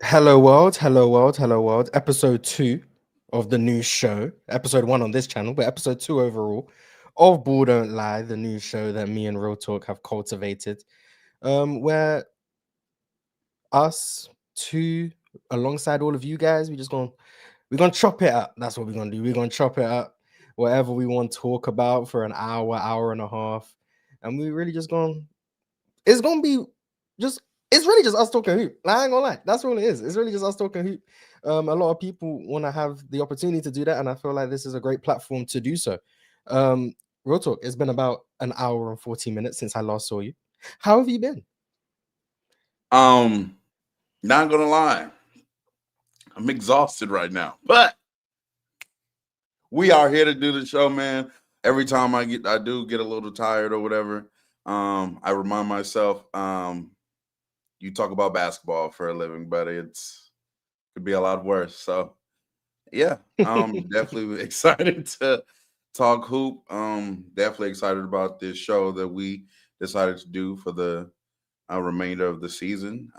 Hello world, hello world, hello world. Episode 2 of the new show. Episode 1 on this channel, but episode 2 overall of Ball Don't Lie, the new show that me and Real Talk have cultivated. Where us two, alongside all of you guys, we're gonna chop it up. That's what we're gonna do. We're gonna chop it up, whatever we want to talk about for an hour, hour and a half, and we really just gonna it's gonna be just it's really just us talking hoop. Like, I ain't gonna lie, that's all it is. It's really just us talking hoop. A lot of people want to have the opportunity to do that, and I feel like this is a great platform to do so. Um, Real talk, it's been about an hour and 40 minutes since I last saw you. How have you been? Um, Not gonna lie, I'm exhausted right now, but we are here to do the show, man. Every time I do get a little tired or whatever. I remind myself, you talk about basketball for a living, but could be a lot worse. So yeah, I'm definitely excited to talk hoop. Definitely excited about this show that we decided to do for the remainder of the season.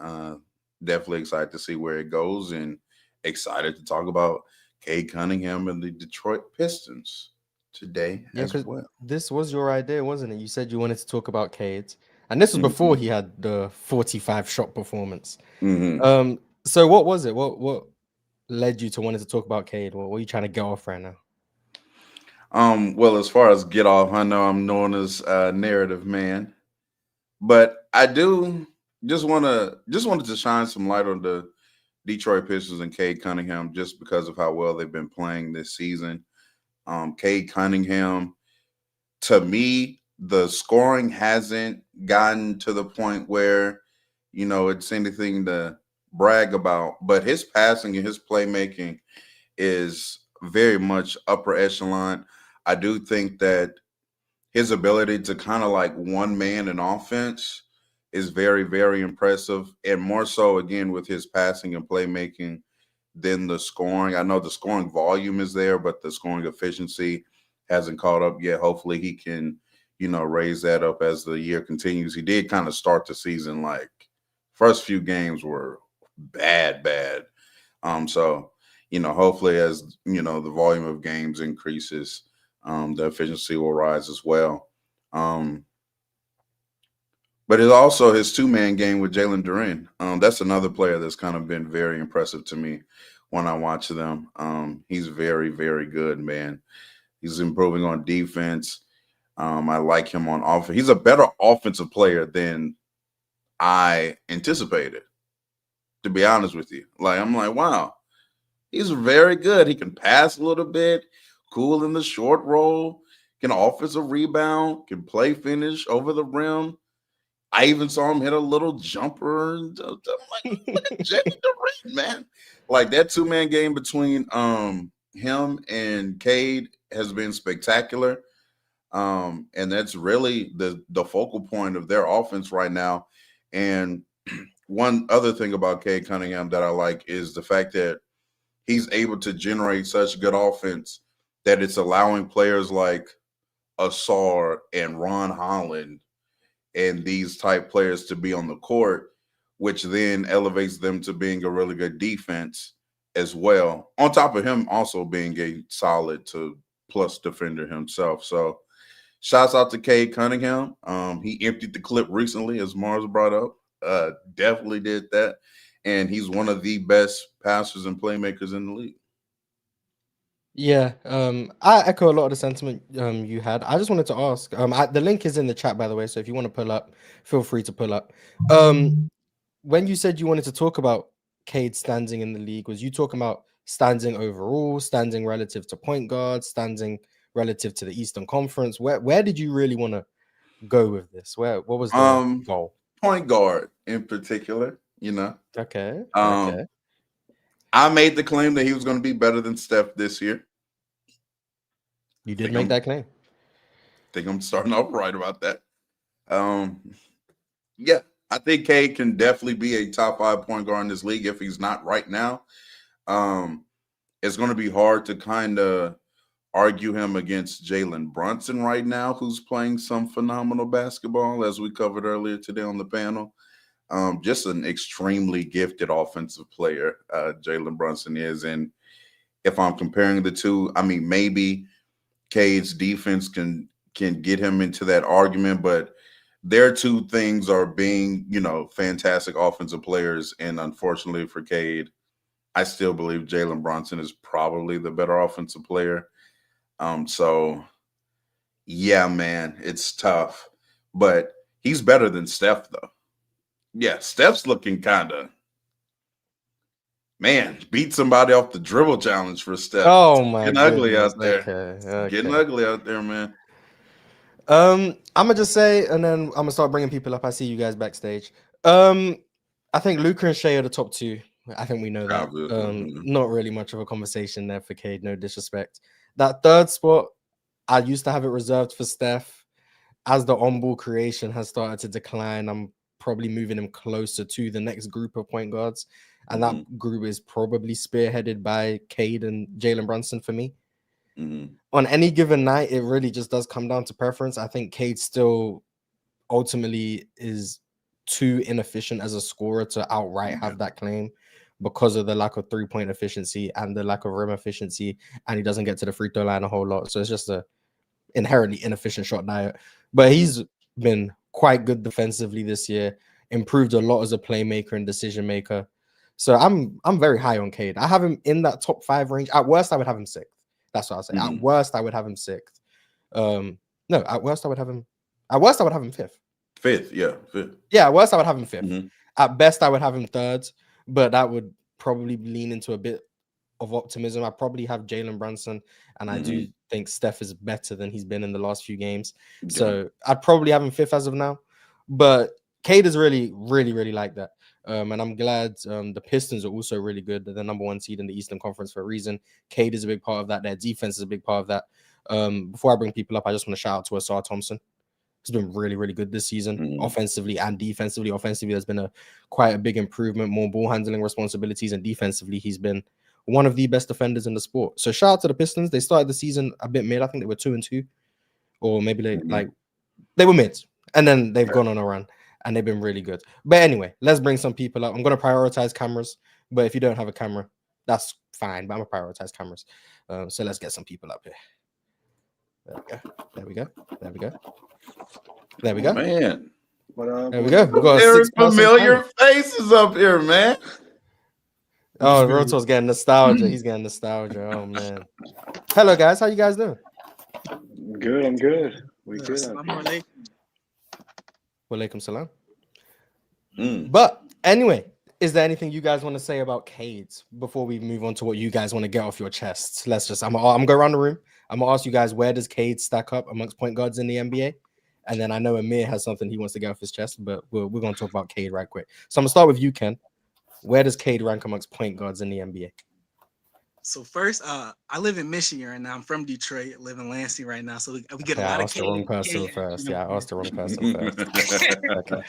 Definitely excited to see where it goes and excited to talk about Cade Cunningham and the Detroit Pistons today Yeah, as because well. this was your idea, wasn't it? You said you wanted to talk about Cade, and this was before hmm he had the 45 shot performance. hmm So what was it? What led you to wanting to talk about Cade? What are you trying to get off right now? Well, as far as get off, I know I'm known as narrative man, but I do just wanted to shine some light on the Detroit Pistons and Cade Cunningham just because of how well they've been playing this season. Cade Cunningham, to me, the scoring hasn't gotten to the point where, it's anything to brag about, but his passing and his playmaking is very much upper echelon. I do think that his ability to kind of like one man in offense is very, very impressive. And more so, again, with his passing and playmaking than the scoring. I know the scoring volume is there, but the scoring efficiency hasn't caught up yet. Hopefully, he can, raise that up as the year continues. He did kind of start the season like first few games were bad, bad. So hopefully as the volume of games increases, the efficiency will rise as well. Um, but it's also his two-man game with Jalen Duren. That's another player that's kind of been very impressive to me when I watch them. He's very, very good, man. He's improving on defense. I like him on offense. He's a better offensive player than I anticipated, to be honest with you. Like, I'm like, wow, he's very good. He can pass a little bit, cool in the short roll, can offensive rebound, can play finish over the rim. I even saw him hit a little jumper. And I'm like, look at Jalen Durant, man. Like that two-man game between him and Cade has been spectacular. And that's really the focal point of their offense right now. And one other thing about Cade Cunningham that I like is the fact that he's able to generate such good offense that it's allowing players like Asar and Ron Holland and these type players to be on the court, which then elevates them to being a really good defense as well. On top of him also being a solid to plus defender himself. So shouts out to Cade Cunningham. He emptied the clip recently, as Mars brought up. Definitely did that. And he's one of the best passers and playmakers in the league. Yeah, I echo a lot of the sentiment you had. I just wanted to ask. The link is in the chat, by the way. So if you want to pull up, feel free to pull up. Um, when you said you wanted to talk about Cade standing in the league, was you talking about standing overall, standing relative to point guard, standing relative to the Eastern Conference? Where did you really want to go with this? What was the Um, goal? Point guard in particular, Okay, okay. Um, I made the claim that he was going to be better than Steph this year. You I did think make I'm that claim. think I'm starting off right about that. Um, yeah, I think Cade can definitely be a top 5 point guard in this league if he's not right now. Um, it's going to be hard to kind of argue him against Jalen Brunson right now, who's playing some phenomenal basketball, as we covered earlier today on the panel. just an extremely gifted offensive player. Jalen Brunson is, and if I'm comparing the two, I mean maybe Cade's defense can get him into that argument, but their two things are being, fantastic offensive players, and unfortunately for Cade, I still believe Jalen Brunson is probably the better offensive player. So yeah, man, it's tough, but he's better than Steph though. Yeah, Steph's looking kind of, man, beat somebody off the dribble challenge for Steph. Oh my Getting ugly goodness. out there. Okay. Getting ugly out there, man. I'm gonna just say, and then I'm gonna start bringing people up. I see you guys backstage. I think Luca and Shea are the top two. I think we know that. Obviously. Not really much of a conversation there for Cade. No disrespect. That third spot, I used to have it reserved for Steph. As the on-ball creation has started to decline, I'm probably moving him closer to the next group of point guards, and that group is probably spearheaded by Cade and Jalen Brunson for me. On any given night, it really just does come down to preference. I think Cade still ultimately is too inefficient as a scorer to outright have that claim because of the lack of three-point efficiency and the lack of rim efficiency, and he doesn't get to the free throw line a whole lot. So it's just a inherently inefficient shot diet. But he's been quite good defensively this year, improved a lot as a playmaker and decision maker. So I'm very high on Cade. I have him in that top 5 range. At worst, I would have him 6th. That's what I'll say. At worst, I would have him 6th. No, at worst, I would have him 5th. 5th, yeah, 5th. Yeah, at worst, I would have him 5th. At best, I would have him 3rd, but that would probably lean into a bit of optimism. I probably have Jalen Brunson, and I do think Steph is better than he's been in the last few games. Yeah. So I'd probably have him 5th as of now. But Cade is really, really, really like that. And I'm glad the Pistons are also really good. They're the number 1 seed in the Eastern Conference for a reason. Cade is a big part of that. Their defense is a big part of that. Before I bring people up, I just want to shout out to Asar Thompson. He's been really, really good this season, offensively and defensively. Offensively, there's been quite a big improvement, more ball handling responsibilities, and defensively, he's been one of the best defenders in the sport. So shout out to the Pistons. They started the season a bit mid. I think they were 2-2, or maybe they were mid, and then they've gone on a run, and they've been really good. But anyway, let's bring some people up. I'm going to prioritize cameras, but if you don't have a camera, that's fine. But I'm going to prioritize cameras. So let's get some people up here. There we go. Man. There we go. We've got very familiar faces up here, man. Oh, Roto's getting nostalgia. He's getting nostalgia. Oh, man. Hello, guys. How you guys doing? Good. I'm good. We good. Walaikum salam. But anyway, is there anything you guys want to say about Cade before we move on to what you guys want to get off your chests? I'm going to go around the room. I'm going to ask you guys, where does Cade stack up amongst point guards in the NBA? And then I know Amir has something he wants to get off his chest, but we're going to talk about Cade right quick. So I'm going to start with you, Ken. Where does Cade rank amongst point guards in the NBA? So first, I live in Michigan right now. I'm from Detroit. I live in Lansing right now. So we get a lot of Cade. I asked the wrong person first. Okay.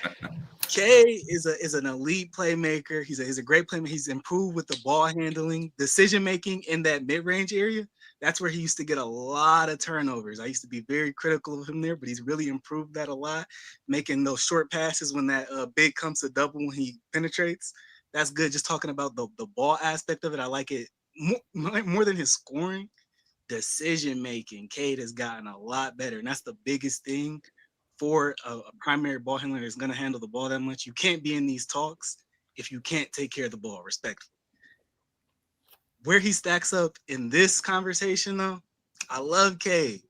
Cade is an elite playmaker. He's a great playmaker. He's improved with the ball handling, decision making in that mid range area. That's where he used to get a lot of turnovers. I used to be very critical of him there, but he's really improved that a lot, making those short passes when that big comes to double when he penetrates. That's good. Just talking about the ball aspect of it, I like it more than his scoring. Decision making, Cade has gotten a lot better, and that's the biggest thing for a primary ball handler that's going to handle the ball that much. You can't be in these talks if you can't take care of the ball respectfully. Where he stacks up in this conversation, though, I love Cade,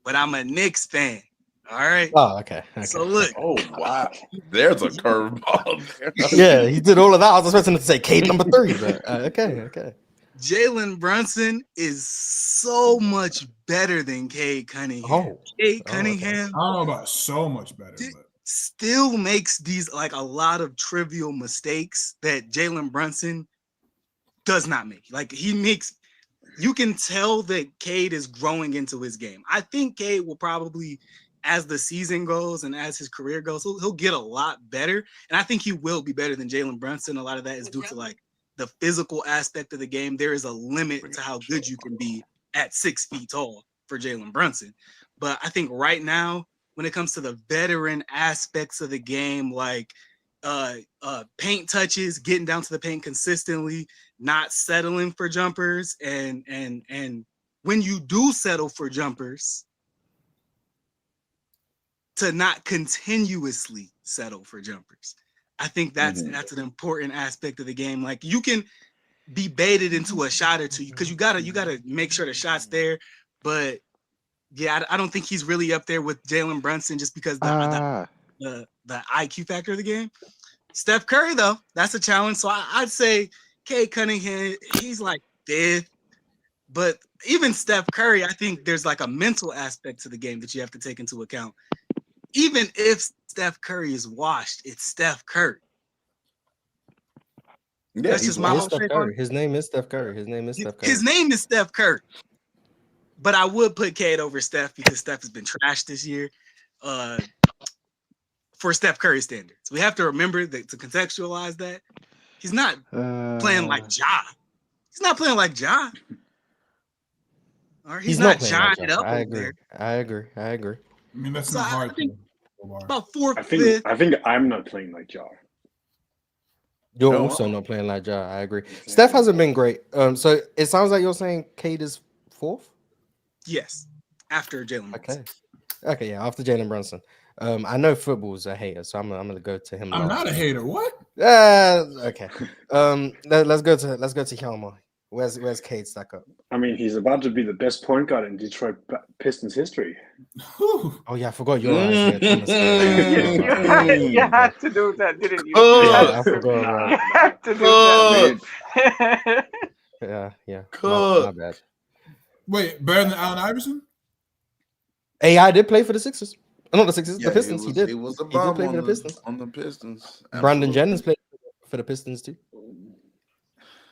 but I'm a Knicks fan. All right. Oh, okay. So look. Oh, wow. There's a curveball there. Yeah, he did all of that. I was expecting to say Cade number 3, but okay. Jalen Brunson is so much better than Cade Cunningham. Cade Cunningham. I don't know about so much better, but still makes these like a lot of trivial mistakes that Jalen Brunson does not make. Like you can tell that Cade is growing into his game. I think Cade will probably, as the season goes and as his career goes, he'll get a lot better. And I think he will be better than Jalen Brunson. A lot of that is due to like the physical aspect of the game. There is a limit to how good you can be at 6 feet tall for Jalen Brunson. But I think right now, when it comes to the veteran aspects of the game, like paint touches, getting down to the paint consistently, not settling for jumpers, and when you do settle for jumpers, to not continuously settle for jumpers. I think that's an important aspect of the game. Like you can be baited into a shot or two because you gotta make sure the shot's there. But yeah, I don't think he's really up there with Jalen Brunson just because the IQ factor of the game. Steph Curry though, that's a challenge. So I'd say Cade Cunningham, he's like fifth. But even Steph Curry, I think there's like a mental aspect to the game that you have to take into account. Even if Steph Curry is washed, it's Steph Curry. Yeah, That's just my whole Steph take Curry. on it. His name is Steph Curry. His name is Steph Curry. His name is Steph Curry. But I would put Cade over Steph because Steph has been trashed this year for Steph Curry standards. We have to remember that to contextualize that. He's not playing like Ja. He's not playing like Ja. Or he's not playing John like it up. I over agree. there. I agree. I mean, that's So not hard. I think to about fourth, I fifth. think I'm not playing like Jar. You're No. also not playing like Ja. I agree. Steph hasn't been great. So it sounds like you're saying Cade is fourth. Yes, after Jalen Brunson. Okay, yeah, after Jalen Brunson. I know football's a hater, so I'm gonna go to him. I'm last. not a hater. What? Okay. Let's go to Hjalmar. Where's Cade stack up? I mean, he's about to be the best point guard in Detroit Pistons history. Whew. Oh yeah, I forgot you're Isaiah Thomas. You had to do that, didn't you? I forgot. Nah. You had to do that. Yeah. Cook. My bad. Wait, better than Allen Iverson? AI did play for the Sixers. Not the Sixers, Yeah, the Pistons. He did. He was a He did bomb play for the Pistons. on the Pistons. Brandon Absolutely. Jennings played for the Pistons too.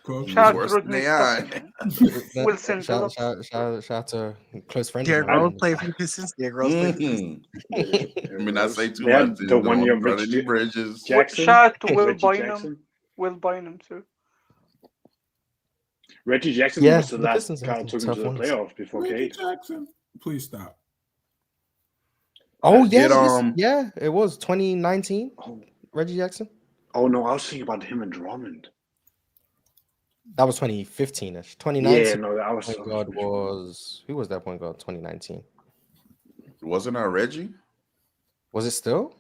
Coach. He was Shout worse to than Rodney AI. Wilson Shout Phillips. to close friends. Derrick of mine. Rose played for the Pistons. Derrick Rose played for the Pistons. I mean, I say too They had much. the 1 year Don't burn Rich any bridges. Jackson. Shout out to Will Reggie Bynum. Jackson. Will Bynum too. Reggie Jackson Yeah, was the the last Pistons guy had who some took him to the tough ones. playoffs before Reggie Cade. Jackson. Please stop. Oh Get, yeah, it was 2019. Reggie Jackson. Oh no, I was thinking about him and Drummond. That was 2015ish. 2019. Yeah, no, that was Point guard was who was that point guard? 2019. Wasn't our Reggie? Was it still?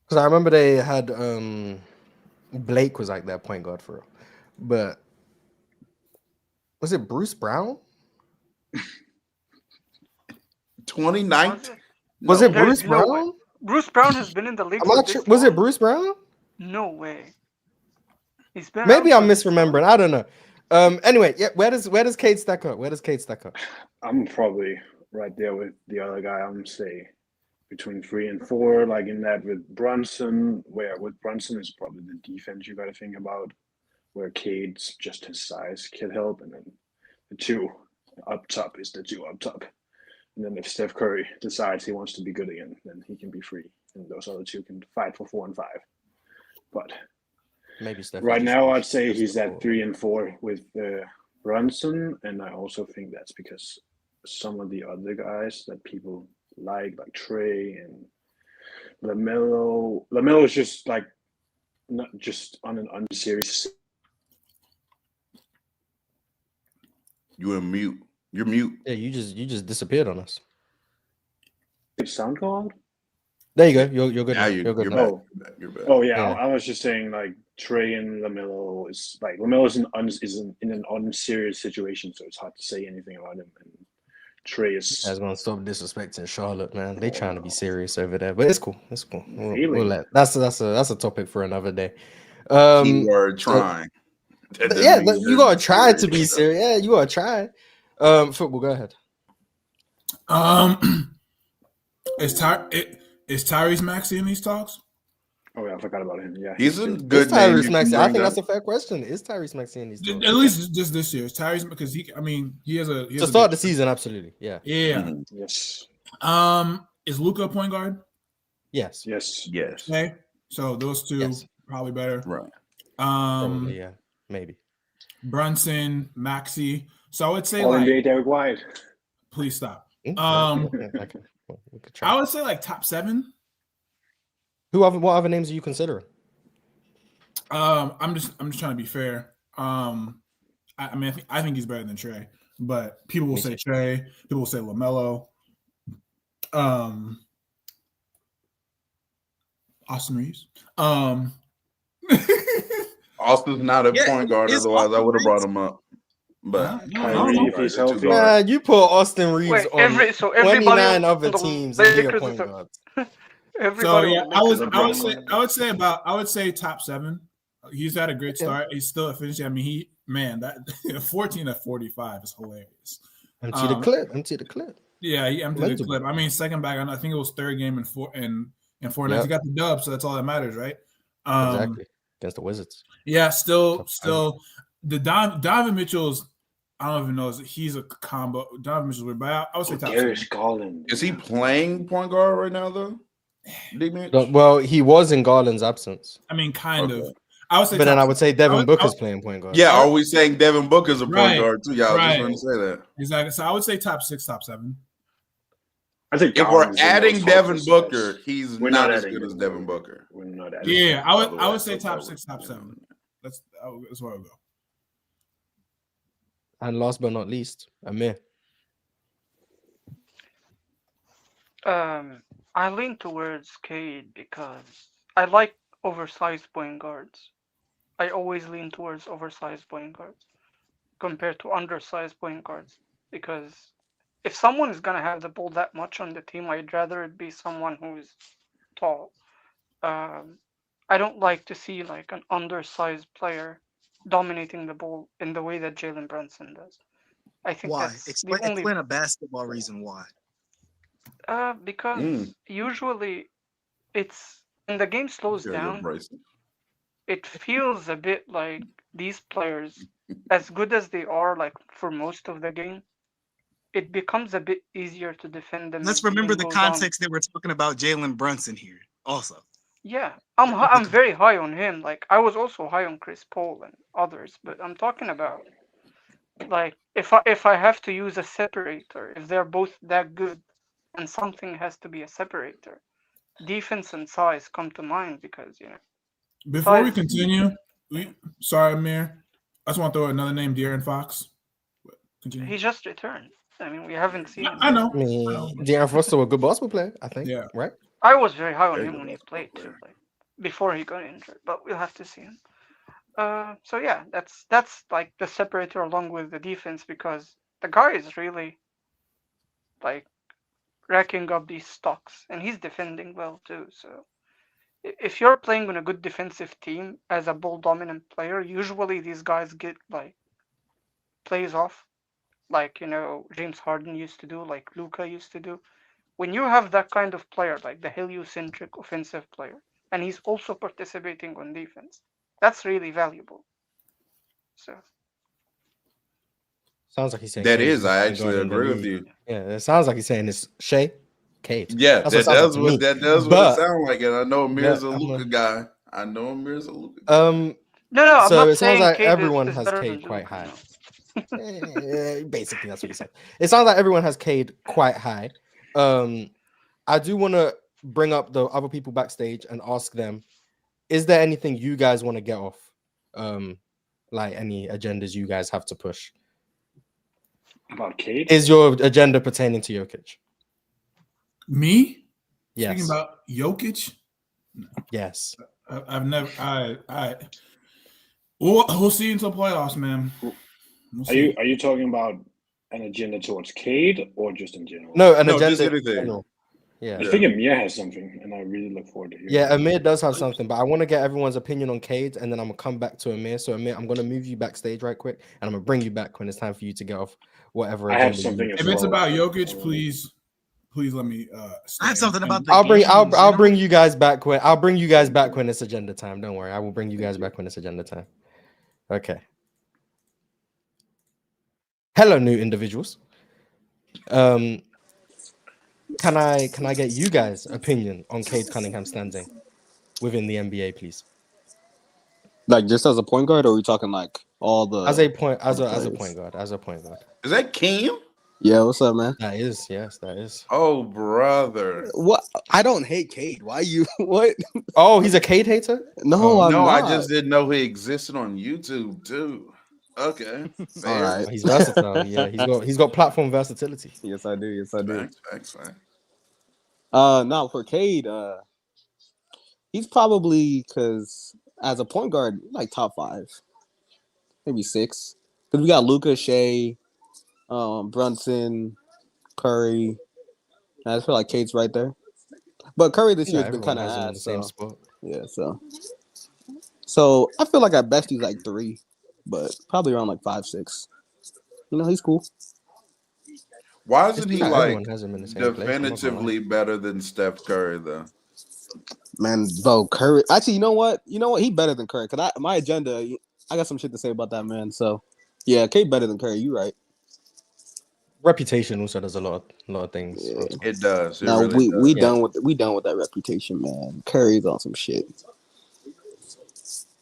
Because I remember they had Blake was like their point guard for real, but was it Bruce Brown? 2019. Was it There's Bruce no Brown? way. Bruce Brown has been in the league I'm for not this sure. Was it long? Bruce Brown? No way. He's been Maybe around I'm for this long. misremembering. I don't know. Anyway, yeah. Where does Cade stack up? I'm probably right there with the other guy. I'm say between 3 and 4, like in that with Brunson. Where with Brunson is probably the defense you got to think about. Where Cade's just his size can help, and then the 2 up top is the 2 up top. And then if Steph Curry decides he wants to be good again, then he can be free, and those other 2 can fight for 4 and 5. But Maybe Steph. right now, I'd say he's at 3 and 4 with Brunson, and I also think that's because some of the other guys that people like Trey and LaMelo is just like not just on an unserious. You're mute. You're mute. Yeah, you just disappeared on us. Sound called? There you go. You're good. Now You're good. you're now. back. You're back. Oh yeah, Yeah. I was just saying like Trey and LaMelo is like LaMelo is in an unserious situation, so it's hard to say anything about him. And Trey is Guys gonna stop disrespecting Charlotte, man. They trying to be serious over there, but it's cool. It's cool. We'll Really? let that's a topic for another day. Keyword trying. That doesn't Yeah, mean but you they're gotta try to be serious. serious. Yeah, you gotta try. Football. Go ahead. Is Tyrese Maxey in these talks? Oh yeah, I forgot about him. Yeah, He's a Is good name. Tyrese you Maxey? can I bring think up. that's a fair question. Is Tyrese Maxey in these talks? At least just this year. Is Tyrese because he has a To start the season, absolutely. Yeah. Yeah. Mhm. yes, Is Luka a point guard? Yes. yes. Yes. Okay. So those 2 Yes. probably better. Right. Probably, yeah. Maybe. Brunson, Maxey. So I would say All like NBA Derek White. please stop. Okay. Um, Okay. We could try. I would say like top 7. What other names are you considering? I'm just trying to be fair. I mean, I think he's better than Trey, but people will say Trey. People will say LaMelo. Austin Reeves. Austin's not a point guard. Otherwise, I would have brought him up. But Kyrie, if he's healthy. Yeah, you put Austin Reeves Wait, on 29 other teams and you're a point guard. So yeah, I would say top 7. He's had a great start. He's still at finishing. I mean, that 14 at 45 is hilarious. Empty the clip. Yeah, he emptied the clip. I mean, second back. I think it was third game in 4 nights. He got the dub, so that's all that matters, right? Exactly. Against the Wizards. Yeah, still the Donovan Mitchell's. I don't even know. He's a combo. Donovan Mitchell's weird, but I would say top 7. Garland. Is he playing point guard right now, though? Well, he was in Garland's absence. I mean, kind of. I would say, but then I would say Devin Booker's playing point guard. Yeah, are we saying Devin Booker's a point guard too? Yeah, I was just going to say that. Exactly. So I would say top 6, top 7. I think if we're adding Devin Booker, he's not as good as Devin Booker. We're not adding. Yeah, I would say top 6, top 7. That's where I'll go. And last but not least, Amir. I lean towards Cade because I like oversized point guards. I always lean towards oversized point guards compared to undersized point guards, because if someone is gonna have the ball that much on the team, I'd rather it be someone who's tall. I don't like to see like an undersized player dominating the ball in the way that Jalen Brunson does. I think why? that's Explain a basketball reason why. Because usually it's when the game slows down, it feels a bit like these players, as good as they are, like for most of the game, it becomes a bit easier to defend them. Let's remember the context that we're talking about Jalen Brunson here also. Yeah, I'm very high on him. Like I was also high on Chris Paul and others, but I'm talking about like if I have to use a separator, if they're both that good, and something has to be a separator, defense and size come to mind because Before we continue, sorry, Amir, I just want to throw another name, De'Aaron Fox. Continue. He just returned. I mean, we haven't seen him. I know. De'Aaron Fox still a good basketball player, I think. Yeah. Right? I was very high on him when he played too, like before he got injured, but we'll have to see him. So yeah, that's like the separator along with the defense, because the guy is really like racking up these stocks, and he's defending well too. So if you're playing on a good defensive team as a ball dominant player, usually these guys get like plays off, like James Harden used to do, like Luka used to do. When you have that kind of player, like the heliocentric offensive player, and he's also participating on defense, that's really valuable. So sounds like he's saying that is. I actually agree with you. Yeah, it sounds like he's saying it's Cade. Yeah, that does what it sounds like, and I know Amir's a Luka guy. No, I'm so not it sounds like Cade everyone is has better Cade than quite Luka, high. Basically, that's what he said. It sounds like everyone has Cade quite high. I do want to bring up the other people backstage and ask them, is there anything you guys want to get off? Like any agendas you guys have to push? About Cade? Is your agenda pertaining to Jokic? Me? Yes. Speaking about Jokic? No. Yes. I've never. We'll see until playoffs, man. Are you talking about an agenda towards Cade or just in general? No, agenda just in general. Yeah. I think Amir has something, and I really look forward to hearing. Yeah, Amir does have something, but I want to get everyone's opinion on Cade, and then I'm gonna come back to Amir. So Amir, I'm gonna move you backstage right quick, and I'm gonna bring you back when it's time for you to get off whatever. I have something. If it's about Jokic, please let me. I have something about the. I'll bring you guys back when it's agenda time. Don't worry, I will bring you guys back when it's agenda time. Okay. Hello, new individuals. Can I get you guys' opinion on Cade Cunningham standing within the NBA, please? Like just as a point guard, or are we talking like all the as a point guard? Is that Cam? Yeah, what's up, man? That is, yes, that is. Oh, brother. What? I don't hate Cade. Why you? What? Oh, he's a Cade hater? No, I'm No, not. I just didn't know he existed on YouTube too. Okay, fair. All right. He's versatile. Yeah, he's got platform versatility. Yes, I do. Yes, I do. Facts. No, for Cade, he's probably because as a point guard, like top 5, maybe 6. Because we got Luka, Shea, Brunson, Curry. I feel like Cade's right there. But Curry this year has been everyone kind of has him in the ass. same So spot. yeah, so I feel like at best he's like 3, but probably around like 5, 6. You know, he's cool. Why isn't he like everyone has him in the same place? I'm not gonna lie. definitively better than Steph Curry though? Man, bro, Curry. Actually, you know what? He better than Curry. Cause my agenda, I got some shit to say about that man. So, yeah, Cade better than Curry. You right? Reputation also does a lot of things. Yeah. It does. It Now really does. we done with that reputation, man. Curry's on some shit.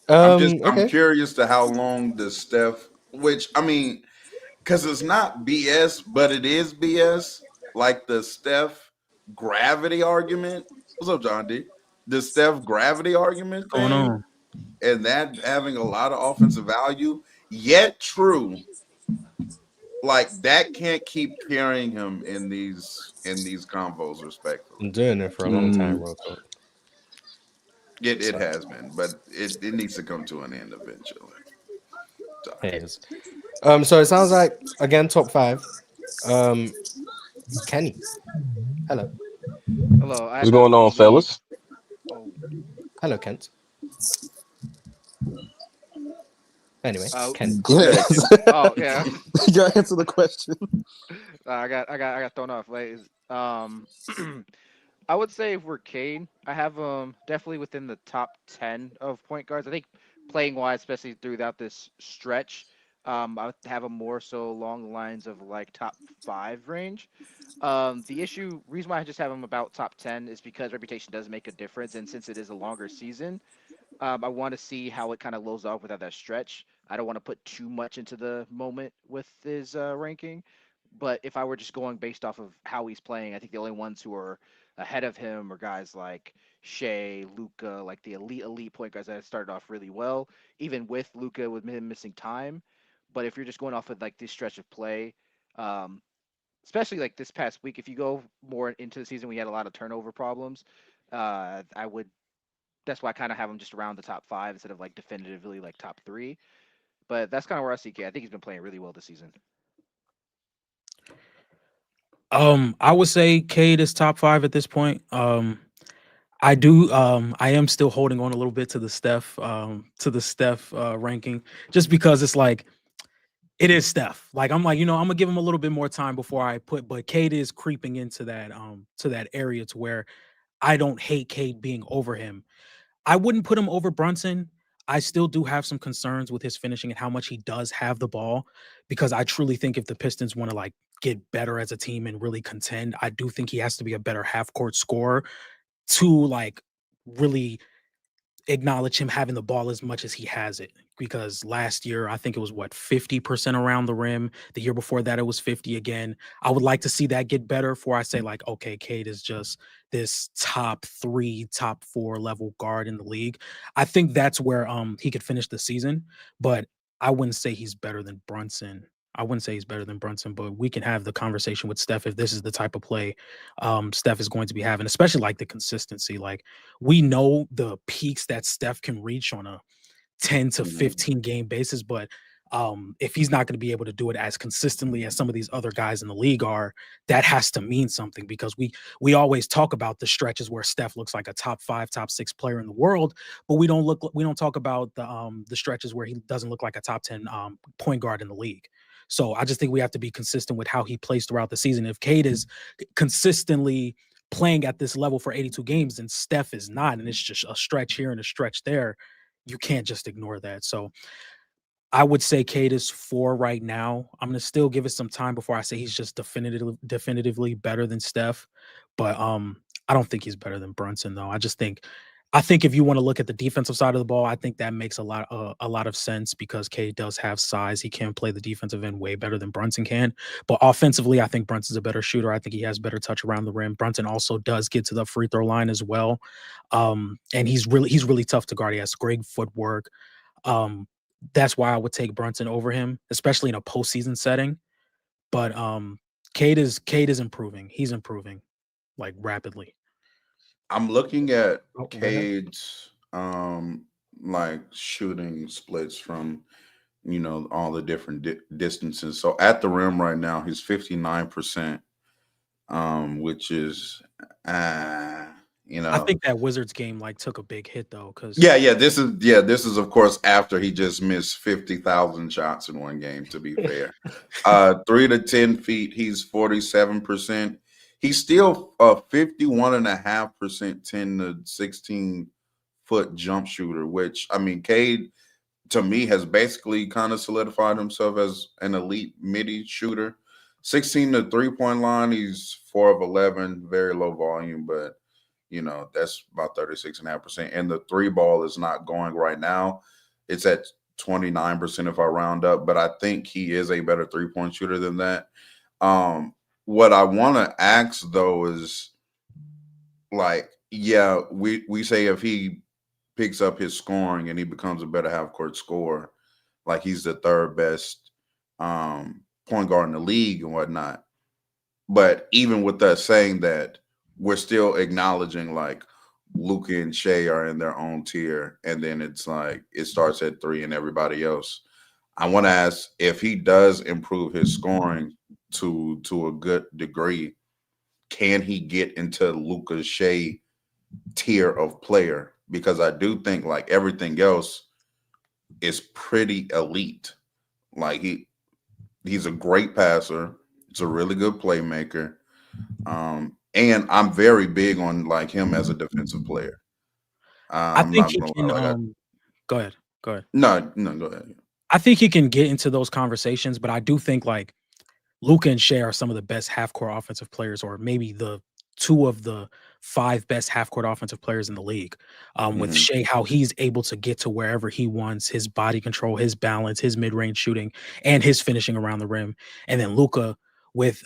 I'm curious to how long does Steph, which I mean, because it's not BS, but it is BS. Like the Steph gravity argument. What's up, John D? The Steph gravity argument What's going thing, on? and that having a lot of offensive value, yet true. Like that can't keep carrying him in these combos, respectfully. I'm doing it for a long time, real talk. It has been, but it needs to come to an end eventually. So. It is. So it sounds like again top 5. Kenny. Hello. Hello. What's going on, fellas? Oh. Hello, Kent. Anyway, Kent. Oh yeah. You gotta answer the question. I got thrown off. Like, I would say if we're Cade, I have definitely within the top 10 of point guards. I think playing wise, especially throughout this stretch, I would have him more so along the lines of like top 5 range. The reason why I just have him about top 10 is because reputation does make a difference, and since it is a longer season, I want to see how it kind of loads off without that stretch. I don't want to put too much into the moment with his ranking, but if I were just going based off of how he's playing, I think the only ones who are ahead of him are guys like Shea, Luka, like the elite point guards that started off really well, even with Luka with him missing time. But if you're just going off of like this stretch of play, um, especially like this past week, if you go more into the season, we had a lot of turnover problems. I would That's why I kind of have him just around the top 5 instead of like definitively like top 3. But that's kind of where I see Cade. I think he's been playing really well this season. I would say Cade is top 5 at this point. I am still holding on a little bit to the Steph ranking, just because it's like it is Steph. Like I'm like, I'm gonna give him a little bit more time before I but Cade is creeping into that area to where I don't hate Cade being over him. I wouldn't put him over Brunson. I still do have some concerns with his finishing and how much he does have the ball, because I truly think if the Pistons want to like get better as a team and really contend, I do think he has to be a better half court scorer to like really acknowledge him having the ball as much as he has it. Because last year, I think it was 50% around the rim. The year before that, it was 50 again. I would like to see that get better before I say like, okay, Cade is just this top 3, top 4 level guard in the league. I think that's where he could finish the season, but I wouldn't say he's better than Brunson. But we can have the conversation with Steph if this is the type of play Steph is going to be having, especially like the consistency. Like we know the peaks that Steph can reach on a 10 to 15 game basis, but if he's not going to be able to do it as consistently as some of these other guys in the league are, that has to mean something, because we always talk about the stretches where Steph looks like a top 5, top 6 player in the world, but we don't talk about the stretches where he doesn't look like a top 10 point guard in the league. So I just think we have to be consistent with how he plays throughout the season. If Cade is consistently playing at this level for 82 games and Steph is not, and it's just a stretch here and a stretch there, you can't just ignore that. So I would say Cade is 4 right now. I'm gonna still give it some time before I say he's just definitively better than Steph. But I don't think he's better than Brunson though. I I think if you want to look at the defensive side of the ball, I think that makes a lot of sense because Cade does have size. He can play the defensive end way better than Brunson can. But offensively, I think Brunson's a better shooter. I think he has better touch around the rim. Brunson also does get to the free throw line as well. And he's really tough to guard. He has great footwork. That's why I would take Brunson over him, especially in a postseason setting. But Cade is improving. He's improving like rapidly. I'm looking at Oh, go ahead. Cade's like shooting splits from all the different distances. So at the rim right now, he's 59%, which is I think that Wizards game like took a big hit though, because This is of course after he just missed 50,000 shots in one game. To be fair, 3 to 10 feet, he's 47%. He's still 51.5% 10 to 16 foot jump shooter, which I mean, Cade to me has basically kind of solidified himself as an elite midi shooter. 16 to 3-point line, he's 4 of 11, very low volume, but that's about 36.5%. And the three ball is not going right now. It's at 29% if I round up, but I think he is a better 3-point shooter than that. What I want to ask though is like, we say if he picks up his scoring and he becomes a better half court scorer, like he's the third best point guard in the league and whatnot. But even with us saying that, we're still acknowledging like Luka and Shea are in their own tier, and then it's like it starts at 3 and everybody else. I want to ask if he does improve his scoring to a good degree, can he get into Luka Shea tier of player? Because I do think like everything else is pretty elite. Like he's a great passer. It's a really good playmaker. And I'm very big on like him as a defensive player. I I'm think not he gonna can. lie, like Go ahead. Go ahead. no, go ahead. I think he can get into those conversations, but I do think like Luka and Shea are some of the best half-court offensive players, or maybe the 2 of the 5 best half-court offensive players in the league. With Mhm. Shea, how he's able to get to wherever he wants, his body control, his balance, his mid-range shooting, and his finishing around the rim. And then Luka with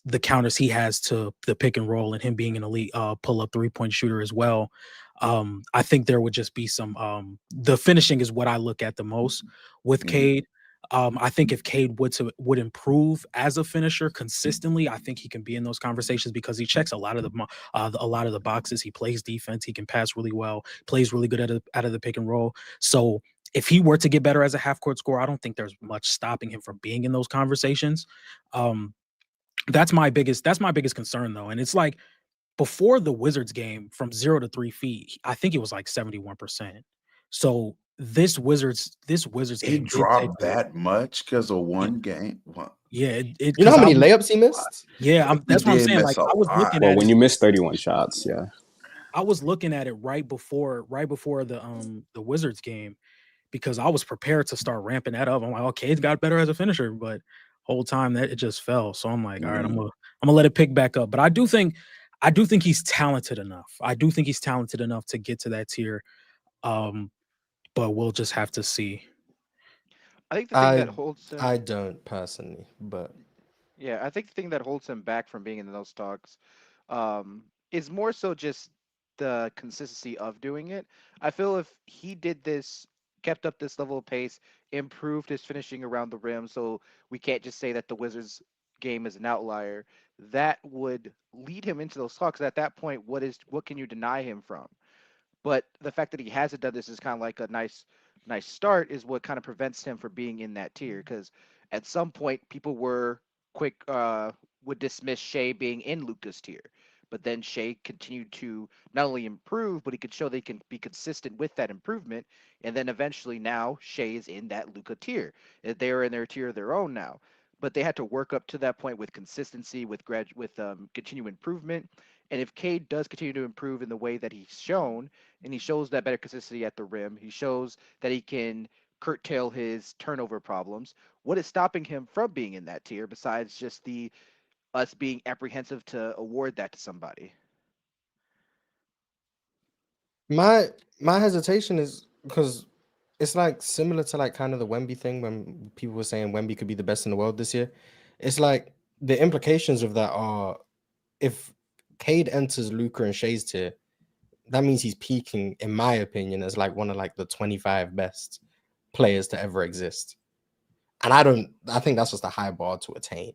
the counters he has to the pick and roll and him being an elite pull-up three-point shooter as well. I think there would just be some the finishing is what I look at the most with Mhm. Cade. I think if Cade would improve as a finisher consistently, I think he can be in those conversations because he checks a lot of the boxes. He plays defense. He can pass really well. Plays really good out of the pick and roll. So if he were to get better as a half court scorer, I don't think there's much stopping him from being in those conversations. That's my biggest concern though, and it's like before the Wizards game from 0 to 3 feet, I think it was like 71%. So this Wizards He game did take dropped that much because of yeah, one game. What? yeah, it You know because how I many was layups he missed? He that's what I'm did saying. miss Like a I was lot. looking Well, at when it, you miss 31 shots, yeah. I was looking at it right before the Wizards game because I was prepared to start ramping that up. I'm like, okay, it's got better as a finisher, but whole time that it just fell. So I'm like, all right, Mhm. I'm gonna let it pick back up. But I do think he's talented enough. I do think he's talented enough to get to that tier. Um, but we'll just have to see. I think the thing that I holds him, I don't personally, but yeah, I think the thing that holds him back from being in those talks, is more so just the consistency of doing it. I feel if he did this, kept up this level of pace, improved his finishing around the rim, so we can't just say that the Wizards game is an outlier. That would lead him into those talks. At that point, what can you deny him from? But the fact that he hasn't done this is kind of like a nice start is what kind of prevents him from being in that tier. Because at some point, people were quick would dismiss Shea being in Luca's tier, but then Shea continued to not only improve, but he could show they can be consistent with that improvement. And then eventually, now Shea is in that Luca tier. They're in their tier of their own now. But they had to work up to that point with consistency, with continued improvement. And if Cade does continue to improve in the way that he's shown, and he shows that better consistency at the rim. He shows that he can curtail his turnover problems. What is stopping him from being in that tier besides just the us being apprehensive to award that to somebody? My hesitation is because it's like similar to like kind of the Wemby thing when people were saying Wemby could be the best in the world this year. It's like the implications of that are if Cade enters Luka and Shay's tier, that means he's peaking, in my opinion, as like one of like the 25 best players to ever exist. And I think that's just a high bar to attain.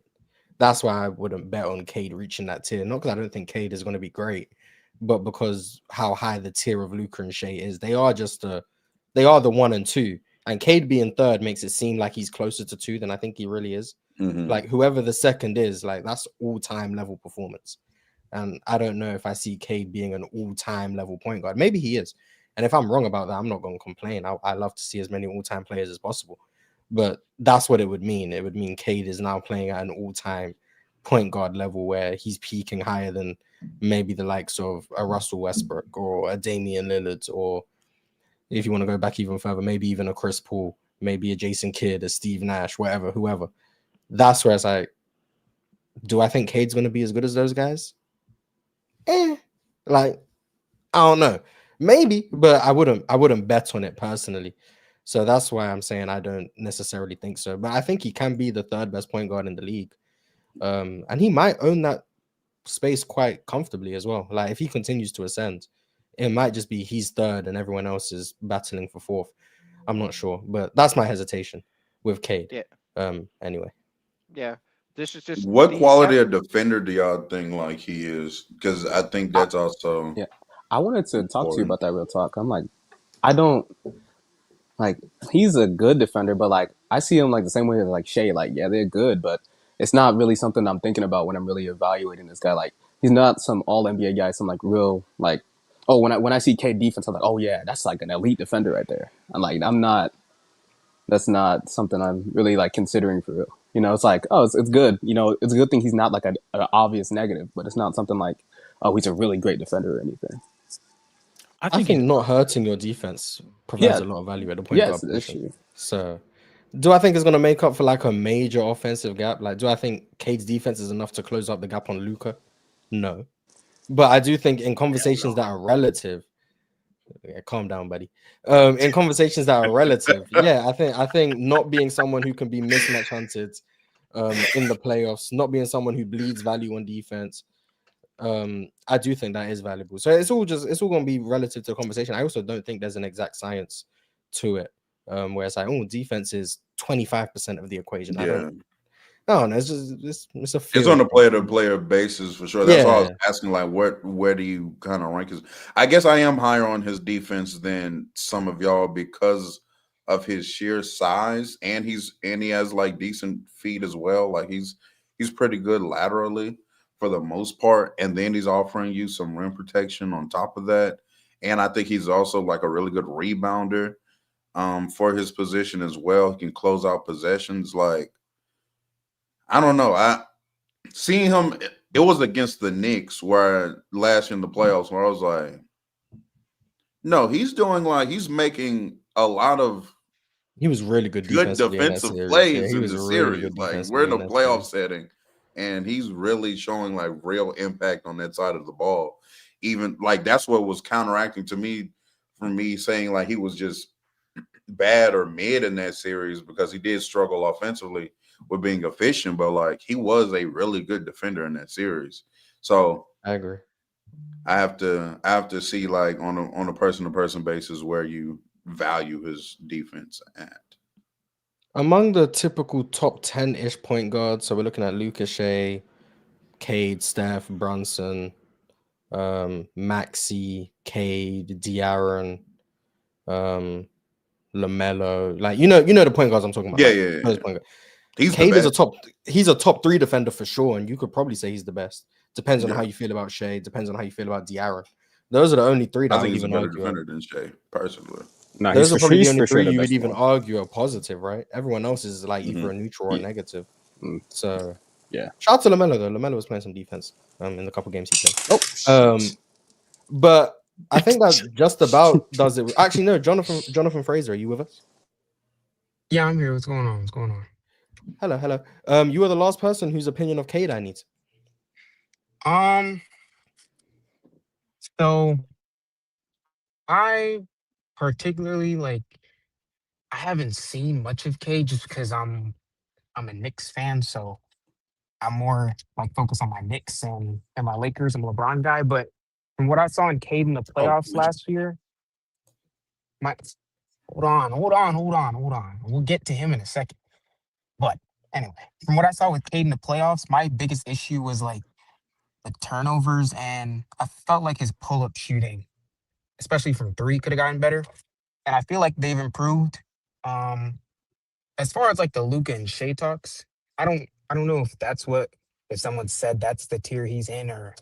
That's why I wouldn't bet on Cade reaching that tier. Not because I don't think Cade is going to be great, but because how high the tier of Luka and Shea is. They are the 1 and 2. And Cade being third makes it seem like he's closer to 2 than I think he really is. Like whoever the second is, like that's all-time level performance. And I don't know if I see Cade being an all-time level point guard. Maybe he is. And if I'm wrong about that, I'm not going to complain. I love to see as many all-time players as possible. But that's what it would mean. It would mean Cade is now playing at an all-time point guard level where he's peaking higher than maybe the likes of a Russell Westbrook or a Damian Lillard, or if you want to go back even further, maybe even a Chris Paul, maybe a Jason Kidd, a Steve Nash, whoever. That's where it's like, do I think Cade's going to be as good as those guys? Like, I don't know. Maybe, but I wouldn't bet on it personally. So that's why I'm saying I don't necessarily think so. But I think he can be the third best point guard in the league. And he might own that space quite comfortably as well. Like if he continues to ascend, it might just be he's third and everyone else is battling for fourth. I'm not sure, but that's my hesitation with Cade. Yeah. Anyway. Yeah. This is just what quality of defender do y'all think like he is? Because I think that's also I wanted to talk to you about that real talk. I'm like, I don't like he's a good defender, but like I see him like the same way as like Shea. Like, yeah, they're good, but it's not really something I'm thinking about when I'm really evaluating this guy. Like, he's not some all NBA guy, some like real like, oh, when I see Cade defense, I'm like, oh yeah, that's like an elite defender right there. I'm like, that's not something I'm really like considering for real. You know, it's like, oh, it's good. You know, it's a good thing he's not like an obvious negative, but it's not something like, oh, he's a really great defender or anything. I think not hurting your defense provides a lot of value at the point guard position. So, do I think it's going to make up for like a major offensive gap? Like, do I think Cade's defense is enough to close up the gap on Luka? No. But I do think in conversations that are relative, calm down, buddy. In conversations that are relative, I think not being someone who can be mismatch hunted in the playoffs, not being someone who bleeds value on defense, I do think that is valuable. So it's all going to be relative to the conversation. I also don't think there's an exact science to it, where it's like, oh, defense is 25% of the equation. I don't know. It's just it's on a player-to-player basis for sure. That's why I was asking, like, where do you kind of rank his? I guess I am higher on his defense than some of y'all because of his sheer size, and he has like decent feet as well. Like he's pretty good laterally for the most part, and then he's offering you some rim protection on top of that. And I think he's also like a really good rebounder for his position as well. He can close out possessions. Like, I don't know. Seeing him, it was against the Knicks where last in the playoffs where I was like, no, he's making a lot of he was really good defensive plays in the series. Like we're in a playoff setting. And he's really showing like real impact on that side of the ball. Even like that's what was counteracting to me from me saying like he was just bad or mid in that series because he did struggle offensively with being efficient, but like he was a really good defender in that series. So I agree. I have to see like on a person-to-person basis where you value his defense at. Among the typical top 10-ish point guards, so we're looking at Luka, Shea, Cade, Steph, Brunson, Maxey, Cade, De'Aaron, LaMelo, like you know the point guards I'm talking about. Cade is a top 3 defender for sure, and you could probably say he's the best. Depends on how you feel about Shea. Depends on how you feel about De'Aaron. Those are the only 3 that I think he's a better defender than Shea, personally. No, those are probably the only 3 you would even argue are positive, right? Everyone else is like either a neutral or a negative. So shout out to LaMelo though. LaMelo was playing some defense in the couple games he played. But I think that just about does it. Actually, no, Jonathan Fraser, are you with us? Yeah, I'm here. What's going on? Hello. You are the last person whose opinion of Cade I need. So I particularly like. I haven't seen much of Cade just because I'm a Knicks fan, so I'm more like focused on my Knicks and my Lakers. I'm a LeBron guy, but from what I saw in Cade in the Oh, playoffs last year, my hold on. We'll get to him in a second. But anyway, from what I saw with Cade in the playoffs, my biggest issue was like the turnovers, and I felt like his pull-up shooting, especially from three, could have gotten better. And I feel like they've improved. Um, as far as like the Luca and Shea talks, I don't know if that's what if someone said that's the tier he's in, or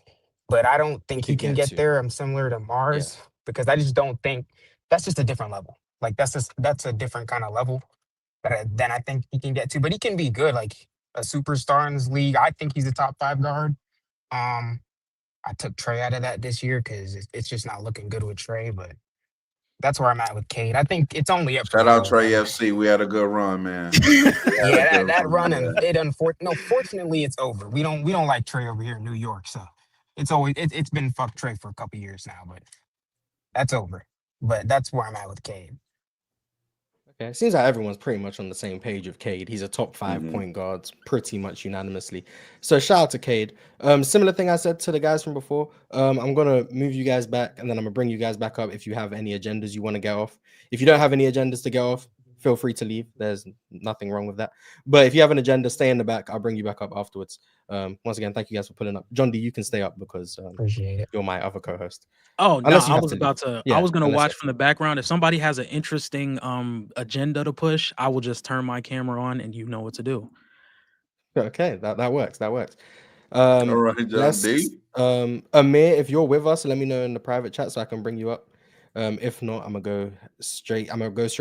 but I don't think he Could can get get to. there. I'm similar to Yeah. Mars because I just don't think that's just a different level. Like that's a different kind of level than I think he can get to. But he can be good, like a superstar in this league. I think he's a top 5 guard. Um, I took Trey out of that this year because it's just not looking good with Trey. But that's where I'm at with Cade. I think it's only up from Shout out here. Trey And FC. We had a good run, man. We had a yeah, good that run run, and fortunately it's over. We don't like Trey over here in New York, so it's been fuck Trey for a couple years now, but that's over. But that's where I'm at with Cade. Okay, it seems like everyone's pretty much on the same page of Cade. He's a top 5 Mhm. point guard, pretty much unanimously. So shout out to Cade. Similar thing I said to the guys from before. I'm gonna move you guys back, and then I'm gonna bring you guys back up if you have any agendas you want to get off. If you don't have any agendas to get off, feel free to leave. There's nothing wrong with that. But if you have an agenda, stay in the back. I'll bring you back up afterwards. Once again, thank you guys for pulling up. John D, you can stay up because Appreciate it. you're my other co-host. Oh no, Unless you I have was to about leave. to. I Yeah, was gonna unless you watch have from the background. If somebody has an interesting agenda to push, I will just turn my camera on, and you know what to do. Okay, that works. That works. All right, John Let's D. Amir, if you're with us, let me know in the private chat so I can bring you up. If not, I'm gonna go straight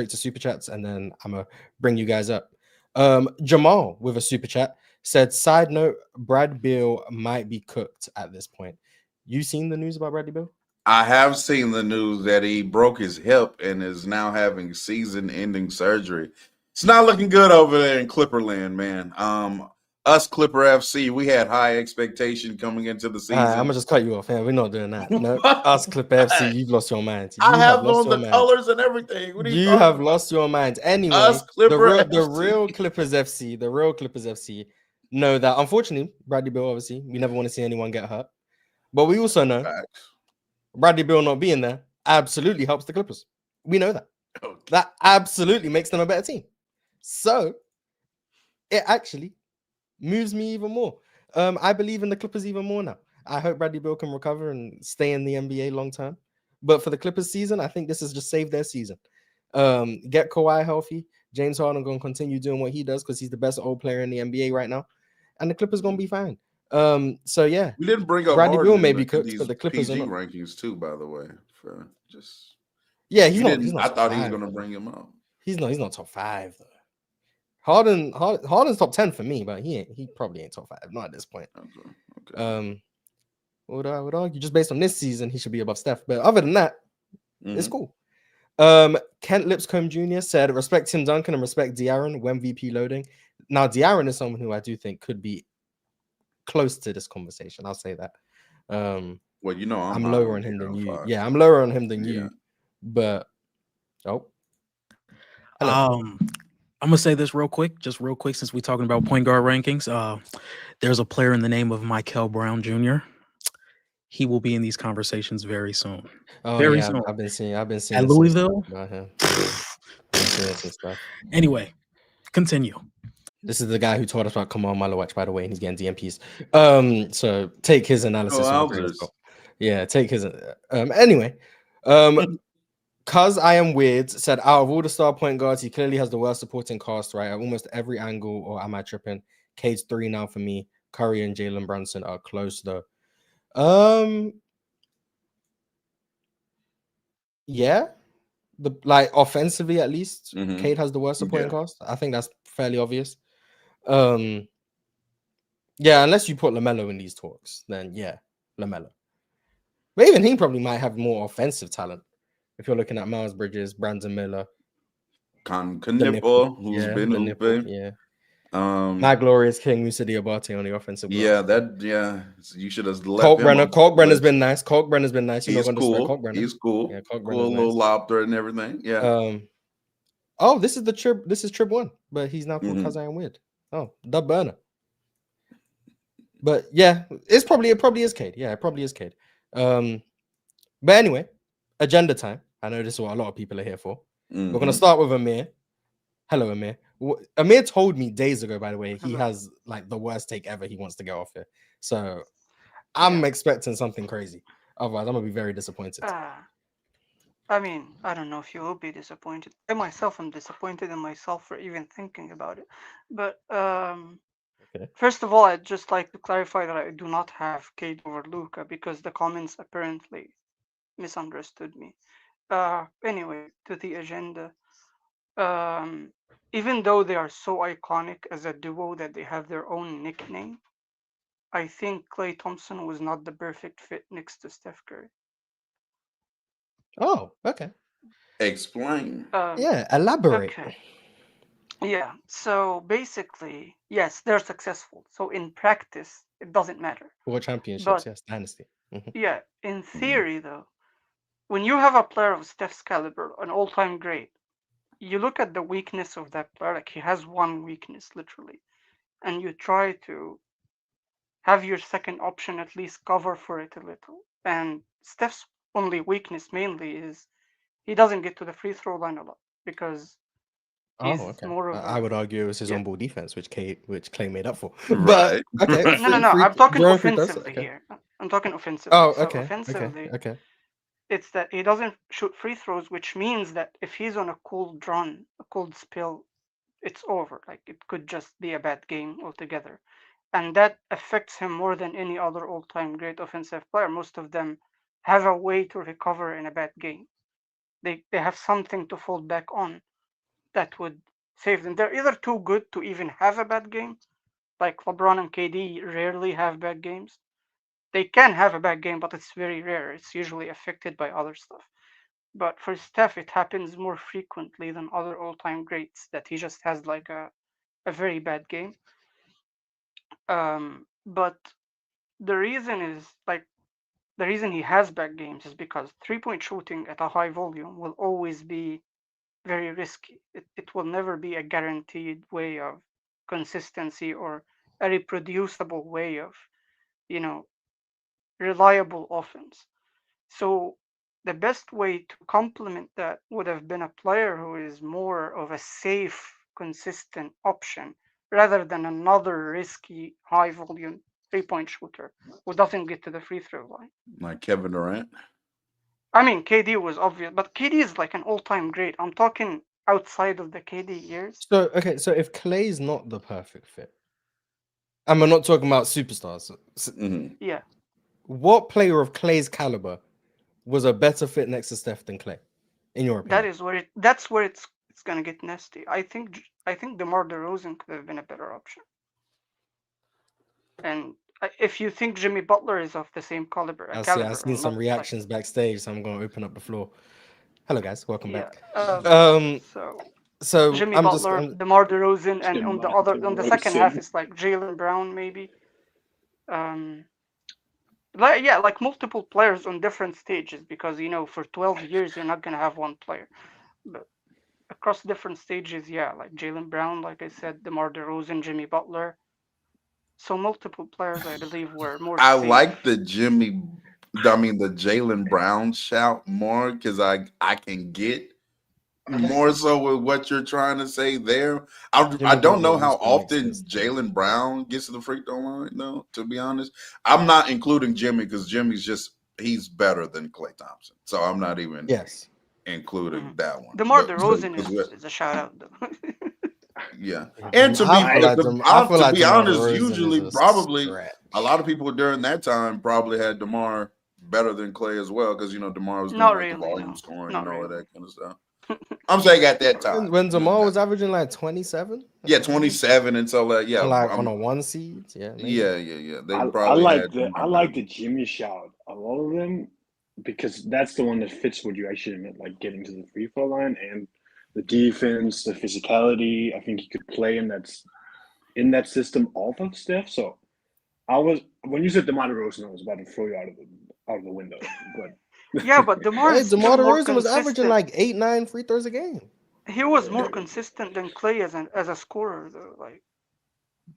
to super chats and then I'm gonna bring you guys up. Jamal with a super chat said, side note, Brad Beal might be cooked at this point. You seen the news about Bradley Beal? I have seen the news that he broke his hip and is now having season-ending surgery. It's not looking good over there in Clipperland, man. Us Clipper FC, we had high expectation coming into the season. I'm gonna just cut you off. Yeah, we're not doing that. No, us Clipper FC, you've lost your mind. You I have lost on your the mind. colors and everything. What are you You talking have about? lost your mind. Anyway, Us the Clipper real FC. Clippers FC, the real Clippers FC know that unfortunately, Bradley Beal, obviously, we never want to see anyone get hurt. But we also know Facts. Bradley Beal not being there absolutely helps the Clippers. We know that. Okay. That absolutely makes them a better team. So it actually moves me even more. I believe in the Clippers even more now. I hope Bradley Beal can recover and stay in the NBA long term. But for the Clippers season, I think this has just saved their season. Get Kawhi healthy. James Harden going to continue doing what he does because he's the best old player in the NBA right now. And the Clippers going to be fine. So yeah. We didn't bring up Bradley Beal Harden may in be cooked, but the Clippers PG are not. rankings too, by the way. For just Yeah, he's not I top thought he was 5, going to though. bring him up. He's not top 5 though. Harden's top 10 for me, but he probably ain't top 5, not at this point. Okay. What I would argue, just based on this season, he should be above Steph. But other than that, it's cool. Kent Lipscomb Jr. said, respect Tim Duncan and respect De'Aaron when VP loading. Now, De'Aaron is someone who I do think could be close to this conversation. I'll say that. Well, you know, I'm high lower on on him than De'Aaron you. 5. Yeah, I'm lower on him than Yeah. you. But hello. I'm gonna say this real quick, since we're talking about point guard rankings. There's a player in the name of Michael Brown Jr. He will be in these conversations very soon. Oh very yeah, soon. I've been seeing At some Louisville. stuff about him. Been seeing some stuff. Anyway, continue. This is the guy who told us about Kamal Malawach, by the way, and he's getting DMPs. So take his analysis. Yeah, take his. Anyway, Cuz I am weird said, out of all the star point guards, he clearly has the worst supporting cast, right? At almost every angle, or am I tripping? Cade's 3 now for me. Curry and Jalen Brunson are close though. Yeah, like offensively at least, Cade has the worst supporting cast. I think that's fairly obvious. Yeah, unless you put LaMelo in these talks, then yeah, LaMelo. But even he probably might have more offensive talent. If you're looking at Miles Bridges, Brandon Miller, Knippel, who's been hooping. Yeah. My glorious King Musa Diabate on the offensive glass. You should have left Colt him. Brenner. Colt Brenner's been nice. Colt Brenner's been nice. You're He's not going to spread cool. Colt Brenner. He's cool. Yeah, Colt Cool Brenner's little nice. lob threat and everything. Yeah. Oh, this is the Trib. This is Trib 1, but he's now called Cause I Am Weird. Oh, the burner. But yeah, it probably is Cade. Yeah, it probably is Cade. But anyway, agenda time. I know this is what a lot of people are here for. We're gonna start with Amir. Hello, Amir. Amir told me days ago, by the way, he has like the worst take ever. He wants to get off here. So I'm expecting something crazy. Otherwise, I'm gonna be very disappointed. I mean, I don't know if you will be disappointed. I myself am disappointed in myself for even thinking about it. But first of all, I'd just like to clarify that I do not have Cade over Luka because the comments apparently misunderstood me. Anyway, to the agenda. Even though they are so iconic as a duo that they have their own nickname, I think Klay Thompson was not the perfect fit next to Steph Curry. Oh, okay. Explain. Elaborate. Okay. Yeah, so basically, yes, they're successful. So in practice, it doesn't matter. World championships, But, yes, dynasty. Yeah, in theory, though, when you have a player of Steph's caliber, an all-time great, you look at the weakness of that player, like he has one weakness, literally, and you try to have your second option at least cover for it a little. And Steph's only weakness mainly is he doesn't get to the free throw line a lot because he's more of I would argue it was his on-ball defense, which Clay made up for. Right. But okay, No. I'm talking offensively here. I'm talking offensively. Oh, So okay. offensively, Okay. it's that he doesn't shoot free throws, which means that if he's on a cold run, a cold spill, it's over. Like it could just be a bad game altogether. And that affects him more than any other all-time great offensive player. Most of them have a way to recover in a bad game. They have something to fall back on that would save them. They're either too good to even have a bad game, like LeBron and KD rarely have bad games. They can have a bad game, but it's very rare. It's usually affected by other stuff. But for Steph, it happens more frequently than other all-time greats that he just has like a very bad game. But the reason is the reason he has bad games is because three-point shooting at a high volume will always be very risky. It will never be a guaranteed way of consistency or a reproducible way of, reliable offense. So the best way to complement that would have been a player who is more of a safe, consistent option rather than another risky, high volume three-point shooter who doesn't get to the free throw line. Like Kevin Durant. I mean, KD was obvious, but KD is like an all-time great. I'm talking outside of the KD years. So if Clay's not the perfect fit, and we're not talking about superstars. Yeah. What player of Clay's caliber was a better fit next to Steph than Clay, in your opinion? That's where it's gonna get nasty. I think DeMar DeRozan could have been a better option. And if you think Jimmy Butler is of the same caliber, I've seen some reactions backstage, so I'm going to open up the floor. Hello, guys. Welcome back. So Jimmy Butler, DeMar DeRozan, and on the second half, it's like Jaylen Brown, maybe. Like multiple players on different stages, because for 12 years you're not gonna have one player, but across different stages, like Jaylen Brown, like I said, DeMar DeRozan, Jimmy Butler. So multiple players, I believe, were more. I like the Jaylen Brown shout more because I can get more so with what you're trying to say there. I don't know how often Jaylen Brown gets to the free throw line, though, to be honest. I'm not including Jimmy because Jimmy's he's better than Klay Thompson. So I'm not even including that one. DeMar DeRozan is a shout out, though. Yeah. And to be honest, usually probably a lot of people during that time probably had DeMar better than Klay as well, because DeMar was doing the volume scoring and all of that kind of stuff. I'm saying at that time. When DeMar was averaging like 27? Yeah, 27 and so like on a 1 seed. Yeah. They probably I like the Jimmy shout of all of them, because that's the one that fits what you actually meant, like getting to the free throw line and the defense, the physicality. I think he could play in that in that system off of Steph. So when you said DeMar DeRozan, I was about to throw you out of the window. But Yeah, but DeMar Hey, is still DeMar more DeRozan was averaging consistent. like 8-9 free throws a game. He was more consistent than Clay as a scorer, though. Like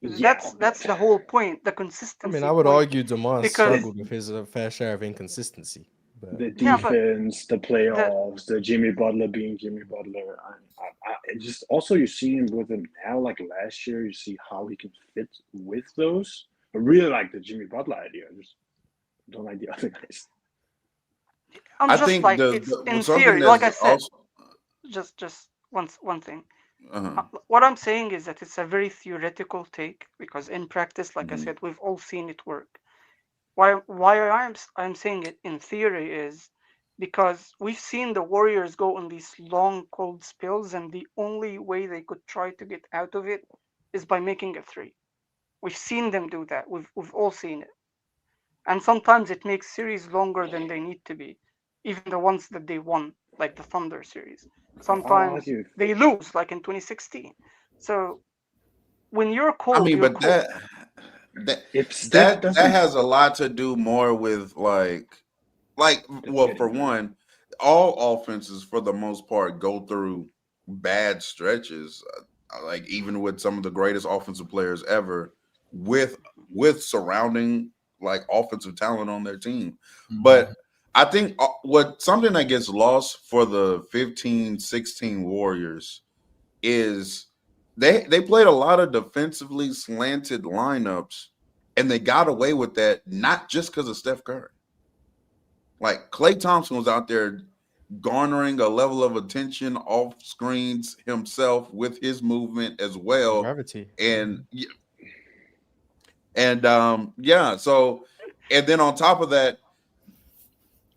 yeah, that's the whole point, the I consistency. mean, I would point. argue DeMar Because struggled with his fair share of inconsistency. But the Yeah, but defense, the playoffs, the Jimmy Butler being Jimmy Butler. I just also you see him with him now, like last year, you see how he can fit with those. I really like the Jimmy Butler idea. I just don't like the other guys. I'm I just think like the, it's the in something theory. Like I that's said, also just one thing. uh-huh. What I'm saying is that it's a very theoretical take because in practice, like I Mhm. said, we've all seen it work. Why I'm saying it in theory is because we've seen the Warriors go on these long cold spells, and the only way they could try to get out of it is by making a three. We've seen them do that. We've all seen it. And sometimes it makes series longer than they need to be, even the ones that they won, like the Thunder series. I'll Sometimes argue. they lose, like in 2016. So when you're I cold, mean, you're but cold. If Steph that doesn't has a lot to do more with like well, for getting one, all offenses for the most part go through bad stretches, like even with some of the greatest offensive players ever, with surrounding like offensive talent on their team. But I think something that gets lost for the 15-16 Warriors is they played a lot of defensively slanted lineups, and they got away with that not just because of Steph Curry. Like Klay Thompson was out there garnering a level of attention off screens himself with his movement as well, gravity. and yeah. So, and then on top of that,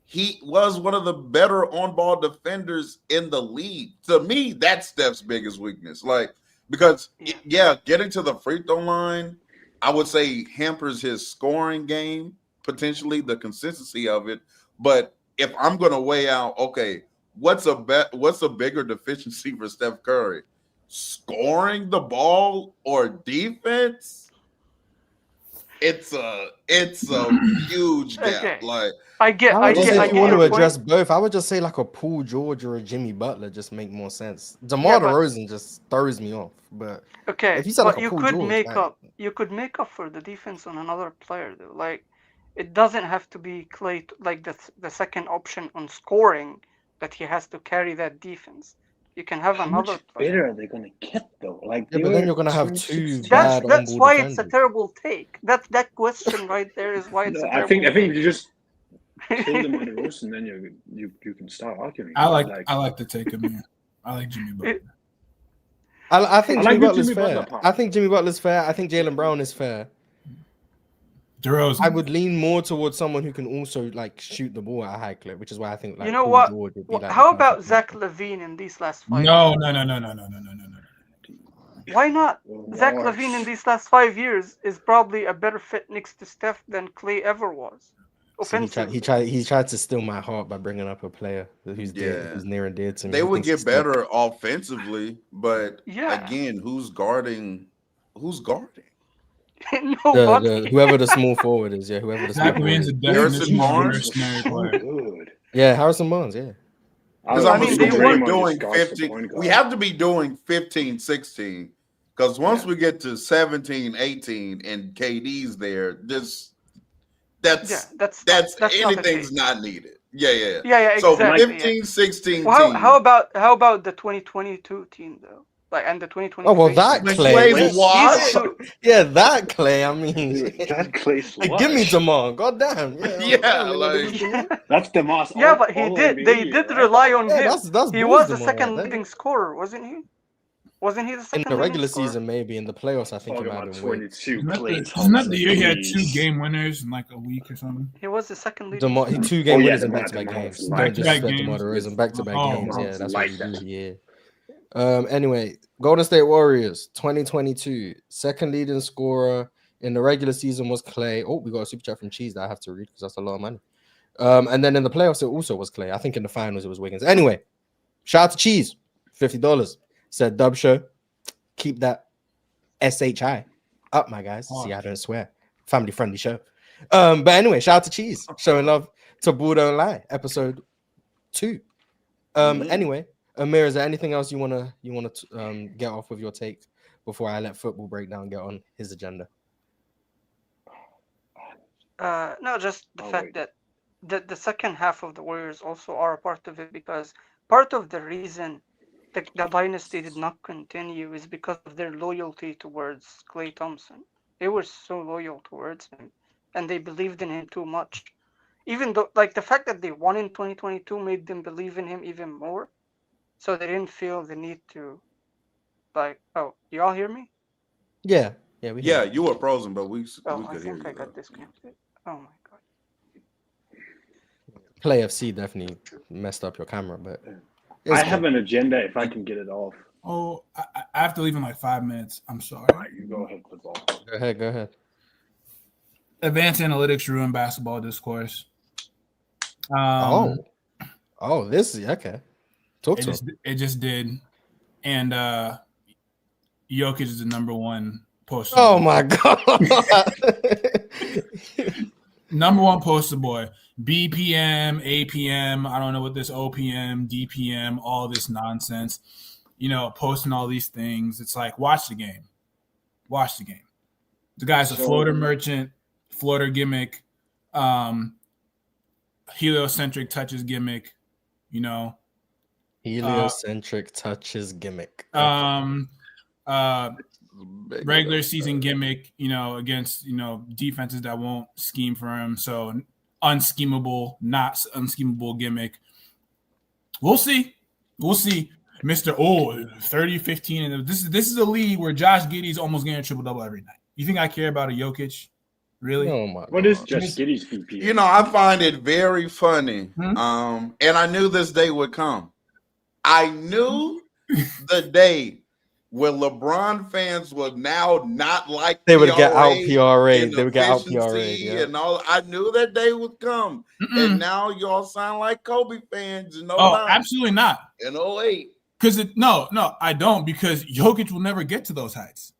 he was one of the better on-ball defenders in the league. To me, that's Steph's biggest weakness. Like, because getting to the free throw line, I would say hampers his scoring game, potentially the consistency of it. But if I'm going to weigh out, okay, what's a bigger deficiency for Steph Curry? Scoring the ball or defense? It's a huge gap. Okay. Like, I get I would just say I if you get want to your address point. both, I would just say like a Paul George or a Jimmy Butler just make more sense. Yeah, DeMar but DeRozan just throws me off. But okay, if you said like but a Paul George, like, you could make up for the defense on another player though. Like it doesn't have to be Clay like the second option on scoring that he has to carry that defense. You can have How much another player. better are they going to get though? Like yeah, they but then were you're gonna have two 2016. bad That's on-ball why it's a defenders. terrible take. That question right there is why it's No, a I terrible think take. you just kill them on the roast, and then you can start arguing. I like to take him here. I like Jimmy Butler. I think I Jimmy like the Butler's Jimmy fair. Butler part. I think Jimmy Butler's fair. I think Jaylen Brown is fair. DeRozan. I would lean more towards someone who can also like shoot the ball at a high clip, which is why I think like You know Paul what? George would be like. How the about perfect Zach matchup. Levine in these last 5 No. years? Why not? Well, Zach Lord. Levine in these last 5 years is probably a better fit next to Steph than Clay ever was. See, Offensively. he tried to steal my heart by bringing up a player who's who's near and dear to me. they He would thinks he's get better offensively, but Yeah. again, who's guarding? Nobody. whoever the small forward is, yeah, whoever the small Zach forward Levine's is. a Harrison definition of a Barnes? mercenary So player. good. Yeah, Harrison Barnes, yeah. Because I I'm mean, they assuming won- we're doing just guards the 15. point We guard. have to be doing 15, 16. Because once we get to 17, 18, and KD's there, that's that's not a anything's take. not needed. Yeah. Yeah, So exactly. 15, 16 Well, team. how about the 2022 team though? Like and the 2023. Oh well, that When Clay. Clay's washed? These two. Yeah, that Clay. I mean, Dude, that Clay's hey, give me lush. DeMar. God damn. Yeah, Yeah, like That's the most. Yeah, but he did. They did rely on yeah, him. that's He Bulls was the DeMar second right there. leading scorer, wasn't he? Wasn't he the In second the leading regular scorer? season, maybe in the playoffs, I think it Talking might have about been Wiggs. 22 Clay Isn't that the year he had Thompson, 2 game winners in like a week or something? He was the second leading DeMar, scorer. 2 game yeah, winners in DeMar back-to-back was games. like Don't that. disrespect Back-to-back DeMar games? DeRozan. Back-to-back Oh. games. Yeah, that's Like what that. you do. Yeah. Anyway, Golden State Warriors 2022 second leading scorer in the regular season was Clay. Oh, we got a super chat from Cheese that I have to read because that's a lot of money. And then in the playoffs it also was Clay. I think in the finals it was Wiggins. Anyway, shout out to Cheese, $50. Said Dub Show, keep that SHI. up, my guys. See, I don't swear. Family friendly show. But anyway, shout out to Cheese, showing love to Ball Don't Lie, episode 2. Anyway, Amir, is there anything else you wanna get off with your take before I let Football Breakdown get on his agenda? No, just the fact that the second half of the Warriors also are a part of it, because part of the reason the dynasty did not continue is because of their loyalty towards Klay Thompson. They were so loyal towards him, and they believed in him too much. Even though, like, the fact that they won in 2022 made them believe in him even more, so they didn't feel the need to, like, oh, you all hear me? Yeah, we hear you were frozen, but we Oh, I could hear think you. I got disconnected. Oh my god. Play FC definitely messed up your camera, but I have an agenda if I can get it off. Oh, I have to leave in like 5 minutes. I'm sorry. All right, you go ahead, Football. Go ahead. Advanced analytics ruin basketball discourse. This is okay. Talk to him. It just did, and Jokic is the number one poster. Oh my god. Number one poster boy. BPM, APM, I don't know what this OPM, DPM, all this nonsense. Posting all these things. It's like, watch the game. Watch the game. The guy's a floater merchant, floater gimmick, heliocentric touches gimmick, Heliocentric touches gimmick. Regular season gimmick, against, defenses that won't scheme for him. So unschemable, not unschemable gimmick. We'll see. Mr. 30, 15. And this is a league where Josh Giddey's almost getting a triple-double every night. You think I care about a Jokic? Really? Oh my What is Josh Giddey's VP? I find it very funny. And I knew this day would come. I knew the day where LeBron fans would now not like they would get out PRA. They would get out PRA. And all. I knew that day would come. And now y'all sound like Kobe fans. Absolutely not. In 08. Because no, I don't, because Jokic will never get to those heights.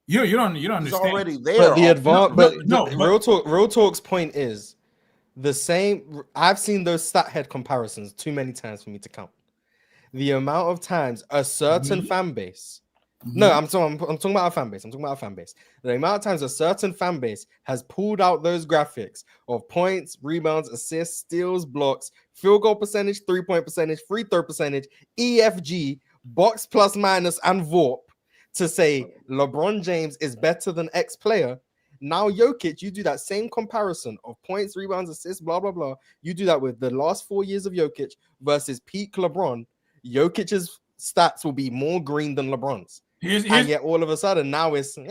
You don't understand. He's already there. But Real Talk's point is the same. I've seen those stat head comparisons too many times for me to count. The amount of times a certain fan base. No, I'm talking about a fan base. The amount of times a certain fan base has pulled out those graphics of points, rebounds, assists, steals, blocks, field goal percentage, 3-point percentage, free throw percentage, EFG, box plus minus, and VORP to say LeBron James is better than X player. Now Jokic, you do that same comparison of points, rebounds, assists, blah, blah, blah. You do that with the last 4 years of Jokic versus peak LeBron. Jokic's stats will be more green than LeBron's. And yet all of a sudden now it's here's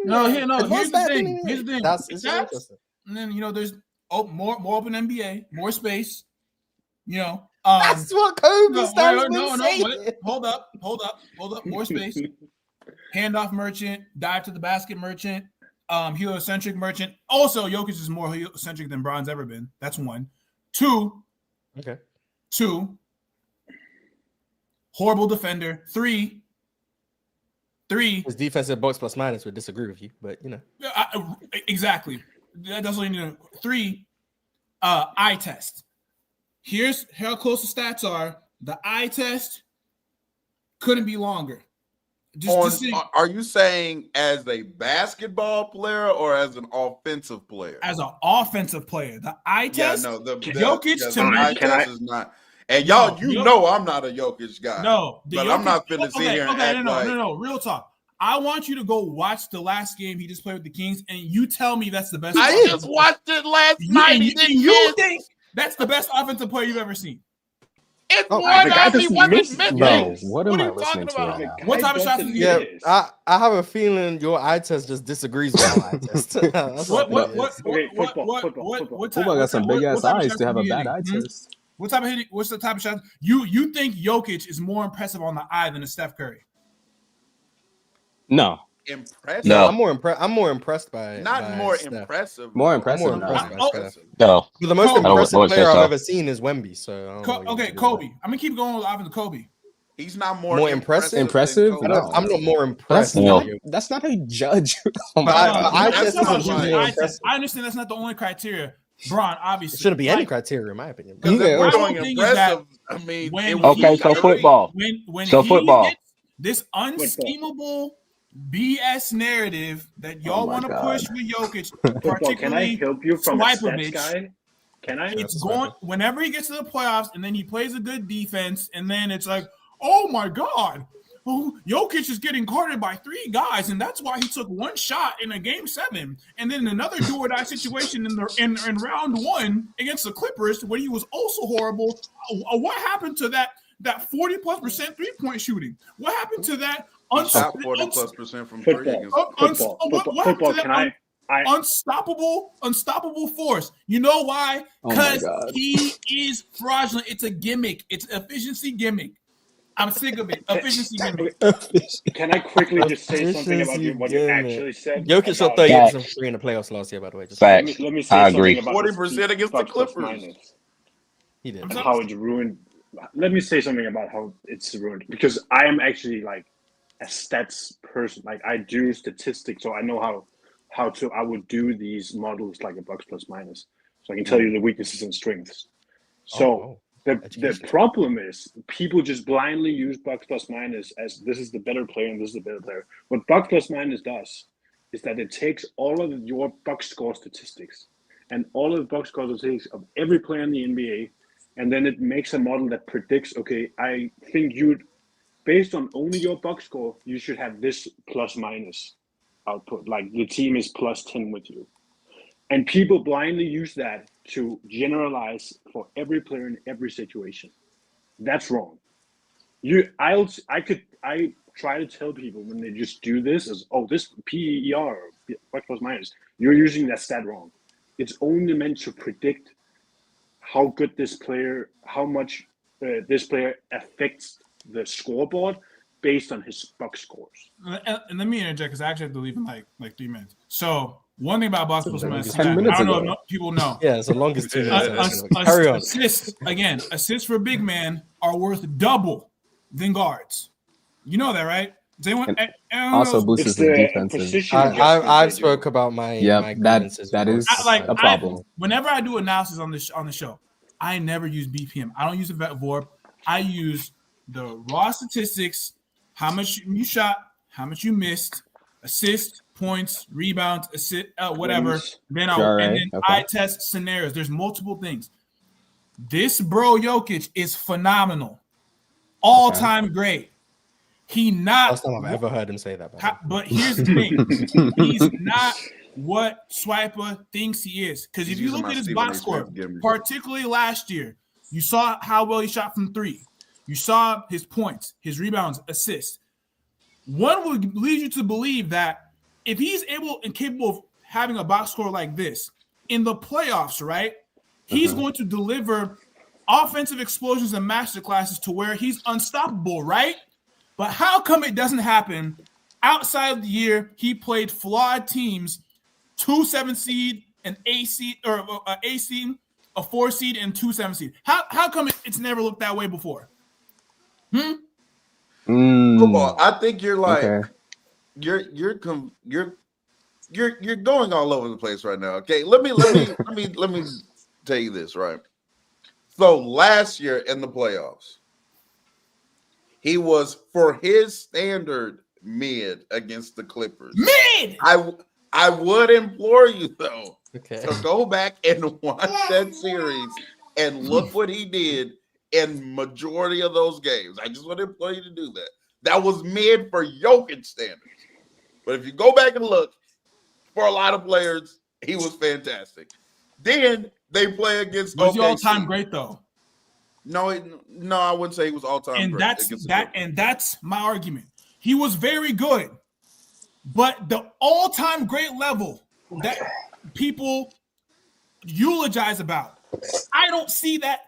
the thing. That's interesting. And then there's more open NBA, more space. That's what Kobe stands saying. Hold up. More space. Handoff merchant, dive to the basket merchant, heliocentric merchant. Also, Jokic is more heliocentric than Bron's ever been. That's one. Two. Horrible defender. Three. His defensive box plus minus would disagree with you, but exactly. That's what you need. 3, eye test. Here's how close the stats are. The eye test couldn't be longer. Are you saying as a basketball player or as an offensive player? As an offensive player, the eye test. Jokic to me is not. And y'all, know I'm not a Jokic guy. No, but I'm not finna sit here and act like. No. Real talk. I want you to go watch the last game he just played with the Kings, and you tell me that's the best. I just watched it last night. You think that's the best offensive player you've ever seen? It's one of he wasn't missing. No, what am I listening to right now? What type of shots did you get? I have a feeling your eye test just disagrees with my eye test. Football got some big ass eyes to have a bad eye test. What's the type of shot? You think Jokic is more impressive on the eye than a Steph Curry? No. Impressive? No, I'm more impressed by more Steph. impressive. More impressive. No. The most impressive player I've ever seen is Wemby. So Kobe. I'm gonna keep going with offensive Kobe. He's not more More impressive. Impressive? than No. Kobe. I'm not more That's impressed. than not Jokic. that's not how you judge. Oh my But God. I That's just not said like- he's more I impressive. understand that's not the only criteria. Braun, obviously. It shouldn't be any Like, criteria, in my opinion. Because Yeah, if we're my doing whole thing is that impressive, I mean, when it was Okay, so Curry. football. when So he football. gets this unschemable BS narrative that y'all Oh my want to God. push with Jokic, Football, can I particularly help you from a stats Swipovich, guy? Can I? it's That's going Swiper. whenever he gets to the playoffs and then he plays a good defense and then it's like, oh my God, oh, Jokic is getting guarded by 3 guys and that's why he took 1 shot in a game 7 and then another do or die situation in round 1 against the Clippers when he was also horrible. What happened to that 40+% 3-point shooting? What happened to that? He shot 40+% from 3 against What happened to that? Can I Unstoppable force. You know why? Oh my Because God. he is fraudulent. It's a gimmick. It's an efficiency gimmick. I'm sick of it. Efficiency gimmick. Can I quickly just say something about Efficiency what you gimmick. actually said? Jokic shot about- 38% from 3 in the playoffs last year, by the way. Just Facts. Let me say I something agree. about this 40% against the Bucks plus Clippers. minus he did. and how it's ruined. Let me say something about how it's ruined because I am actually like a stats person. Like I do statistics, so I know I would do these models like a Bucks plus minus, so I can tell you the weaknesses and strengths. So the Education. problem is people just blindly use Bucks plus minus as this is the better player and this is the better player. What Bucks plus minus does is that it takes all of your Bucks score statistics and all of the Bucks score statistics of every player in the NBA, and then it makes a model that predicts, okay, I think you'd, based on only your Bucks score, you should have this plus minus output. Like the team is plus 10 with you. And people blindly use that to generalize for every player in every situation. That's wrong. I try to tell people when they just do this as, oh, this PER, Bucks plus minus, you're using that stat wrong. It's only meant to predict how good this player, how much this player affects the scoreboard based on his Bucks scores. And let me interject because I actually have to leave in like 3 minutes. So one thing about Bucks plus minus, 10 I minutes don't know ago. if people know. Yeah, it's the longest 2 minutes. Carry on. Assists for big man are worth double than guards. You know that, right? Does anyone? Also boosts It's his the defensive. position I've adjustment. spoke about my Yep, grievances that with is Bucks. a problem. Whenever I do analysis on the show, I never use BPM. I don't use a VORP. I use the raw statistics: how much you shot, how much you missed, assists, points, rebounds, assist, whatever. Wins. Then PRA, I test scenarios. There's multiple things. This bro Jokic is phenomenal, all-time great. He not. First time I've ever heard him say that. But here's the thing: he's not what Swiper thinks he is. Because if He's you using look my at his Stephen box A. score, Smith gimmick. particularly last year, you saw how well he shot from 3. You saw his points, his rebounds, assists. One would lead you to believe that if he's able and capable of having a box score like this in the playoffs, right, he's going to deliver offensive explosions and masterclasses to where he's unstoppable, right? But how come it doesn't happen outside of the year he played flawed teams, 2 7 seed, an 8 seed, or a seed, a 4 seed, and 2 7 seed? How come it's never looked that way before? Football. I think you're like Okay. you're going all over the place right now. Okay, let me tell you this, right? So last year in the playoffs, he was, for his standard, mid against the Clippers. Mid. I would implore you though Okay. to go back and watch that series and look what he did in majority of those games. I just want to implore you to do that. That was mid for Jokic standards. But if you go back and look, for a lot of players, he was fantastic. Then they play against Was he OKC. all-time great though? No, I wouldn't say he was all-time And great. that's my argument. He was very good, but the all-time great level that people eulogize about, I don't see that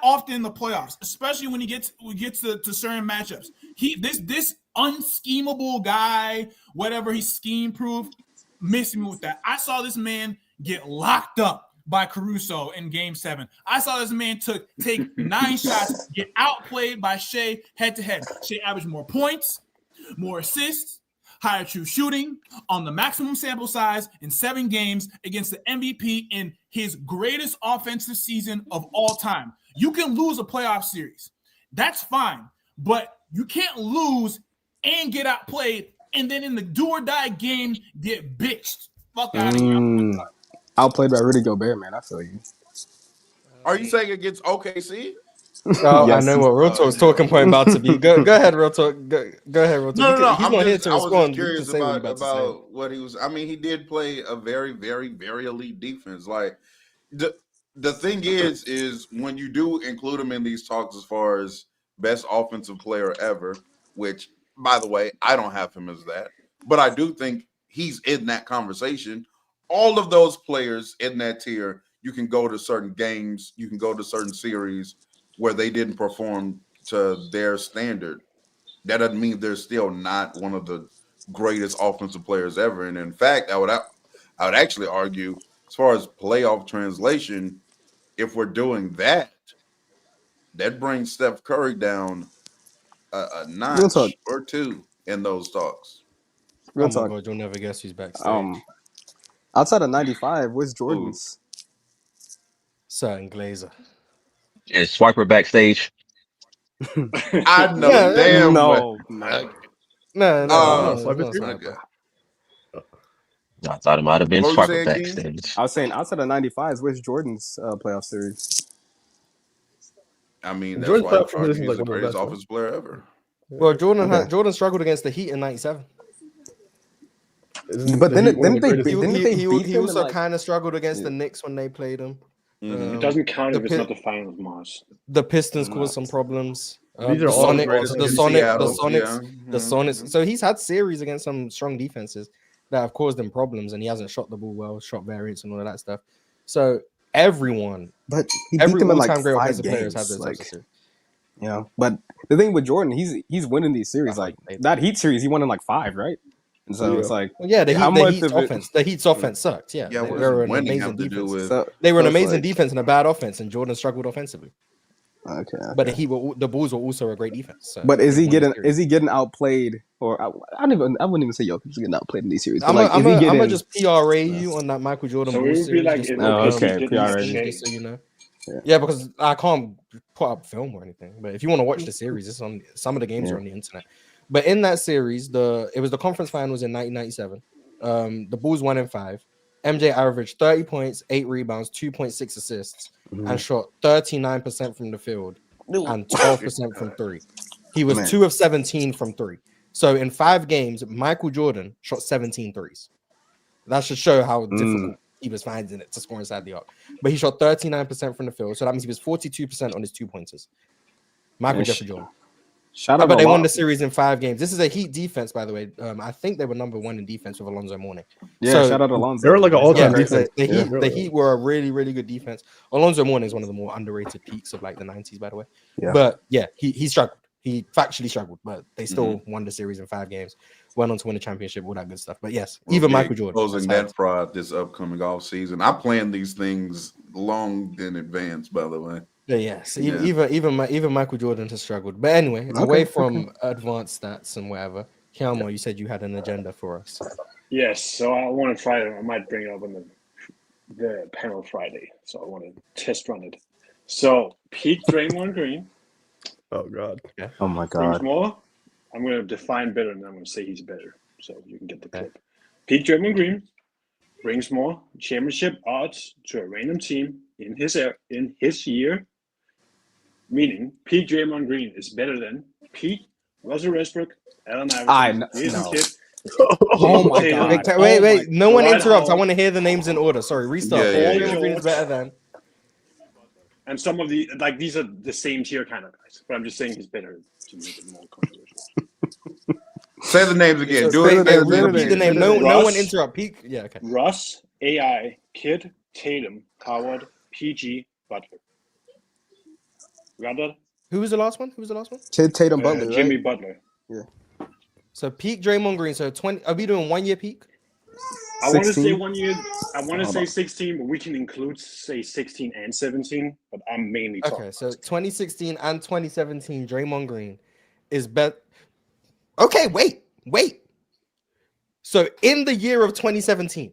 often in the playoffs, especially when he gets to certain matchups. This unschemable guy, whatever he's scheme proof, missing me with that. I saw this man get locked up by Caruso in Game 7. I saw this man take 9 shots, get outplayed by Shea head-to-head. Shea averaged more points, more assists, higher true shooting on the maximum sample size in 7 games against the MVP in his greatest offensive season of all time. You can lose a playoff series. That's fine. But you can't lose and get outplayed and then in the do-or-die game get bitched. Fuck out of here. Outplayed by Rudy Gobert, man. I feel you. Are you saying against OKC? Oh, Yes. I know what Real Talk's talking point about to be. Go ahead, Real Talk. Go ahead, Real Talk. No. He's I'm not here just, to I was respond. just You can curious say what you're about to say. about what he was. I mean, he did play a very, very, very elite defense. Like the thing is when you do include him in these talks as far as best offensive player ever, which, by the way, I don't have him as that, but I do think he's in that conversation. All of those players in that tier, you can go to certain games, you can go to certain series where they didn't perform to their standard. That doesn't mean they're still not one of the greatest offensive players ever. And in fact, I would actually argue, as far as playoff translation, if we're doing that, that brings Steph Curry down a Real talk. notch or two in those talks. Real Oh my talk. God, you'll never guess who's backstage. Outside of 95, where's Jordan's? Certain Glazer. Is Swiper backstage? I know damn well. No. Okay. I thought it might have been What were you Swiper saying, King? backstage. I was saying outside of 95, where's Jordan's playoff series? I mean, that's Jordan's why I playoff argue series is he's like the one of the greatest best, right? offensive player ever. Well, Jordan struggled against the Heat in '97. But didn't they beat He him also in, kind of struggled against the Knicks when they played him. It doesn't count if it's not the finals, Mars. The Pistons caused some problems. These are all the Sonics. So he's had series against some strong defenses that have caused him problems, and he hasn't shot the ball well, shot variance, and all of that stuff. So everyone, but he beat them in like 5 players games. have those Like, types of series. you know, but the thing with Jordan, he's winning these series. Like that Heat series, he won in like 5, right? And so it's like, well, yeah, the Heat's offense sucked. Yeah, Yeah, they what were does an winning amazing have to do defense. with? They were an so it's amazing like- defense and a bad offense, and Jordan struggled offensively. Okay. But the Bulls were also a great defense. So But is they he won the getting series. outplayed? Or I wouldn't even say Jokic is getting outplayed in these series. But I'm like, is he getting? gonna just PRA you on that Michael Jordan So it Bulls would be series. like just if for OKC okay, didn't PRA. have Shea. just so you know. Yeah, because I can't put up film or anything. But if you want to watch the series, it's on some of the games are on the internet. But in that series, it was the conference finals in 1997. The Bulls won in 5. MJ averaged 30 points, 8 rebounds, 2.6 assists, and shot 39% from the field and 12% from 3. He was 2 of 17 from 3. So in 5 games, Michael Jordan shot 17 threes. That should show how difficult he was finding it to score inside the arc. But he shot 39% from the field, so that means he was 42% on his 2-pointers. Michael Jeffrey Jordan. Shout out! But they won Alon- the series in 5 games. This is a Heat defense, by the way. I think they were number 1 in defense with Alonzo Mourning. Yeah, So, shout out Alonzo. They were like an all-time defense. The Heat were a really, really good defense. Alonzo Mourning is one of the more underrated peaks of like the 90s, by the way. Yeah. But yeah, he struggled. He factually struggled, but they still won the series in 5 games. Went on to win the championship, all that good stuff. But yes, even Michael Jordan. Closing that fraud this upcoming off season. I plan these things long in advance, by the way. Yes, even Michael Jordan has struggled. But anyway, away from advanced stats and whatever, Kiamo, you said you had an agenda for us. Yes, so I want to try it. I might bring it up on the panel Friday. So I want to test run it. So peak Draymond Green. Oh God. Yeah. Oh my Brings God. more. I'm going to define better, and I'm going to say he's better, so you can get the clip. Peak Draymond Green brings more championship odds to a random team in his year. Meaning, peak Draymond Green is better than peak Russell Westbrook, Allen Iverson, Jason Kidd. Oh my God! Wait! No one interrupts. I Howard. want to hear the names in order. Sorry, restart. Draymond Green is better than. And some of the these are the same tier kind of guys, but I'm just saying he's better to make it more controversial. Say the names again. Repeat the name. No one interrupt. Peak. Yeah. Okay. Russ, AI, Kidd, Tatum, Howard, PG, Butler. You got that? Who was the last one? Tatum Butler. Jimmy right? Butler. Yeah. So peak Draymond Green. So 20. Are we doing 1 year peak? I want to say 16? 1 year. I want to Hold say on. 16, but we can include say 16 and 17. But I'm mainly talking. Okay, so 2016 and 2017, Draymond Green is bet. Okay, wait. So in the year of 2017,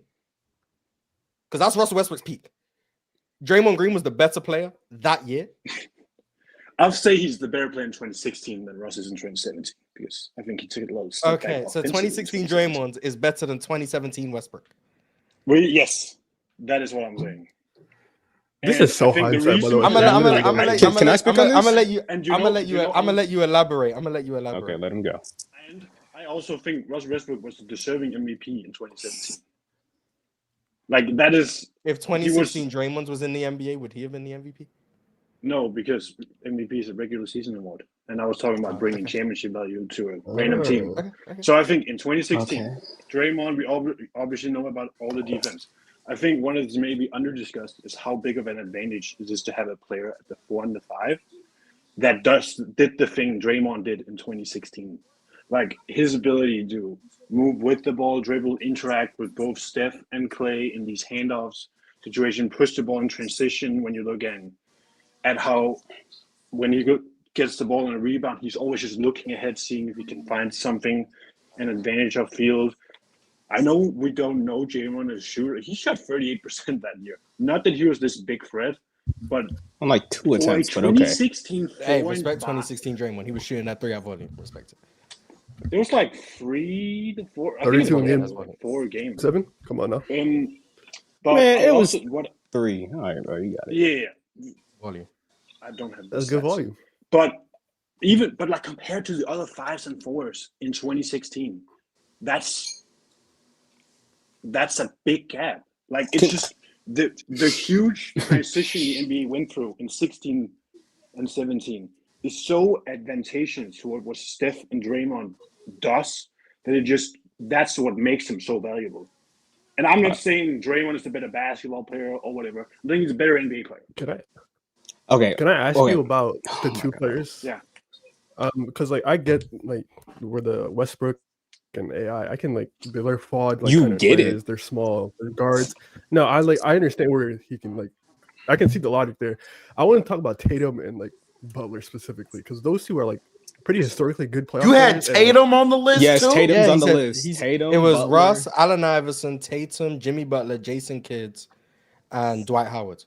because that's Russell Westbrook's peak, Draymond Green was the better player that year. I'll say he's the better player in 2016 than Russ is in 2017 because I think he took a little step back. Okay, so offensively in 2016 2017. Draymond is better than 2017 Westbrook. Well, yes, that is what I'm saying. This And is so I think the hindsight, by the reason way. I'm why- Can I speak on this? I'm gonna let you. And you I'm know- gonna let you. you know, I'm gonna let you elaborate. I'm gonna let you Okay, elaborate. let him go. And I also think Russ Westbrook was the deserving MVP in 2017. Like that is If 2016 Draymond was in the NBA, would he have been the MVP? no, because MVP is a regular season award, and I was talking about bringing okay. championship value to a random team. Okay. So I think in 2016, Okay. Draymond, we obviously know about all the defense. I think one of the maybe under-discussed is how big of an advantage it is to have a player at the 4 and the 5 that did the thing Draymond did in 2016. Like his ability to move with the ball, dribble, interact with both Steph and Clay in these handoffs situation, push the ball in transition. When you look at how when he gets the ball in a rebound, he's always just looking ahead, seeing if he can find something, an advantage of field. I know we don't know Draymond as a shooter. He shot 38% that year. Not that he was this big threat, but On like 2 for attempts, but okay. 2016 Hey, foreign respect body, 2016 Draymond. He was shooting that 3 out volume. Respect it. There was like 3 to 4. I think 32 it was games. like 4 games. 7? Come on now. But Man, I it was also, what? 3. All right, bro, you got it. Yeah, Volume. I don't have That's the good stats. volume. But like compared to the other 5s and 4s in 2016, that's a big gap. Like it's just the huge transition the NBA went through in 16 and 17 is so advantageous to what Steph and Draymond does that that's what makes him so valuable. And I'm not saying Draymond is the better basketball player or whatever. I think he's a better NBA player. Can I ask you about the two God. players? Yeah. Because like I get like where the Westbrook and AI, I can like they're flawed like You kind of get players. it. They're small, they're guards. No, I understand where he can like. I can see the logic there. I want to talk about Tatum and like Butler specifically because those two are like pretty historically good playoff You had players, and, Tatum on the list Yes, too? Tatum's he on the said list. Tatum, It was Butler. Russ, Allen Iverson, Tatum, Jimmy Butler, Jason Kidd, and Dwight Howard.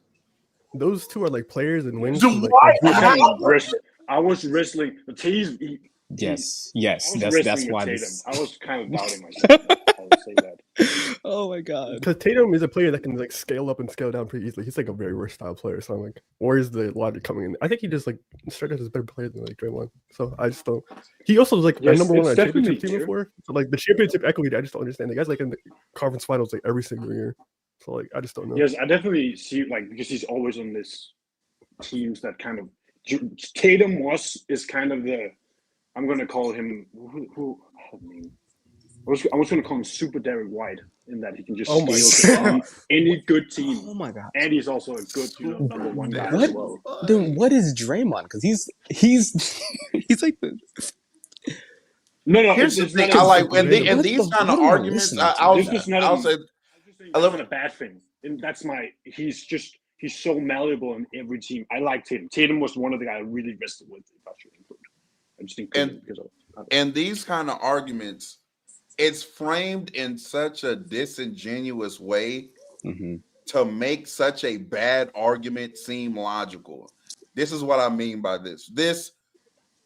Those two are like players and wings. Dwight I was wrestling. Yes, I was that's wrestling why with Tatum. this. I was kind of doubting myself. I would say that. Oh my god. Because Tatum is a player that can like scale up and scale down pretty easily. He's like a very versatile player. So I'm like, where's the logic coming in? I think he just like started out as a better player than like Draymond. So I just don't. He also was like Yes, number one on it's a championship definitely team here. before. So like the championship equity, I just don't understand. The guy's like in the conference finals like every single year. So like I just don't know. Yes, I definitely see like because he's always on this teams that kind of Tatum is kind of the I'm going to call him who I was going to call him Super Derek White in that he can just scale to any good team. Oh my god. And he's also a good number one guy What? as well. Then what is Draymond? Because he's he's like the. No. Here's the it's thing. not I a- like and these kind of what am I arguments. listening to? I'll This is not say that's not a bad thing. And that's he's so malleable in every team. I like Tatum. Tatum was one of the guys I really wrestled with, if I should include. I just included him because and these kind of arguments, it's framed in such a disingenuous way to make such a bad argument seem logical. This is what I mean by this.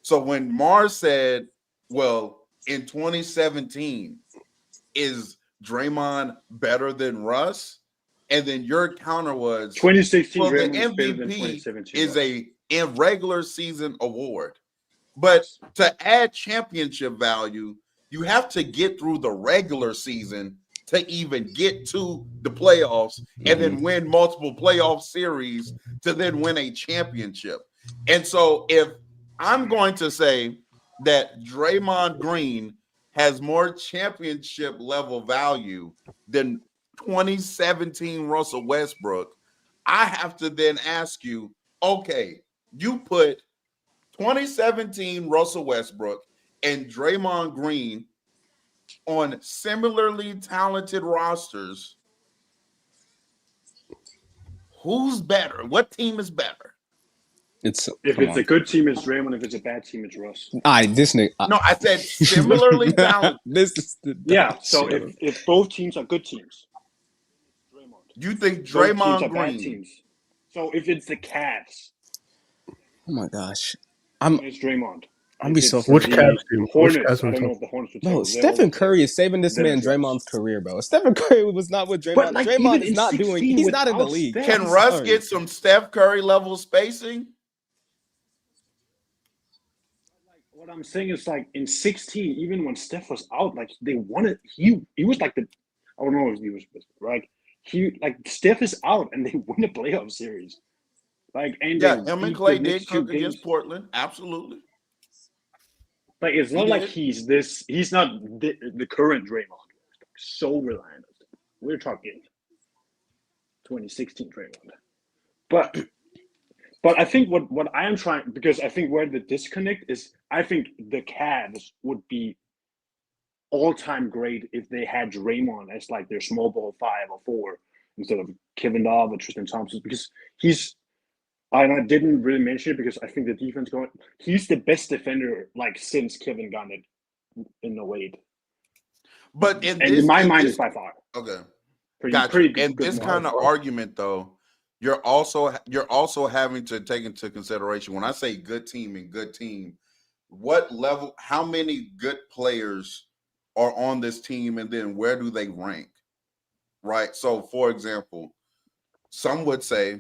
So when Mars said, well, in 2017, is Draymond better than Russ? And then your counter was 2016 well, the Draymond is better than MVP 2017 is a regular season award. But to add championship value, you have to get through the regular season to even get to the playoffs and then win multiple playoff series to then win a championship. And so if I'm going to say that Draymond Green has more championship level value than 2017 Russell Westbrook, I have to then ask you, okay, you put 2017 Russell Westbrook and Draymond Green on similarly talented rosters, who's better? What team is better? If it's a good team, it's Draymond. If it's a bad team, it's Russ. This nigga. No, I said similarly talented. This is the So if both teams are good teams, Draymond. You think Both teams Draymond are bad Green? teams. So if it's the Cavs, oh my gosh, it's Draymond. I'm be so Which confused. Cavs team? Hornets. Which Cavs I are we don't know talking? if the Hornets would Bro, take Stephen Curry is saving this man They're Draymond's career, bro. Stephen Curry was not with Draymond. But, like, Draymond even is in not doing. 16 He's not in the without league. Steph. Can I'm Russ sorry. get some Steph Curry level spacing? What I'm saying is, like, in 16, even when Steph was out, like, they wanted he was like the I don't know if he was right. Steph is out and they win a playoff series. Like, and Yeah, they him and beat Clay the did next 2 cook games. against Portland. Absolutely. Like, it's not He like did. he's not the current Draymond. So reliant on Steph. We're talking 2016 Draymond. But I think what I am trying, because I think where the disconnect is, I think the Cavs would be all-time great if they had Draymond as like their small ball 5 or 4 instead of Kevin Love or Tristan Thompson, because and I didn't really mention it because I think the defense he's the best defender like since Kevin got it in 08. But in my mind, it's by far. Okay. Pretty good. And this kind of argument, though, you're also having to take into consideration when I say good team and good team, what level, how many good players are on this team, and then where do they rank? Right. So, for example, some would say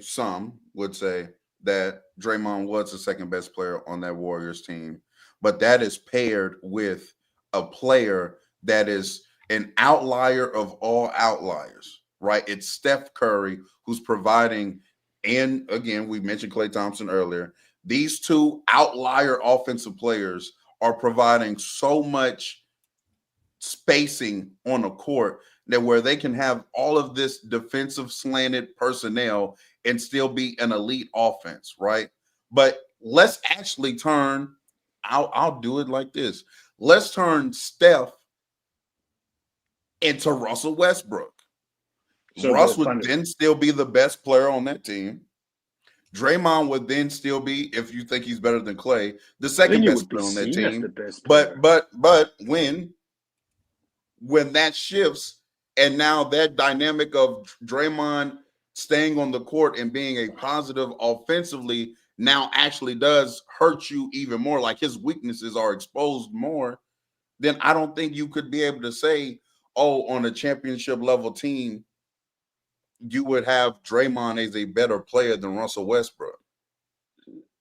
that Draymond was the second best player on that Warriors team, but that is paired with a player that is an outlier of all outliers, right? It's Steph Curry who's providing, and again, we mentioned Klay Thompson earlier. These two outlier offensive players are providing so much spacing on a court that where they can have all of this defensive slanted personnel and still be an elite offense, right? But let's actually turn, I'll do it like this. Let's turn Steph into Russell Westbrook. So Russ would then still be the best player on that team. Draymond would then still be, if you think he's better than Clay, the second best player on that team. But when that shifts, and now that dynamic of Draymond staying on the court and being a positive offensively now actually does hurt you even more, like his weaknesses are exposed more, then I don't think you could be able to say, oh, on a championship level team, you would have Draymond as a better player than Russell Westbrook.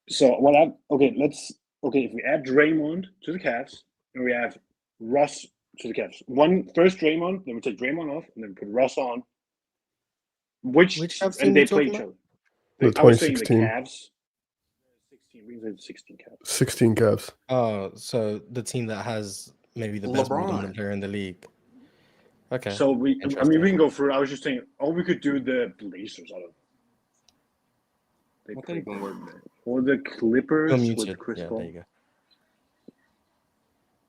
So if we add Draymond to the Cavs and we have Russ to the Cavs, first Draymond, then we take Draymond off and then put Russ on. Which and they play each other. The 2016. I was saying the Cavs. 16. We said 16 Cavs. 16 Cavs. Oh, so the team that has maybe the best ball dominant player in the league. Okay. So we can go through. I was just saying, we could do the Blazers. I don't know. Or the Clippers with Chris Paul. There you go.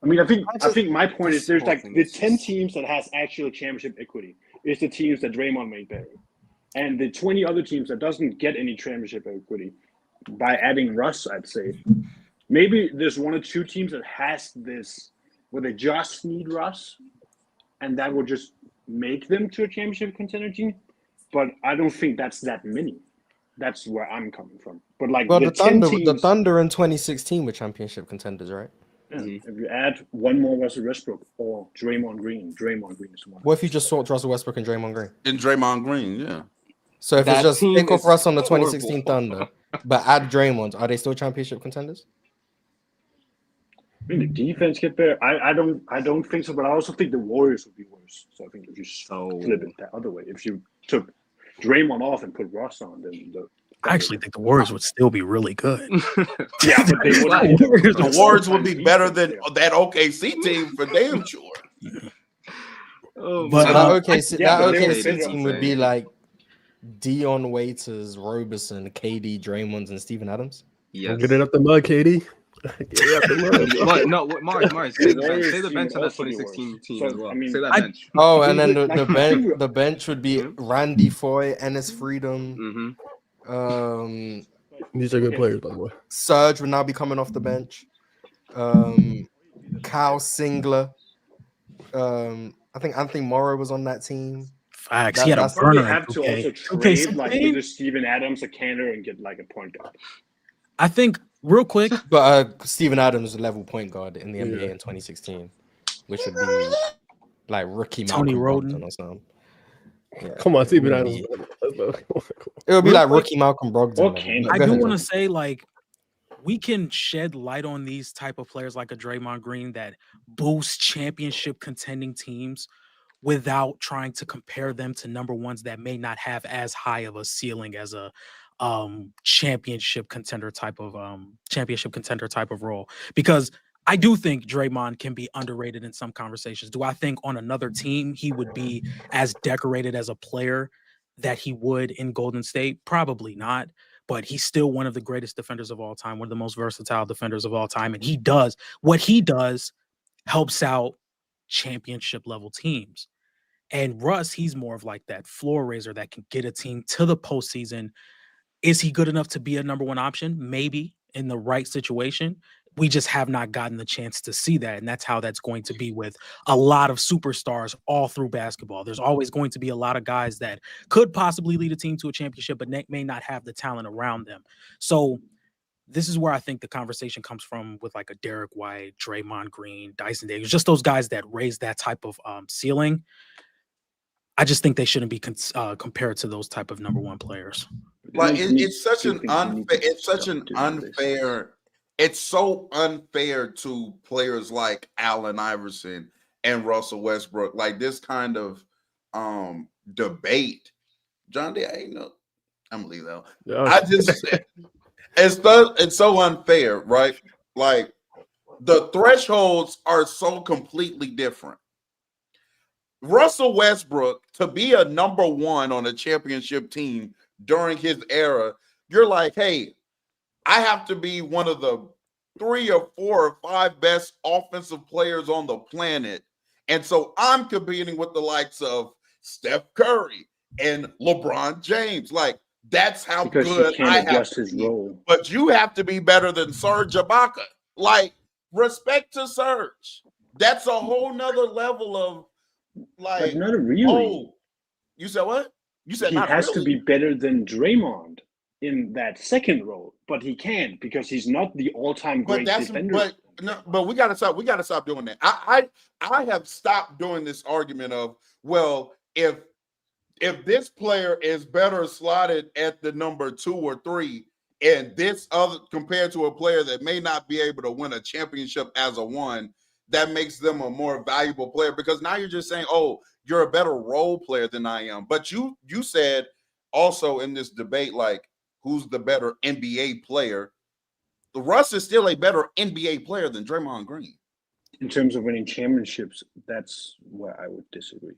I mean, I think my point is there's like the 10 teams that has actual championship equity is the teams that Draymond made better, and the 20 other teams that doesn't get any championship equity by adding Russ. I'd say maybe there's 1 or 2 teams that has this where they just need Russ, and that will just make them to a championship contender team. But I don't think that's that many. That's where I'm coming from. But like the Thunder, teams, the Thunder in 2016 were championship contenders, right? Yeah. If you add one more Russell Westbrook or Draymond Green is one. What if you just swapped Russell Westbrook and Draymond Green? And Draymond Green, yeah. So if it's just pick off Russ on the 2016 Thunder, but add Draymond, are they still championship contenders? I mean, the defense get better. I don't think so, but I also think the Warriors would be worse. So I think if you flip it the other way, if you took Draymond off and put Russ on, then I actually think the Warriors would still be really good. Yeah, but they would. The Warriors would be better than that OKC team for damn sure. But that OKC team would be like Dion Waiters, Roberson, KD, Draymond, and Steven Adams. Yes. Get it up the mud, KD. Mars. Say the bench. Warriors Say the team bench would on that also be worse. 2016 team So, as well. I mean, Say that I- bench. Oh, and then Like, think the bench would be Randy Foy, Ennis Freedom. These are good players, by the way. Serge would now be coming off the bench. Kyle Singler. I think Anthony Morrow was on that team. Facts. He had a that's- probably burner. have to also 2K. trade like 2K16? either Steven Adams or Cantor and get like a point guard. I think real quick. But Steven Adams level point guard in the Yeah. NBA in 2016, which would be like rookie Tony Malcolm Roden. Brogdon or something. Yeah, Come on, Steven it Adams. would be Real like quick, rookie Malcolm Brogdon. Or level. Kane. But I go do ahead, want to John. say, like, we can shed light on these type of players like a Draymond Green that boost championship contending teams without trying to compare them to number ones that may not have as high of a ceiling as a championship contender type of role. Because I do think Draymond can be underrated in some conversations. Do I think on another team he would be as decorated as a player that he would in Golden State? Probably not. But he's still one of the greatest defenders of all time, one of the most versatile defenders of all time. And what he does helps out championship level teams. And Russ, he's more of like that floor raiser that can get a team to the postseason. Is he good enough to be a number one option? Maybe in the right situation. We just have not gotten the chance to see that. And that's how that's going to be with a lot of superstars all through basketball. There's always going to be a lot of guys that could possibly lead a team to a championship, but may not have the talent around them. So this is where I think the conversation comes from with like a Derek White, Draymond Green, Dyson Davis, just those guys that raise that type of ceiling. I just think they shouldn't be compared to those type of number one players. Like it's such an unfair. It's so unfair to players like Allen Iverson and Russell Westbrook. Like this kind of debate. John D, I'm gonna leave that. I just it's so unfair, right? Like the thresholds are so completely different. Russell Westbrook, to be a number one on a championship team during his era, you're like, hey, I have to be one of the 3 or 4 or 5 best offensive players on the planet. And so I'm competing with the likes of Steph Curry and LeBron James. Like, that's how because good he can't I have adjust to his be. role. But you have to be better than Serge Ibaka. Like, respect to Serge. That's a whole nother level of like, but not really. Oh, you said what? You said he not has really? to be better than Draymond in that second role, but he can't because he's not the all-time great defender. But we gotta stop doing that. I have stopped doing this argument of, well, if this player is better slotted at the number 2 or 3, and this other compared to a player that may not be able to win a championship as a 1, that makes them a more valuable player, because now you're just saying, oh, you're a better role player than I am. But you said also in this debate, like, who's the better NBA player? The Russ is still a better NBA player than Draymond Green. In terms of winning championships, that's where I would disagree.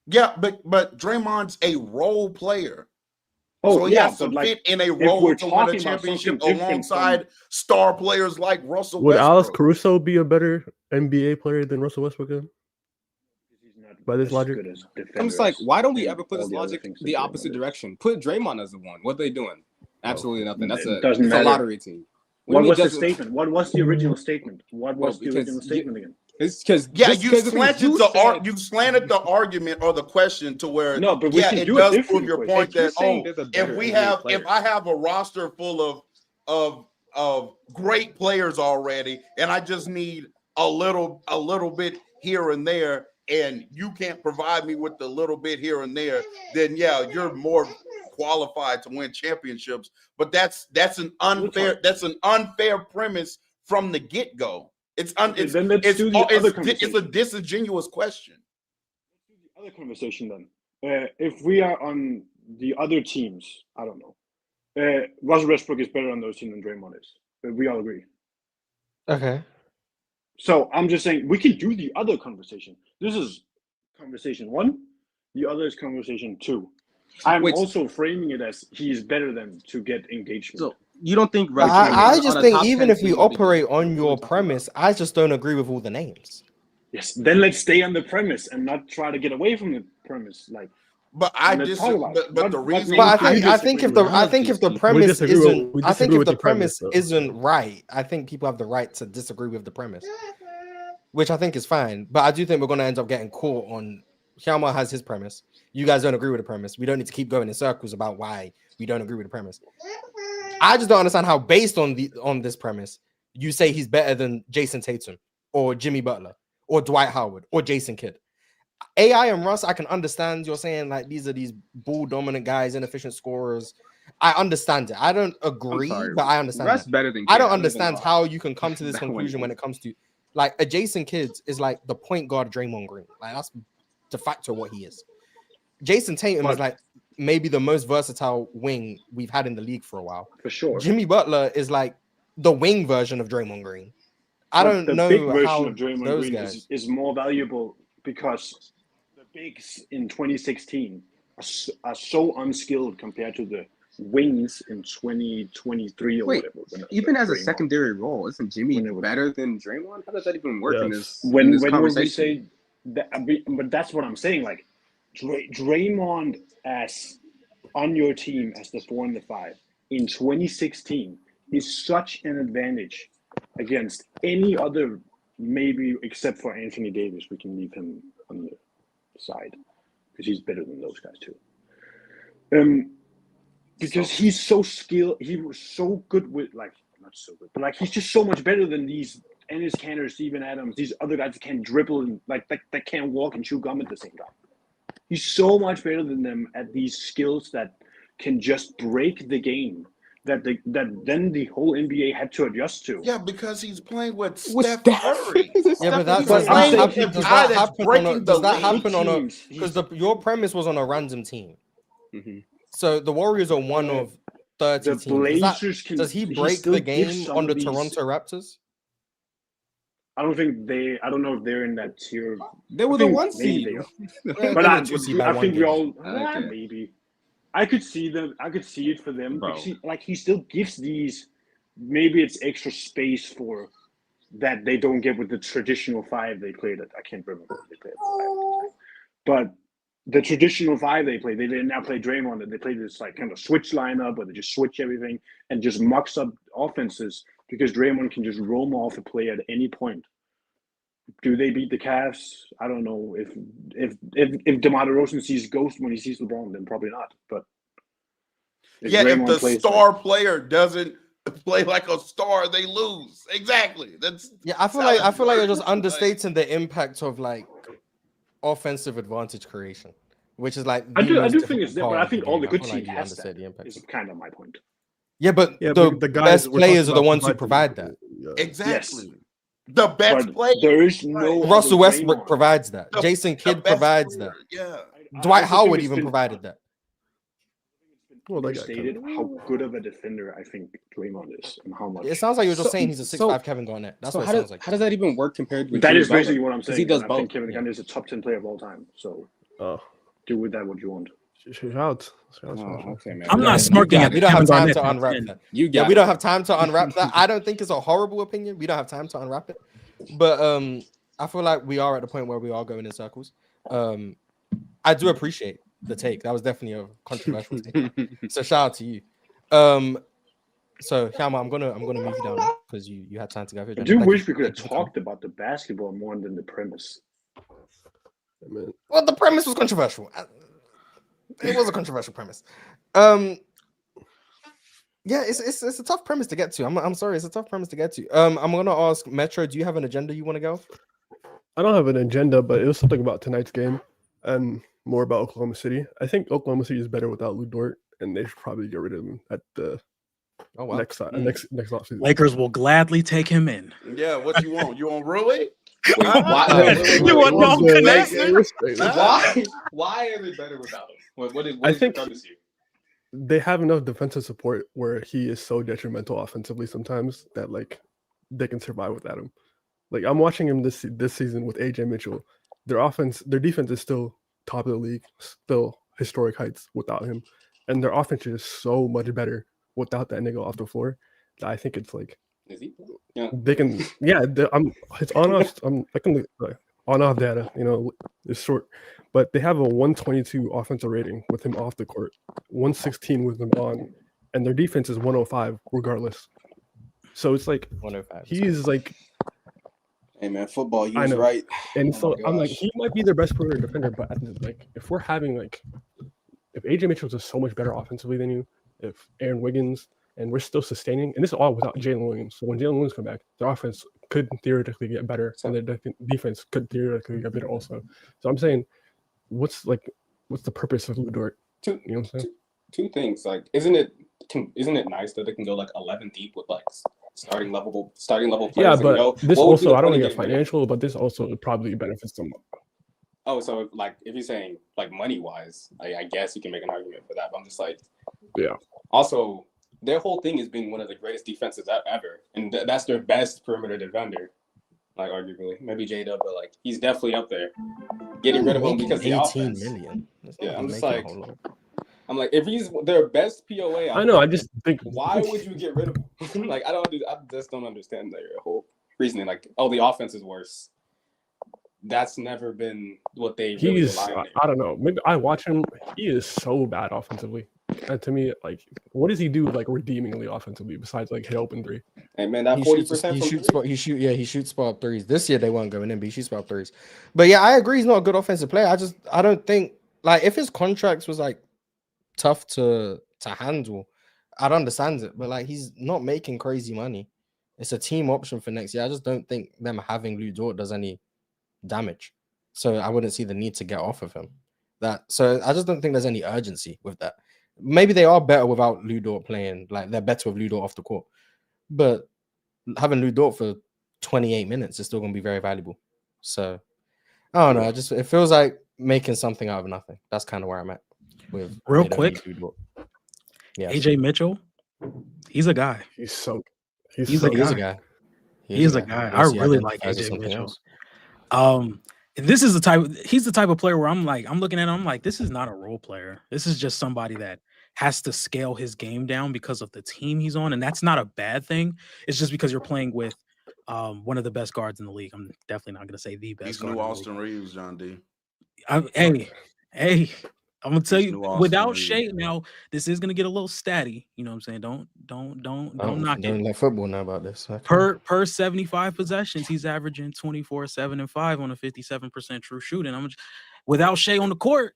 Yeah, but Draymond's a role player. Oh, so he yeah, has to but like, fit in a if role we're to win a talking about championship something different alongside star players like Russell Would Westbrook. Alex Caruso be a better NBA player than Russell Westbrook? Then? By this logic, I'm just like, why don't we ever put this logic the opposite direction? Put Draymond as the 1. What are they doing? Absolutely nothing. That's a lottery team. What was the statement? What was the original statement? What was the original statement again? It's because you slanted the argument or the question to where it does prove your point that if I have a roster full of great players already and I just need a little bit here and there, and you can't provide me with the little bit here and there, then you're more qualified to win championships. But that's an unfair premise from the get-go. It's a disingenuous question. Let's do the other conversation then. If we are on the other teams, I don't know. Russell Westbrook is better on those teams than Draymond is. We all agree. Okay. So I'm just saying we can do the other conversation. This is conversation 1. The other is conversation 2. I'm also framing it as he's better than to get engagement. you don't think But right? I just on a think top even 10 if we team, what we operate do? on What your we talking premise, I just don't agree with all the names. Yes, then let's stay on the premise and not try to get away from the premise. Like, But I let's talk disagree. about it. But the What reason But names do you I think if disagree the with? I think if the We premise disagree with- isn't we I think disagree if with the the premise, premise though. isn't right, I think people have the right to disagree with the premise, which I think is fine. But I do think we're going to end up getting caught on. Hjalmar has his premise. You guys don't agree with the premise. We don't need to keep going in circles about why we don't agree with the premise. I just don't understand how, based on this premise, you say he's better than Jason Tatum or Jimmy Butler or Dwight Howard or Jason Kidd. AI and Russ, I can understand you're saying like these are these ball dominant guys, inefficient scorers. I understand it. I don't agree, but I understand Russ that. better than I Cade. don't even understand lie. how you can come to this That one conclusion when is- it comes to like a Jason Kidd is like the point guard Draymond Green. Like that's de facto what he is. Jason Tatum is like maybe the most versatile wing we've had in the league for a while. For sure. Jimmy Butler is like the wing version of Draymond Green. I But don't the know big version how of Draymond those Green guys. is more valuable because the bigs in 2016 are so unskilled compared to the wings in 2023 or Wait, whatever. even as a Draymond. secondary role, isn't Jimmy better than Draymond? How does that even work in this, in when this would we conversation? say that? But that's what I'm saying. Like Draymond as on your team as the 4 and the 5 in 2016 is such an advantage against any other, maybe except for Anthony Davis. We can leave him on the side because he's better than those guys too. Because he's so skilled, he was so good with not so good, but like he's just so much better than these Ennis Cantor, Steven Adams, these other guys that can dribble and that can't walk and chew gum at the same time. He's so much better than them at these skills that can just break the game that then the whole NBA had to adjust to. Yeah, because he's playing with With Steph Curry. Yeah, but that He's does playing that with happen? the Does guy that that's happen on a? breaking Does the that happen on a? teams. Because your premise was on a random team. Mm-hmm. So the Warriors are one of 30 The teams. Blazers Does he he break still the gives game some on of the these- Toronto Raptors? I don't know if they're in that tier. They I were the think 1 maybe seed. they are. Yeah, But they I were 2 seed by one think we game. all Okay. maybe. I could see them. I could see it for them. Bro. Because he still gives these. Maybe it's extra space for that they don't get with the traditional 5 they played at. I can't remember what they played at the 5, but the traditional 5 they play, they did now play Draymond, and they play this like kind of switch lineup where they just switch everything and just mucks up offenses because Draymond can just roam off a play at any point. Do they beat the Cavs? I don't know. If DeMar DeRozan sees ghost when he sees LeBron, then probably not. But If Draymond the plays star player doesn't play like a star, they lose. Exactly. That's I feel like you're just understating the impact of like offensive advantage creation, which is like I the do most think difficult it's there, but part I of the think all the game. I good feel like teams you has understate that. the impact. Is kind of my point. Yeah, but the guys best we're players talking are the about ones who providing- provide that. Exactly. Yes. The best But player. there is no Russell other Westbrook Draymond. provides that. The- Jason the Kidd best provides player, that. Yeah. Dwight I also think Howard it's even been provided that. Well, that guy Stated how good of a defender I think Draymond is and how much. It sounds like you're just So- saying he's a 6'5" Kevin Garnett. That's So what how it does sounds like. how does that even work compared with That Jimmy is basically Butler? what I'm 'Cause saying. he does and I both. think Kevin Garnett is a top 10 player of all time. So do with that what you want. Shout out. Okay, man. I'm not smirking at We don't have Kevin time Garnett to top unwrap 10. that. You Yeah, got we it. don't have time to unwrap that. I don't think it's a horrible opinion. We don't have time to unwrap it. But I feel like we are at the point where we are going in circles. I do appreciate the take. That was definitely a controversial take. So shout out to you. So Hjalmar, I'm gonna move you down because you had time to go. I do wish we could have talked about the basketball more than the premise. Well, the premise was controversial. It was a controversial premise. Yeah, it's a tough premise to get to. I'm sorry, it's a tough premise to get to. I'm gonna ask Metro, do you have an agenda you want to go? I don't have an agenda, but it was something about tonight's game and more about Oklahoma City. I think Oklahoma City is better without Lou Dort, and they should probably get rid of him at the next offseason. Lakers will gladly take him in. Yeah, what you want? You want Rui? You want no connection? Why are they better without him? What I is think your premise here? they have enough defensive support where he is so detrimental offensively sometimes that like they can survive without him. Like I'm watching him this season with AJ Mitchell. Their defense is still top of the league, still historic heights without him, and their offense is so much better without that nigga off the floor, I think it's like Is he? Yeah. they can. Yeah, it's on off. I can look on off data. It's short, but they have a 122 offensive rating with him off the court, 116 with him on, and their defense is 105 regardless. So it's like 105. he's like. Hey man, football. I Use know. right. And Oh so my I'm like, gosh. he might be their best perimeter defender, but like, if we're having like, if AJ Mitchell's just so much better offensively than you, if Aaron Wiggins, and we're still sustaining, and this is all without Jalen Williams. So when Jalen Williams come back, their offense could theoretically get better, and their defense could theoretically get better also. So I'm saying, what's the purpose of Lou Dort? Two, You know what I'm saying? two things. Like, isn't it nice that they can go like 11 deep with like starting level players? Yeah, and but go, this what would be also, the I don't point want of to get getting rid of financial, but this also probably benefits them. Oh, so like if you're saying like money wise, I guess you can make an argument for that. But I'm just like, Yeah. Also, their whole thing is being one of the greatest defenses ever, and that's their best perimeter defender. Like arguably, maybe J-Dub, but like he's definitely up there. Getting rid of him because the 18 offense. million. That's not Yeah, even I'm just making a like, whole lot. I'm like, if he's their best POA, I know. I just think why would you get rid of him? Like, I just don't understand their whole reasoning. Like, oh, the offense is worse. That's never been what they really he's. rely on. I don't know. Maybe I watch him. He is so bad offensively. And to me, like, what does he do like redeemingly offensively besides like hit open three? And man, that He 40% shoots spot threes. This year they weren't going in, but he shoots spot threes. But yeah, I agree he's not a good offensive player. I don't think like if his contracts was like tough to handle, I'd understand it. But like he's not making crazy money. It's a team option for next year. I just don't think them having Lou Dort does any damage. So I wouldn't see the need to get off of him. So I just don't think there's any urgency with that. Maybe they are better without Lou Dort playing. Like they're better with Lou Dort off the court. But having Lou Dort for 28 minutes is still going to be very valuable. So I don't know. It feels like making something out of nothing. That's kind of where I'm at with Real quick. Yeah, AJ Mitchell, he's a guy. He's a guy. He is a guy. I really like AJ Mitchell. And this is he's the type of player where I'm looking at him, I'm like, this is not a role player. This is just somebody that has to scale his game down because of the team he's on. And that's not a bad thing. It's just because you're playing with one of the best guards in the league. I'm definitely not going to say the best. He's new Austin Reeves, John D. Hey, I'm gonna tell you, without Reeves. Shea, now this is gonna get a little statty. You know what I'm saying? Don't knock it. Don't let football know about this. Per 75 possessions, he's averaging 24, 7, and 5 on a 57% true shooting. Without Shea on the court,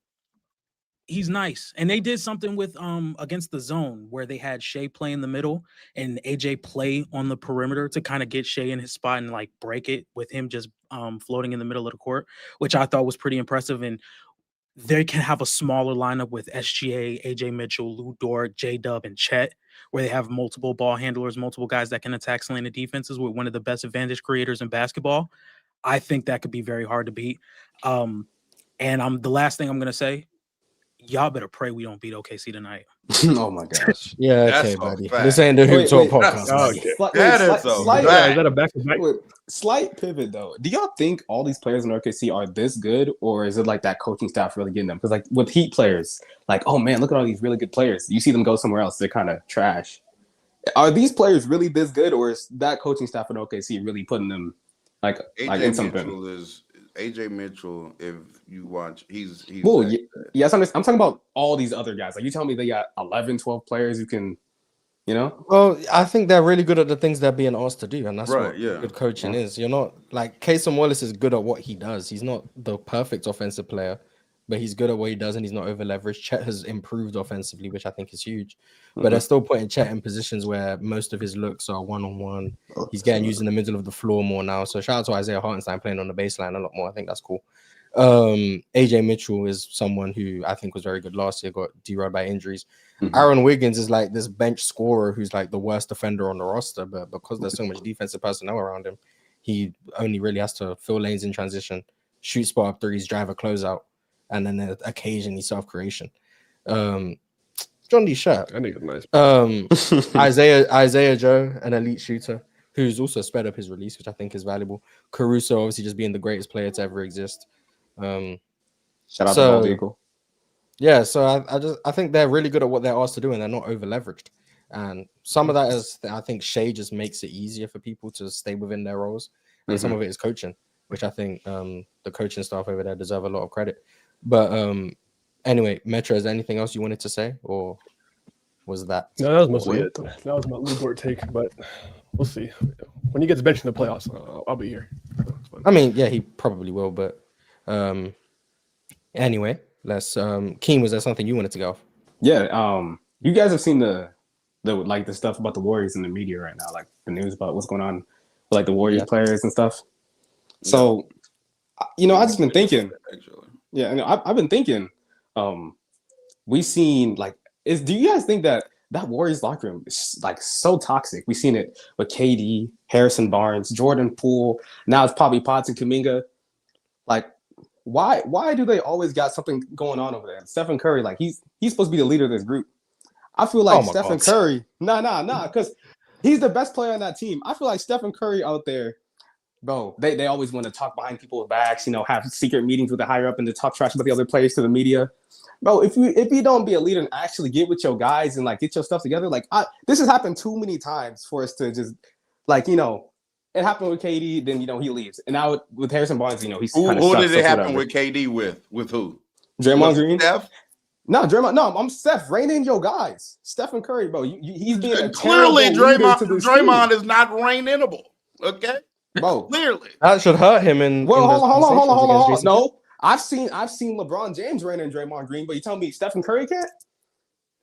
he's nice. And they did something with against the zone where they had Shea play in the middle and AJ play on the perimeter to kind of get Shea in his spot and like break it with him just floating in the middle of the court, which I thought was pretty impressive. And they can have a smaller lineup with SGA, AJ Mitchell, Lou Dort, J-Dub, and Chet, where they have multiple ball handlers, multiple guys that can attack slanted defenses with one of the best advantage creators in basketball. I think that could be very hard to beat. And the last thing I'm going to say, y'all better pray we don't beat OKC tonight. Oh my gosh. Yeah, okay, buddy. This ain't the Hoop Talk podcast. Is that a back-to-back? Slight pivot though. Do y'all think all these players in OKC are this good, or is it like that coaching staff really getting them? Because like with Heat players, like, oh man, look at all these really good players. You see them go somewhere else, they're kind of trash. Are these players really this good, or is that coaching staff in OKC really putting them like in something? AJ Mitchell, if you watch, he's well, yes, I'm talking about all these other guys. Like you tell me they got 11, 12 players who can, you know? Well, I think they're really good at the things they're being asked to do, and that's Right, what yeah. good coaching is. You're not like Casey Wallace is good at what he does. He's not the perfect offensive player, but he's good at what he does, and he's not over leveraged. Chet has improved offensively, which I think is huge. But they're still putting Chet in positions where most of his looks are one-on-one. He's getting used in the middle of the floor more now. So shout out to Isaiah Hartenstein playing on the baseline a lot more. I think that's cool. AJ Mitchell is someone who I think was very good last year, got derailed by injuries. Aaron Wiggins is like this bench scorer who's like the worst defender on the roster, but because there's so much defensive personnel around him, he only really has to fill lanes in transition, shoot spot up threes, drive a closeout, and then occasionally self-creation. John D. Shirt. I think it's nice. Isaiah Joe, an elite shooter, who's also sped up his release, which I think is valuable. Caruso, obviously, just being the greatest player to ever exist. Shout out to Ball Vehicle. Yeah, so I think they're really good at what they're asked to do, and they're not over leveraged. And some of that is, I think, Shea just makes it easier for people to stay within their roles, and some of it is coaching, which I think the coaching staff over there deserve a lot of credit. But anyway, Metro, is there anything else you wanted to say, or was that? No, that was mostly it. That was my Lou Dort take, but we'll see. When he gets benched in the playoffs, I'll be here. I mean, yeah, he probably will, but anyway, let's Keen, was there something you wanted to go off? Yeah, you guys have seen the stuff about the Warriors in the media right now, like the news about what's going on with like the Warriors players and stuff. So, I've just been thinking. Yeah, I've been thinking. We've seen do you guys think that Warriors locker room is like so toxic? We've seen it with KD, Harrison Barnes, Jordan Poole. Now it's probably Potts and Kuminga. Like, why do they always got something going on over there? Stephen Curry, like he's supposed to be the leader of this group. I feel like Stephen Curry, because he's the best player on that team. I feel like Stephen Curry out there, bro, they always want to talk behind people's backs, have secret meetings with the higher up and to talk trash about the other players to the media. Bro, if you don't be a leader and actually get with your guys and get your stuff together, this has happened too many times for us to just it happened with KD, then he leaves, and now with Harrison Barnes, he's kind of who did it happen with KD with who? Draymond Green. Steph? No, Draymond. No, I'm Steph. Rein in your guys. Stephen Curry, bro. He's being clearly Draymond is not rein-inable. Okay, bro. Clearly, that should hurt him. Hold on. No, I've seen LeBron James rein in Draymond Green, but you tell me Stephen Curry can't?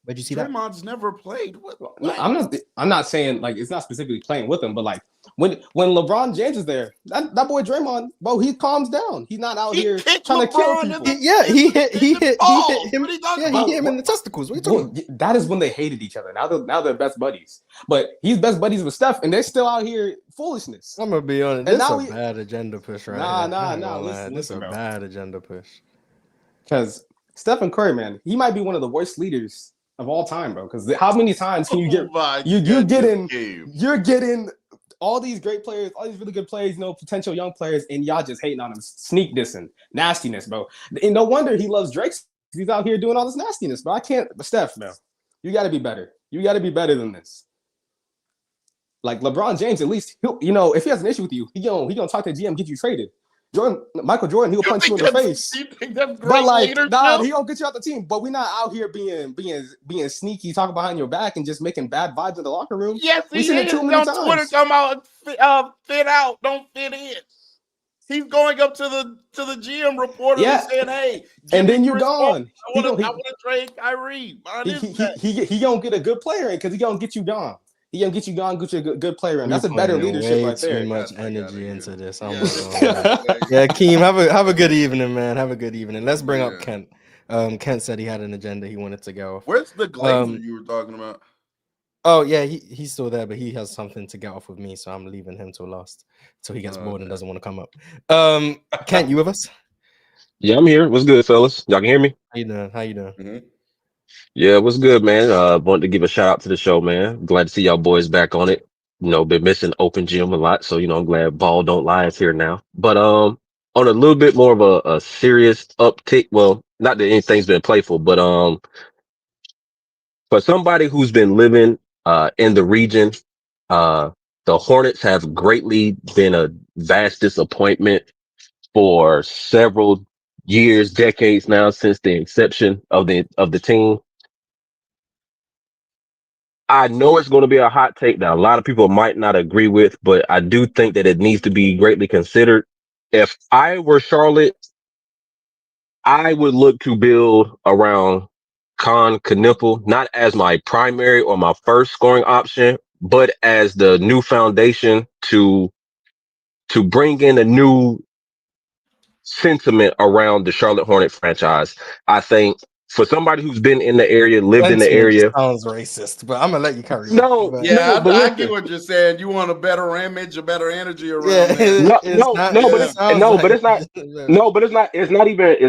But you see Draymond's never played with. I'm not saying it's not specifically playing with him, but when LeBron James is there, that boy Draymond, bro, he calms down. He's not out here trying to kill people. He hit him. Yeah, he hit him in the testicles. What are you talking about? That is when they hated each other. Now they're best buddies. But he's best buddies with Steph, and they're still out here foolishness. I'm gonna be honest. This is a bad agenda push right Nah. This is a bad agenda push. Because Stephen Curry, man, he might be one of the worst leaders of all time, bro. Because how many times can you get? You're getting all these great players, all these really good players, potential young players, and y'all just hating on them, sneak dissing, nastiness, bro. And no wonder he loves Drake. He's out here doing all this nastiness, bro. I can't. Steph, man, you got to be better. You got to be better than this. Like LeBron James, at least if he has an issue with you, he gonna talk to the GM, get you traded. Michael Jordan, he'll punch you in the face. You think that's great but he gonna get you out the team. But we're not out here being sneaky, talking behind your back and just making bad vibes in the locker room. Yes, we seen it too many times. Twitter talking about fit out, don't fit in. He's going up to the GM reporter and saying, "Hey," and then you're gone. I want to trade Kyrie. He gonna get a good player in because he gonna get you gone. He gonna get you gone, get you a good player in. That's a better leadership right there. Too much energy into this. Yeah, Keem, have a good evening, man. Have a good evening. Let's bring up Kent. Kent said he had an agenda he wanted to go off. Where's the Glazer you were talking about? Oh yeah, he's still there, but he has something to get off with me, so I'm leaving him till last, till he gets bored and doesn't want to come up. Kent, you with us? Yeah, I'm here. What's good, fellas? Y'all can hear me? How you doing? Mm-hmm. Yeah, what's good, man? Wanted to give a shout out to the show, man. Glad to see y'all boys back on it. Been missing Open Gym a lot, so I'm glad Ball Don't Lie is here now. But on a little bit more of a serious uptick. Well, not that anything's been playful, but for somebody who's been living in the region, the Hornets have greatly been a vast disappointment for several years, decades now, since the inception of the team. I know it's going to be a hot take that a lot of people might not agree with, but I do think that it needs to be greatly considered. If I were Charlotte, I would look to build around Knuckle, not as my primary or my first scoring option, but as the new foundation to bring in a new sentiment around the Charlotte Hornet franchise. I think for somebody who's been in the area, lived in the area, sounds racist, but I'm gonna let you carry on. I get what you're saying. You want a better image, a better energy around. But it's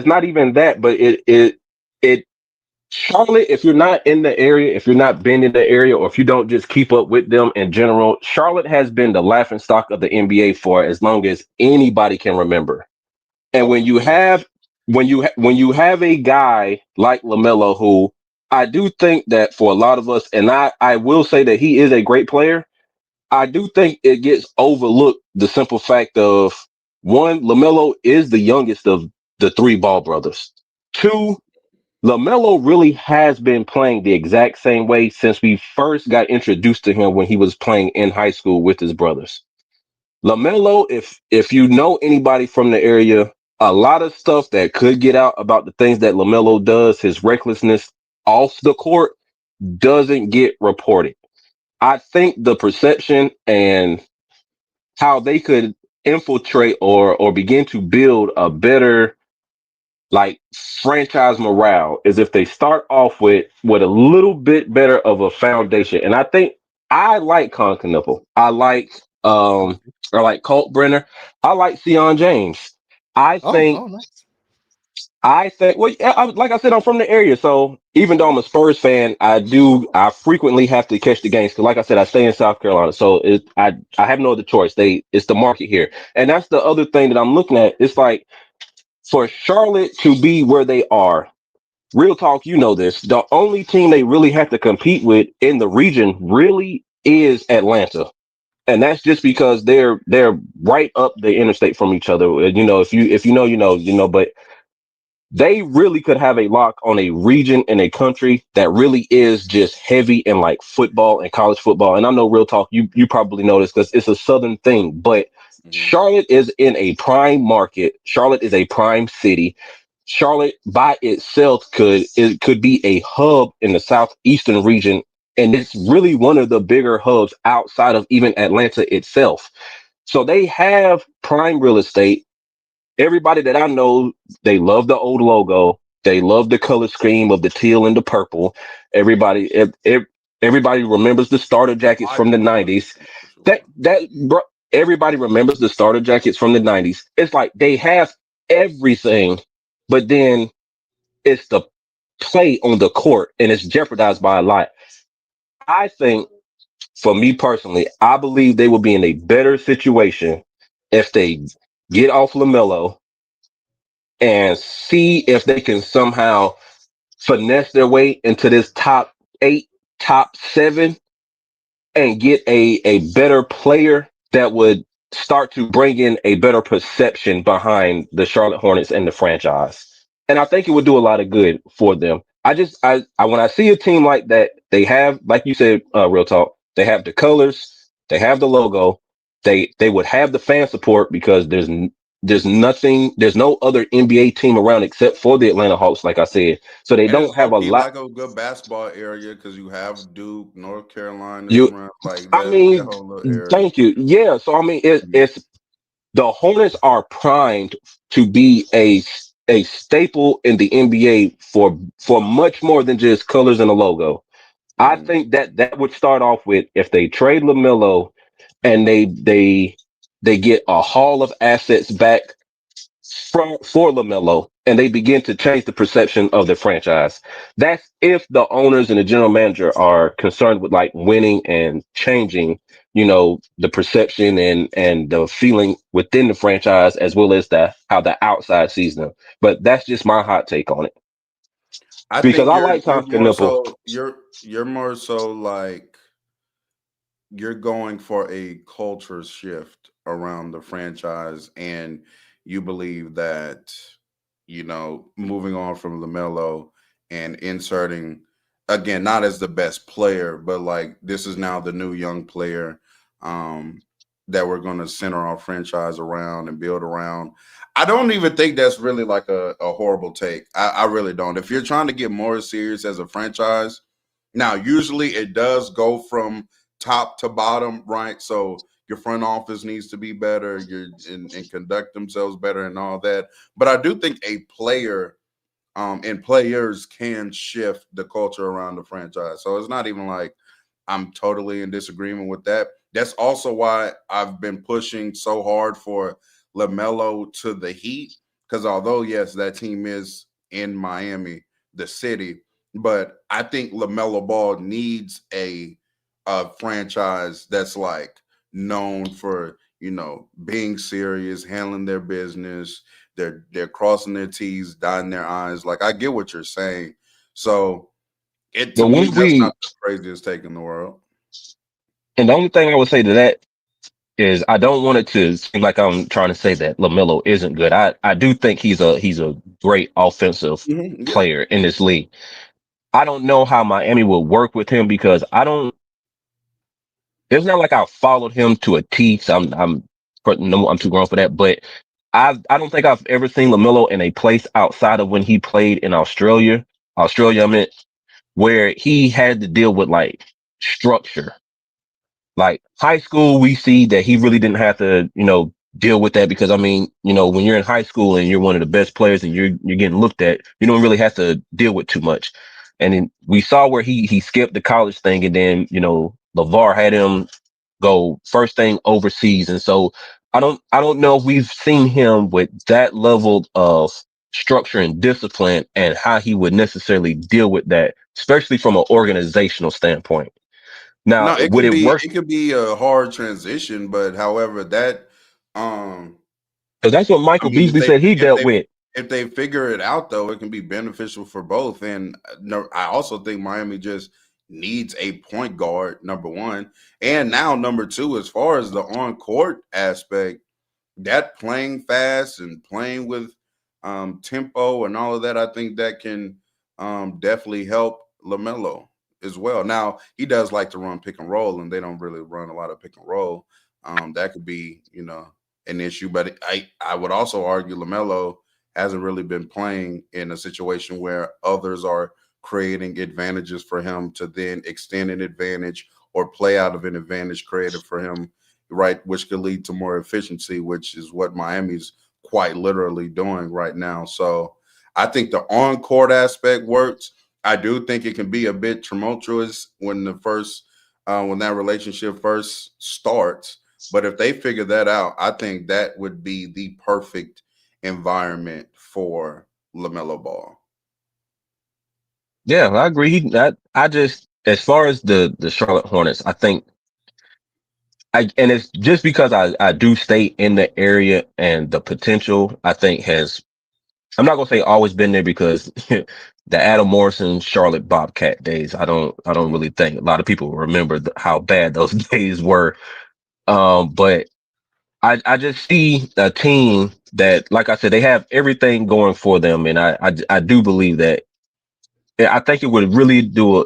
not even that. But it Charlotte, if you're not in the area, if you're not been in the area, or if you don't just keep up with them in general, Charlotte has been the laughingstock of the NBA for as long as anybody can remember. And when you have a guy like LaMelo who I do think that for a lot of us, and I will say that he is a great player. I do think it gets overlooked the simple fact of one, LaMelo is the youngest of the three Ball brothers. Two, LaMelo really has been playing the exact same way since we first got introduced to him when he was playing in high school with his brothers. LaMelo, if you know anybody from the area, a lot of stuff that could get out about the things that LaMelo does, his recklessness off the court, doesn't get reported. I think the perception and how they could infiltrate or begin to build a better like franchise morale is if they start off with a little bit better of a foundation. And I think I like Cunningham. I like Colt Brenner. I like Sion James. I think Nice. well, yeah, like I said, I'm from the area, so even though I'm a Spurs fan, I frequently have to catch the games because, like I said, I stay in South Carolina, so I have no other choice. It's the market here, and that's the other thing that I'm looking at. It's like for Charlotte to be where they are. Real talk, you know this. The only team they really have to compete with in the region really is Atlanta. And that's just because they're right up the interstate from each other. You know, if you know, you know. But they really could have a lock on a region in a country that really is just heavy in like football and college football. And I know real talk, you probably know this because it's a southern thing, but Charlotte is in a prime market. Charlotte is a prime city. Charlotte by itself could be a hub in the southeastern region. And it's really one of the bigger hubs outside of even Atlanta itself. So they have prime real estate. Everybody that I know, they love the old logo. They love the color scheme of the teal and the purple. Everybody, everybody remembers the starter jackets from the '90s. Bro, everybody remembers the starter jackets from the '90s. It's like they have everything, but then it's the play on the court, and it's jeopardized by a lot. I think, for me personally, I believe they will be in a better situation if they get off LaMelo and see if they can somehow finesse their way into this top 8, top 7, and get a better player that would start to bring in a better perception behind the Charlotte Hornets and the franchise. And I think it would do a lot of good for them. I when I see a team like that, they have, like you said, real talk, they have the colors, they have the logo, they would have the fan support because there's no other NBA team around except for the Atlanta Hawks, like I said. So they And don't it's have low a key lot. like a good basketball area because you have Duke, North Carolina, You, around like I that mean, whole little area. thank you. Yeah. So I mean, it's the Hornets are primed to be a staple in the NBA for much more than just colors and a logo. I think that would start off with if they trade LaMelo and they get a haul of assets back for LaMelo and they begin to change the perception of the franchise. That's if the owners and the general manager are concerned with like winning and changing, the perception and the feeling within the franchise as well as the how the outside sees them. But that's just my hot take on it I because think I you're like you're Tom more Knipple. so you're more so like you're going for a culture shift around the franchise and you believe that moving on from LaMelo and inserting again not as the best player but like this is now the new young player um that we're going to center our franchise around and build around. I don't even think that's really like a horrible take. I really don't. If you're trying to get more serious as a franchise, now, usually it does go from top to bottom, right? So your front office needs to be better, and conduct themselves better and all that. But I do think a player and players can shift the culture around the franchise. So it's not even like I'm totally in disagreement with that. That's also why I've been pushing so hard for LaMelo to the Heat. Because although, yes, that team is in Miami, the city, but I think LaMelo Ball needs a franchise that's like known for, being serious, handling their business. They're crossing their T's, dotting their I's. Like I get what you're saying. So To But me, when that's we not the craziest take in the world. and the only thing I would say to that is I don't want it to seem like I'm trying to say that LaMelo isn't good. I do think he's a great offensive Yeah. player in this league. I don't know how Miami will work with him because I don't. It's not like I followed him to a T. So I'm too grown for that. But I don't think I've ever seen LaMelo in a place outside of when he played in Australia. Australia, I meant where he had to deal with like structure. Like high school, we see that he really didn't have to, deal with that because I mean, when you're in high school and you're one of the best players and you're getting looked at, you don't really have to deal with too much. And then we saw where he skipped the college thing, and then LeVar had him go first thing overseas, and so I don't know if we've seen him with that level of structure and discipline and how he would necessarily deal with that, especially from an organizational standpoint. Now, No, it would could it be work? it could be a hard transition, but however, that um Because that's what I Michael mean, if Beasley they said he if dealt they with. if they figure it out though, it can be beneficial for both. And no, I also think Miami just needs a point guard, number one, and now number two, as far as the on court aspect, that playing fast and playing with tempo and all of that, I think that can definitely help LaMelo as well. Now he does like to run pick and roll, and they don't really run a lot of pick and roll. That could be an issue, but I would also argue LaMelo hasn't really been playing in a situation where others are creating advantages for him to then extend an advantage or play out of an advantage created for him, right, which could lead to more efficiency, which is what Miami's quite literally doing right now. So I think the on court aspect works. I do think it can be a bit tumultuous when when that relationship first starts. But if they figure that out, I think that would be the perfect environment for LaMelo Ball. Yeah, I agree. I just, as far as the Charlotte Hornets, I think and it's just because I do stay in the area and the potential I think has, I'm not gonna say always been there because the Adam Morrison Charlotte Bobcat days, I don't really think a lot of people remember how bad those days were. But I just see a team that, like I said, they have everything going for them, and I do believe that. Yeah, I think it would really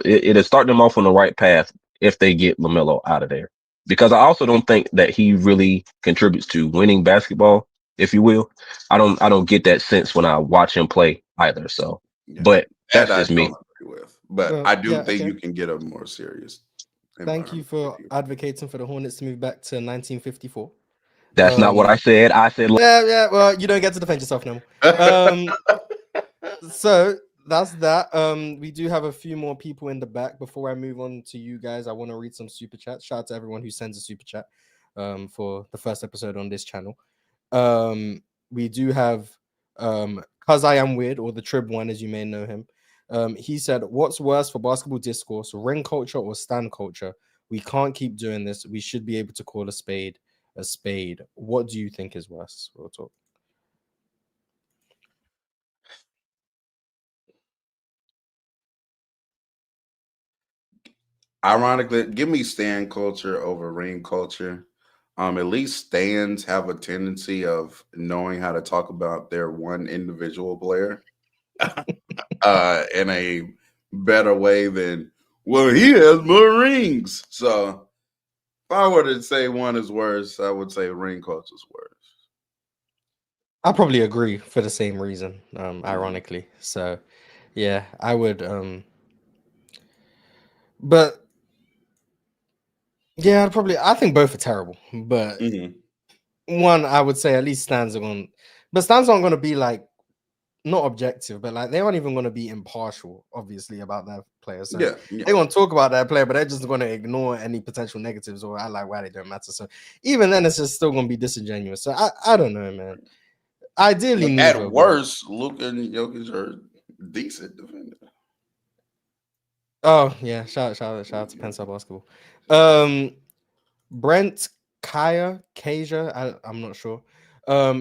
it'll start them off on the right path if they get LaMelo out of there. Because I also don't think that he really contributes to winning basketball, if you will. I don't get that sense when I watch him play either. So, Yeah, but that that's I just me. don't agree with. But Well, I do yeah, think okay. you can get a more serious Thank you environment. for advocating for the Hornets to move back to 1954. That's not what I said. I said Yeah. Well, you don't get to defend yourself no more. So that's that. We do have a few more people in the back. Before I move on to you guys, I want to read some super chats. Shout out to everyone who sends a super chat for the first episode on this channel. We do have Cause I Am Weird, or the Trib One, as you may know him. He said, "What's worse for basketball discourse, ring culture or stand culture? We can't keep doing this. We should be able to call a spade a spade. What do you think is worse?" We'll talk. Ironically, give me stand culture over ring culture. At least stands have a tendency of knowing how to talk about their one individual player in a better way than, well, he has more rings. So if I were to say one is worse, I would say ring culture is worse. I probably agree for the same reason, ironically. So yeah, I would but yeah, I think both are terrible. But one, I would say at least stands are going, but stands aren't gonna be like not objective, but like they aren't even gonna be impartial, obviously, about that player. So Yeah. they're gonna talk about that player, but they're just gonna ignore any potential negatives or I like why they don't matter. So even then it's just still gonna be disingenuous. So I don't know, man. Ideally, neither. At worst, Luka and Jokic are decent defenders. Oh yeah, shout out to Penn State basketball. Brent Kaja, I'm not sure.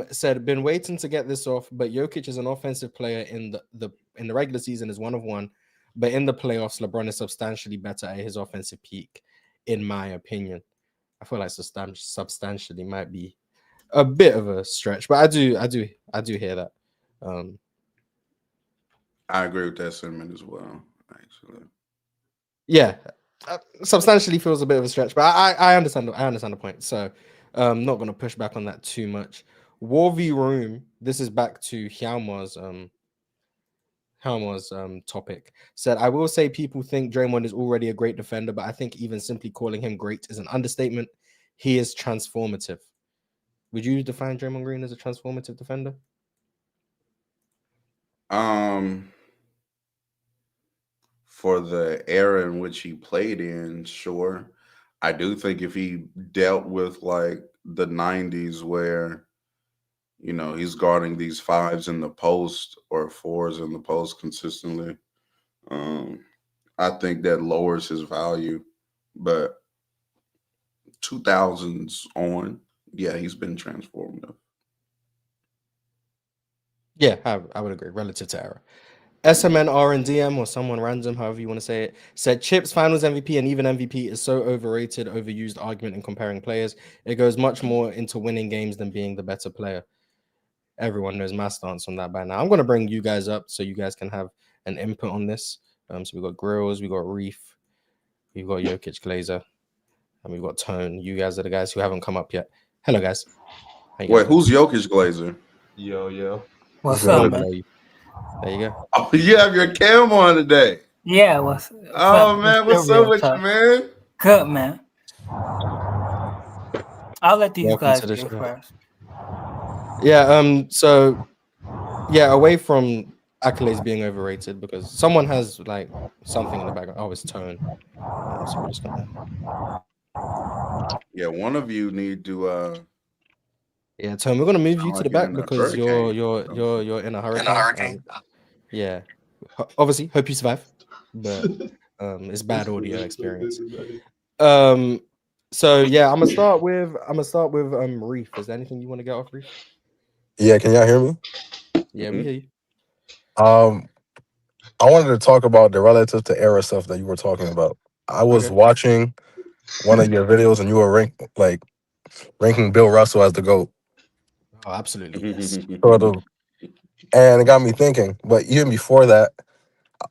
Said been waiting to get this off, but Jokic is an offensive player in the regular season is one of one. But in the playoffs, LeBron is substantially better at his offensive peak, in my opinion. I feel like substantially might be a bit of a stretch, but I do hear that. I agree with that sentiment as well. Actually, Yeah, substantially feels a bit of a stretch, but I understand. I understand the point. So, not going to push back on that too much. War v Room. This is back to Hjalmar's topic. Said, I will say people think Draymond is already a great defender, but I think even simply calling him great is an understatement. He is transformative. Would you define Draymond Green as a transformative defender? For the era in which he played in, sure. I do think if he dealt with like the 90s where, you know, he's guarding these fives in the post or fours in the post consistently, I think that lowers his value. But 2000s on, yeah, he's been transformative. Yeah, I would agree relative to era. SMN and DM or someone random, however you want to say it, said Chips Finals MVP and even MVP is so overrated, overused argument in comparing players. It goes much more into winning games than being the better player. Everyone knows my stance on that by now. I'm going to bring you guys up so you guys can have an input on this. So we got Grills, we got Reef, we've got Jokic Glazer, and we've got Tone. You guys are the guys who haven't come up yet. Hello, guys. Wait, who's Jokic Glazer? Yo. What's up, man? There you go. Oh, you have your cam on today. Yeah, what's man, what's up with you, man? Good, man. I'll let these Welcome guys to the go show. first. Yeah, so yeah, away from accolades being overrated, because someone has like something in the background. Oh, it's Tone. So we're just gonna... Yeah, one of you need to Yeah, Tone, we're gonna move you to like the back in a because you're in a hurricane. Yeah. Obviously, hope you survive. But it's bad audio experience. So yeah, I'm gonna start with Reef. Is there anything you want to get off, Reef? Yeah, can y'all hear me? Yeah, we hear you. I wanted to talk about the relative to era stuff that you were talking about. I was watching one of your videos and you were ranking Bill Russell as the GOAT. Oh, absolutely. Yes. And it got me thinking, but even before that,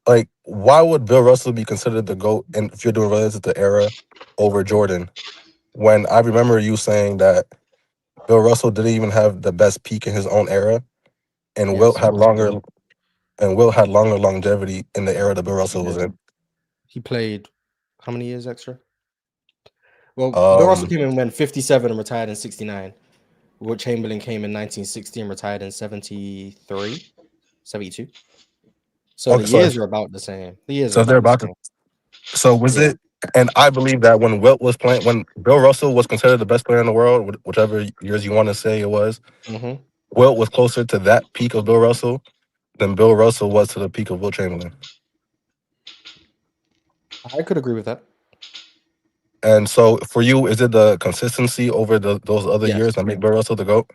like, why would Bill Russell be considered the GOAT, and if you're doing relative to era, over Jordan? When I remember you saying that Bill Russell didn't even have the best peak in his own era, and Wilt had longer longevity in the era that Bill Russell was in. He played how many years extra? Well, Bill Russell came in when 57 and retired in 69. Wilt Chamberlain came in 1960 and retired in 73, 72. So the years are about the same. So they're about to. So was it? And I believe that when Wilt was playing, when Bill Russell was considered the best player in the world, whichever years you want to say it was, Wilt was closer to that peak of Bill Russell than Bill Russell was to the peak of Wilt Chamberlain. I could agree with that. And so for you, is it the consistency over those other years that make Bill Russell the GOAT?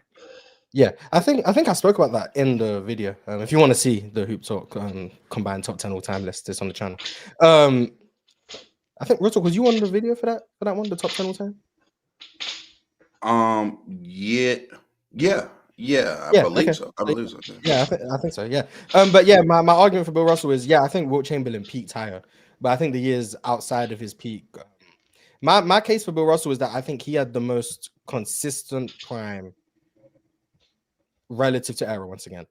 Yeah, I think I spoke about that in the video. If you want to see the Hoop Talk combined top 10 all time list, it's on the channel. I think Real Talk, was you on the video for that one, the top 10 all time? Yeah, I believe so. Yeah, I think so. Yeah. But yeah, my argument for Bill Russell is I think Wilt Chamberlain peaked higher, but I think the years outside of his peak. My case for Bill Russell is that I think he had the most consistent prime relative to era once again,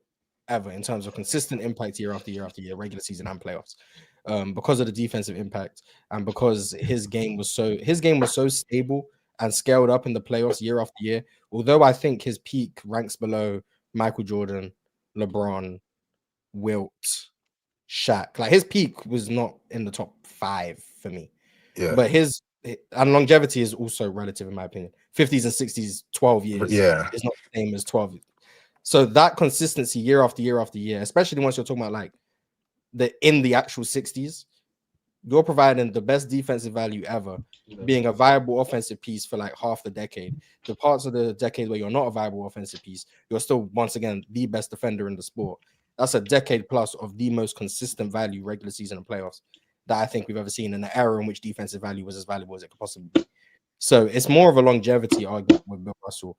ever, in terms of consistent impact year after year after year, regular season and playoffs, because of the defensive impact and because his game was so stable and scaled up in the playoffs year after year. Although I think his peak ranks below Michael Jordan, LeBron, Wilt, Shaq. Like his peak was not in the top 5 for me. Yeah. But his longevity is also relative, in my opinion. 50s and 60s, 12 years. Yeah. Is not the same as 12. So that consistency year after year after year, especially once you're talking about like in the actual 60s, you're providing the best defensive value ever, being a viable offensive piece for like half the decade. The parts of the decade where you're not a viable offensive piece, you're still once again the best defender in the sport. That's a decade plus of the most consistent value regular season and playoffs that I think we've ever seen in an era in which defensive value was as valuable as it could possibly be. So it's more of a longevity argument with Bill Russell,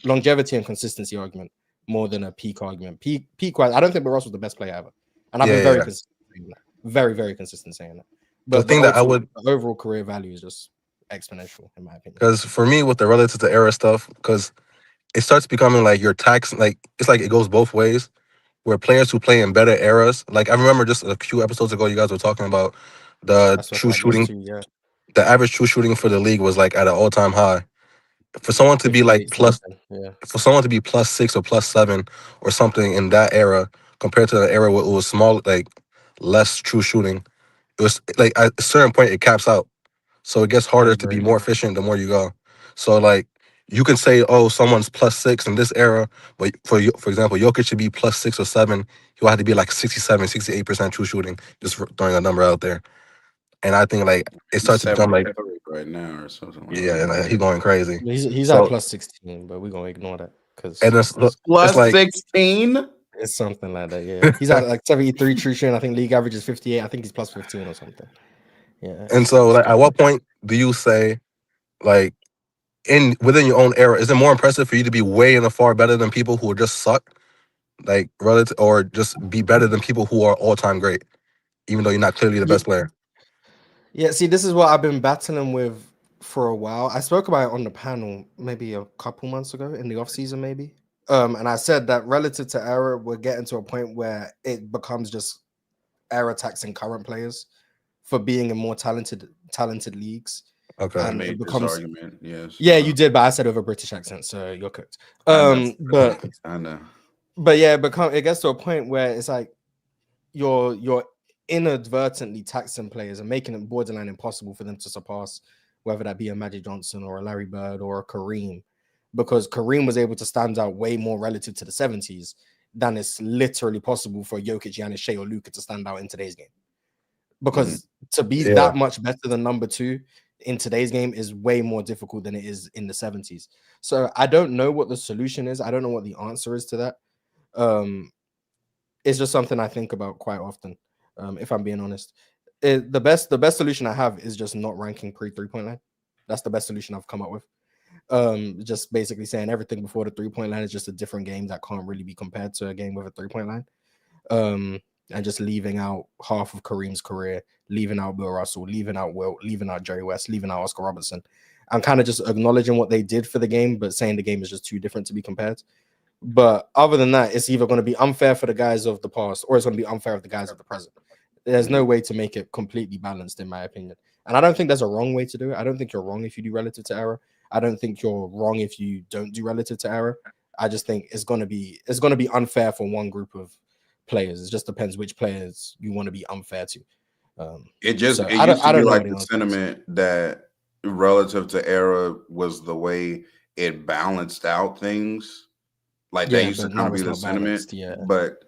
longevity and consistency argument more than a peak argument. Peak wise, I don't think Bill Russell's the best player ever, and I've been very consistent saying that. Very consistent saying that. But the thing that I would overall career value is just exponential in my opinion. Because for me, with the relative to era stuff, because it starts becoming like your tax, like it's like it goes both ways. Where players who play in better eras, like I remember just a few episodes ago, you guys were talking about the That's true what I used shooting. to, yeah. The average true shooting for the league was like at an all-time high. For someone to be like 58 plus, something, yeah. for someone to be +6 or +7 or something in that era compared to the era where it was small, like less true shooting, it was like at a certain point it caps out. So it gets I harder to be agree. more efficient the more you go. So like you can say, oh, someone's +6 in this era, but for example, Jokic should be +6 or 7. He'll have to be like 67, 68% true shooting, just throwing a number out there. And I think like it He's starts to become like, 73 right now or something like yeah, that. like, he's going crazy. He's at So +16, but we're gonna ignore that because and He's it's plus like 16. it's something like that. Yeah, he's at like 73 true shooting. I think league average is 58. I think he's +15 or something. Yeah, and so like at what point do you say like within your own era, is it more impressive for you to be way in a far better than people who just suck? Like relative, or just be better than people who are all-time great, even though you're not clearly the best player. Yeah, see, this is what I've been battling with for a while. I spoke about it on the panel maybe a couple months ago in the offseason, maybe. And I said that relative to era, we're getting to a point where it becomes just era taxing current players for being in more talented leagues. Okay. I And made it this becomes argument, yes. Yeah, you did, but I said with a British accent, so you're cooked. I But know. But yeah, it gets to a point where it's like you're inadvertently taxing players and making it borderline impossible for them to surpass, whether that be a Magic Johnson or a Larry Bird or a Kareem, because Kareem was able to stand out way more relative to the 70s than it's literally possible for Jokic, Giannis, Shea, or Luka to stand out in today's game. Because to be that much better than number 2 in today's game is way more difficult than it is in the 70s. So I don't know what the solution is. I don't know what the answer is to that. It's just something I think about quite often. If I'm being honest, the best solution I have is just not ranking pre 3-point line. That's the best solution I've come up with. Just basically saying everything before the 3-point line is just a different game that can't really be compared to a game with a 3-point line. And just leaving out half of Kareem's career, leaving out Bill Russell, leaving out Wilt, leaving out Jerry West, leaving out Oscar Robertson. I'm kind of just acknowledging what they did for the game, but saying the game is just too different to be compared. But other than that, it's either going to be unfair for the guys of the past or it's going to be unfair of the guys of the present. There's no way to make it completely balanced, in my opinion. And I don't think there's a wrong way to do it. I don't think you're wrong if you do relative to error. I don't think you're wrong if you don't do relative to error. I just think it's going to be unfair for one group of players. It just depends which players you want to be unfair to. It used to be like the sentiment that relative to era was the way it balanced out things. Like that used to kind of be the sentiment. But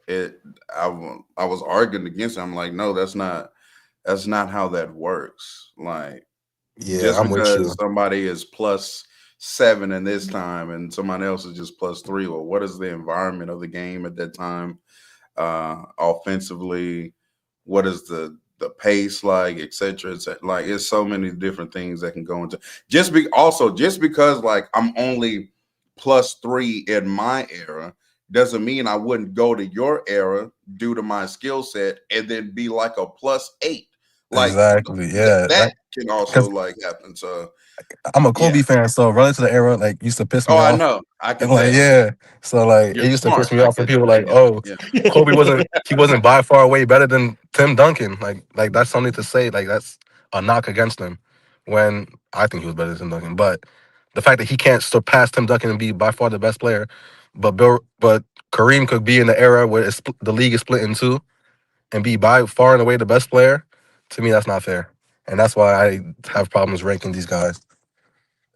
I was arguing against it. I'm like, no, that's not how that works. Like, just because somebody is +7 in this time and somebody else is just +3, or what is the environment of the game at that time? Offensively, what is the pace like, etc. Like, it's so many different things that can go into just because like I'm only +3 in my era doesn't mean I wouldn't go to your era due to my skill set and then be like a +8. Like, exactly, yeah, that can also like happen. So I'm a Kobe fan, so relative to the era, like, used to piss me off. I know. I can like, yeah. So like, You're it used to piss smart. me off when people were like, "Oh, Kobe wasn't by far way better than Tim Duncan." Like that's something to say. Like that's a knock against him. When I think he was better than Tim Duncan, but the fact that he can't surpass Tim Duncan and be by far the best player, but Kareem could be in the era where the league is split in two and be by far and away the best player. To me, that's not fair, and that's why I have problems ranking these guys.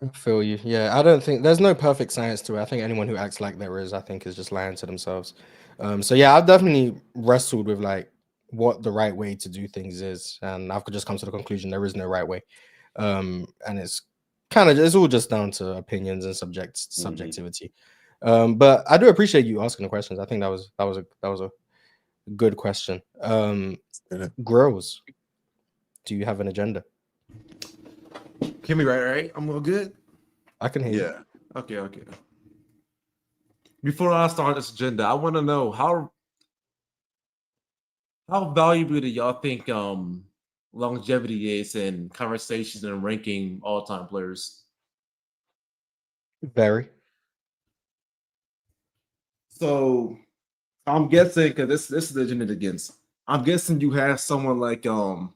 I feel you. Yeah, I don't think there's no perfect science to it. I think anyone who acts like there is, I think, is just lying to themselves. So yeah, I've definitely wrestled with like what the right way to do things is, and I've just come to the conclusion there is no right way. And it's all just down to opinions and subjectivity. But I do appreciate you asking the questions. I think that was Good question. Grills, do you have an agenda? Hear me right? I'm all good? I can hear you. Yeah. Okay. Before I start this agenda, I want to know how valuable do y'all think longevity is in conversations and ranking all-time players? Very. So I'm guessing, because this is the agenda against. I'm guessing you have someone like John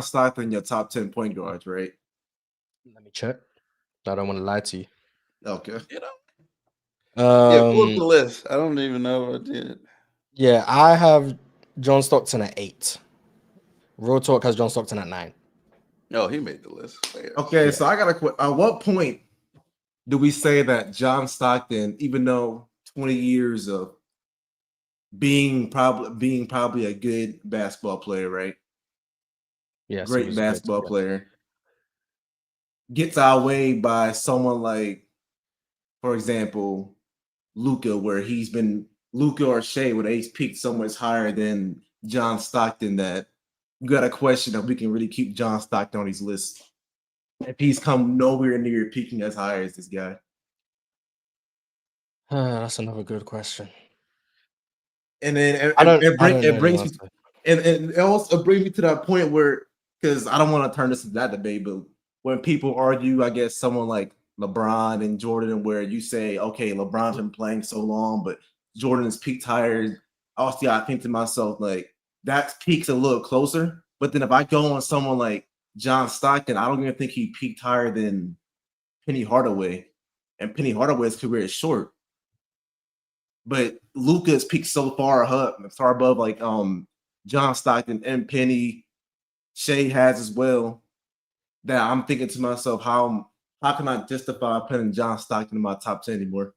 Stockton in your top 10 point guards, right? Let me check. I don't want to lie to you. Okay. Yeah, what was the list? I don't even know what I did. Yeah, I have John Stockton at 8. Real Talk has John Stockton at 9. No, he made the list. Okay, so I got a question. At what point do we say that John Stockton, even though 20 years of being probably a good basketball player, right? Yes, great basketball player, gets outweighed by someone like, for example, Luka, where he's been Luka or Shea, where they peaked so much higher than John Stockton that you got a question if we can really keep John Stockton on these lists. If he's come nowhere near peaking as high as this guy. That's another good question. And then I don't it know brings the me, answer. and it also brings me to that point where, because I don't want to turn this into that debate, but when people argue, I guess someone like LeBron and Jordan, where you say, okay, LeBron's been playing so long, but Jordan is peaked higher. Obviously, I think to myself, like, that peak's a little closer. But then if I go on someone like John Stockton, I don't even think he peaked higher than Penny Hardaway. And Penny Hardaway's career is short. But Luka's peaked so far above like John Stockton and Penny, Shea has as well, that I'm thinking to myself, how can I justify putting John Stockton in my top 10 anymore?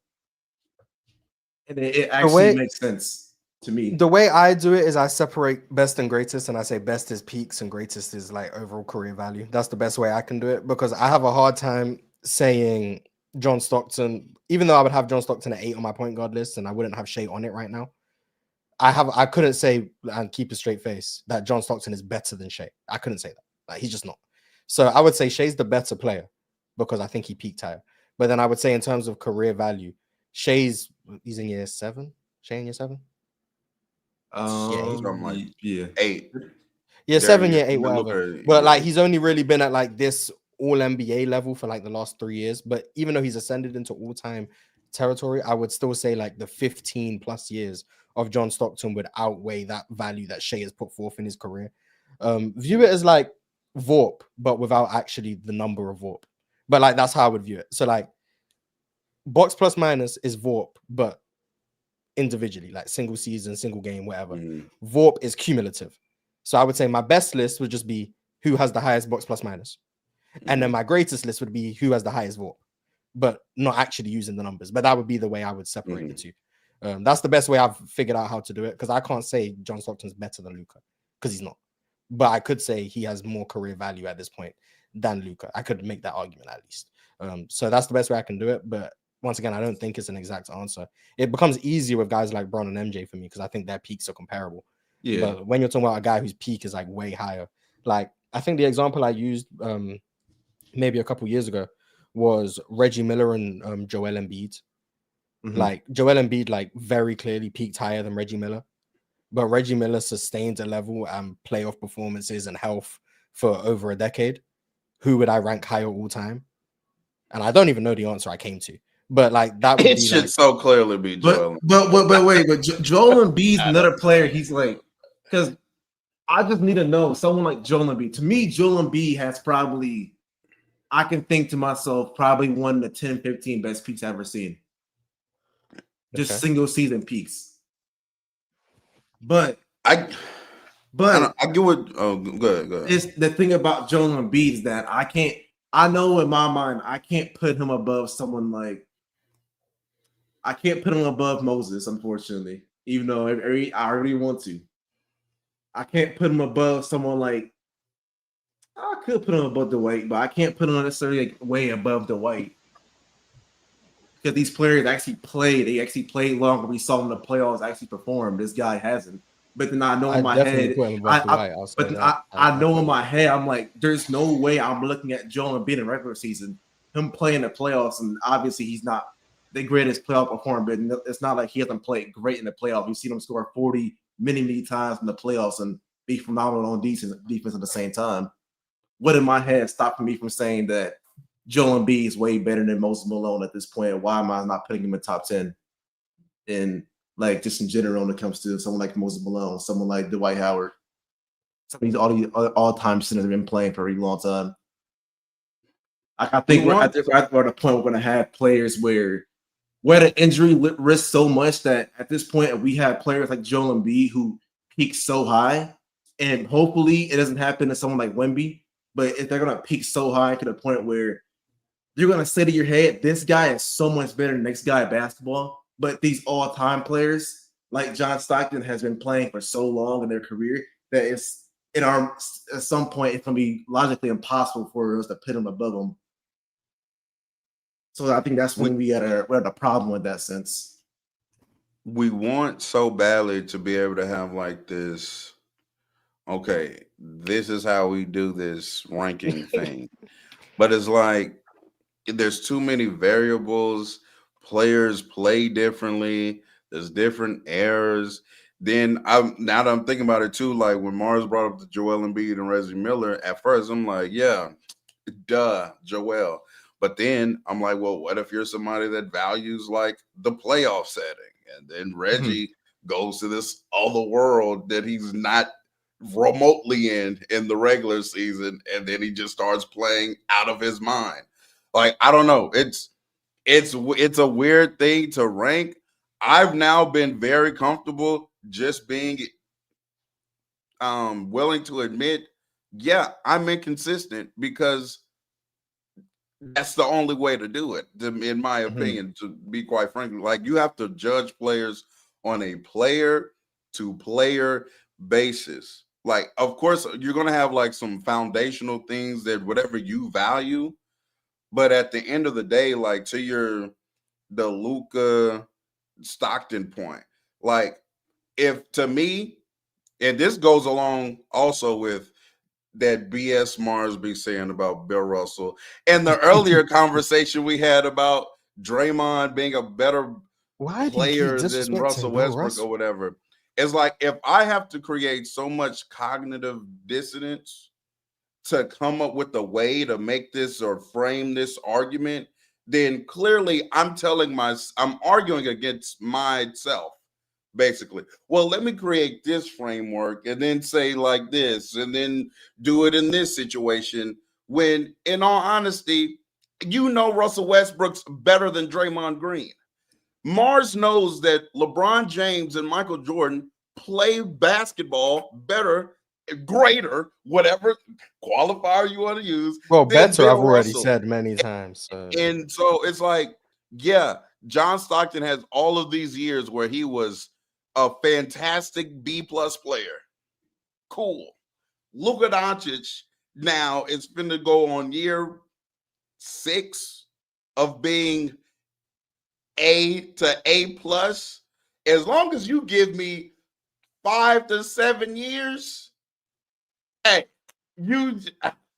And it actually makes sense to me. The way I do it is I separate best and greatest, and I say best is peaks and greatest is like overall career value. That's the best way I can do it, because I have a hard time saying John Stockton, even though I would have John Stockton at 8 on my point guard list and I wouldn't have Shea on it right now. I couldn't say, and keep a straight face, that John Stockton is better than Shea. I couldn't say that. Like, he's just not. So I would say Shea's the better player because I think he peaked higher. But then I would say in terms of career value, he's in year 7. Shea in year 7? Yeah, 8. Yeah, 7 year 8, whatever. But like, he's only really been at like this all NBA level for like the last 3 years. But even though he's ascended into all-time territory, I would still say like the 15 plus years of John Stockton would outweigh that value that Shea has put forth in his career. View it as like VORP, but without actually the number of VORP. But like, that's how I would view it. So like, box plus minus is VORP, but individually, like single season, single game, whatever. VORP is cumulative. So I would say my best list would just be who has the highest box plus minus. And then my greatest list would be who has the highest VORP, but not actually using the numbers. But that would be the way I would separate the two. That's the best way I've figured out how to do it, because I can't say John Stockton's better than Luka, because he's not. But I could say he has more career value at this point than Luka. I could make that argument at least. So that's the best way I can do it. But once again, I don't think it's an exact answer. It becomes easier with guys like Bron and MJ for me, because I think their peaks are comparable. Yeah. But when you're talking about a guy whose peak is like way higher, like I think the example I used maybe a couple years ago was Reggie Miller and Joel Embiid. Like Joel Embiid, like very clearly peaked higher than Reggie Miller, but Reggie Miller sustained a level and playoff performances and health for over a decade. Who would I rank higher all time? And I don't even know the answer I came to, but like that would It be should like, so clearly be Joel. But Joel Embiid's another player. He's like, because I just need to know someone like Joel Embiid. To me, Joel Embiid has probably, I can think to myself, probably one of the 10, 15 best peaks I've ever seen. Just single season peaks. But I get what. Oh, go ahead. It's the thing about Joel Embiid is that I know in my mind I can't put him above someone like. I can't put him above Moses, unfortunately, even though I really want to. I can't put him above someone like. I could put him above Dwight, but I can't put him necessarily like way above Dwight. Because these players actually played. They actually played longer. We saw them in the playoffs actually perform. This guy hasn't. But then I know I in my definitely head, put him above Dwight. I'll say but then that. I know in my head, I'm like, there's no way I'm looking at Joel Embiid in regular season, him playing the playoffs, and obviously he's not the greatest playoff performer, but it's not like he hasn't played great in the playoffs. You've seen him score 40 many times in the playoffs and be phenomenal on defense at the same time. What in my head stopping me from saying that Joel Embiid is way better than Moses Malone at this point? Why am I not putting him in top 10? And like just in general when it comes to someone like Moses Malone, someone like Dwight Howard, some of these all-time centers have been playing for a really long time. I think we're at the point we're going to have players where the injury risk so much that at this point we have players like Joel Embiid who peak so high, and hopefully it doesn't happen to someone like Wemby. But if they're going to peak so high to the point where you're going to say to your head, this guy is so much better than the next guy at basketball. But these all-time players like John Stockton has been playing for so long in their career that it's at some point it's going to be logically impossible for us to put him above them. So I think that's when we had a problem with that sense. We want so badly to be able to have like this, okay, this is how we do this ranking thing. But it's like there's too many variables. Players play differently. There's different errors. Then now that I'm thinking about it too, like when Mars brought up the Joel Embiid and Reggie Miller, at first I'm like, yeah, duh, Joel. But then I'm like, well, what if you're somebody that values like the playoff setting? And then Reggie goes to this other world that he's not remotely in the regular season, and then he just starts playing out of his mind. Like, I don't know. It's a weird thing to rank. I've now been very comfortable just being willing to admit, yeah, I'm inconsistent because that's the only way to do it, in my opinion, to be quite frankly. Like, you have to judge players on a player-to-player basis. Like, of course, you're going to have like some foundational things that whatever you value, but at the end of the day, like to the Luka Stockton point, like if to me, and this goes along also with that BS Mars be saying about Bill Russell and the earlier conversation we had about Draymond being a better player than Russell Westbrook or whatever. It's like if I have to create so much cognitive dissonance to come up with a way to make this or frame this argument, then clearly I'm arguing against myself. Basically, well, let me create this framework and then say like this and then do it in this situation when, in all honesty, Russell Westbrook's better than Draymond Green. Mars knows that LeBron James and Michael Jordan play basketball better, greater, whatever qualifier you want to use. Well, better, I've already Russell said many times. And so it's like, yeah, John Stockton has all of these years where he was a fantastic B-plus player. Cool. Luka Doncic now it's going to go on year 6 of being A to A+. As long as you give me 5 to 7 years, hey,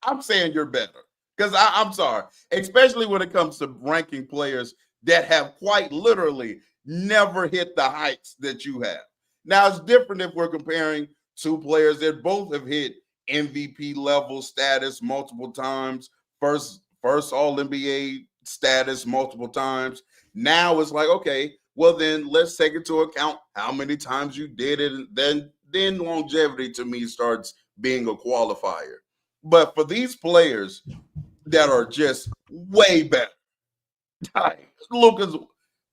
I'm saying you're better. Because I'm sorry, especially when it comes to ranking players that have quite literally never hit the heights that you have. Now, it's different if we're comparing two players that both have hit MVP level status multiple times, first All-NBA status multiple times. Now it's like, okay, well then let's take into account how many times you did it, and then longevity to me starts being a qualifier. But for these players that are just way better, Luka's,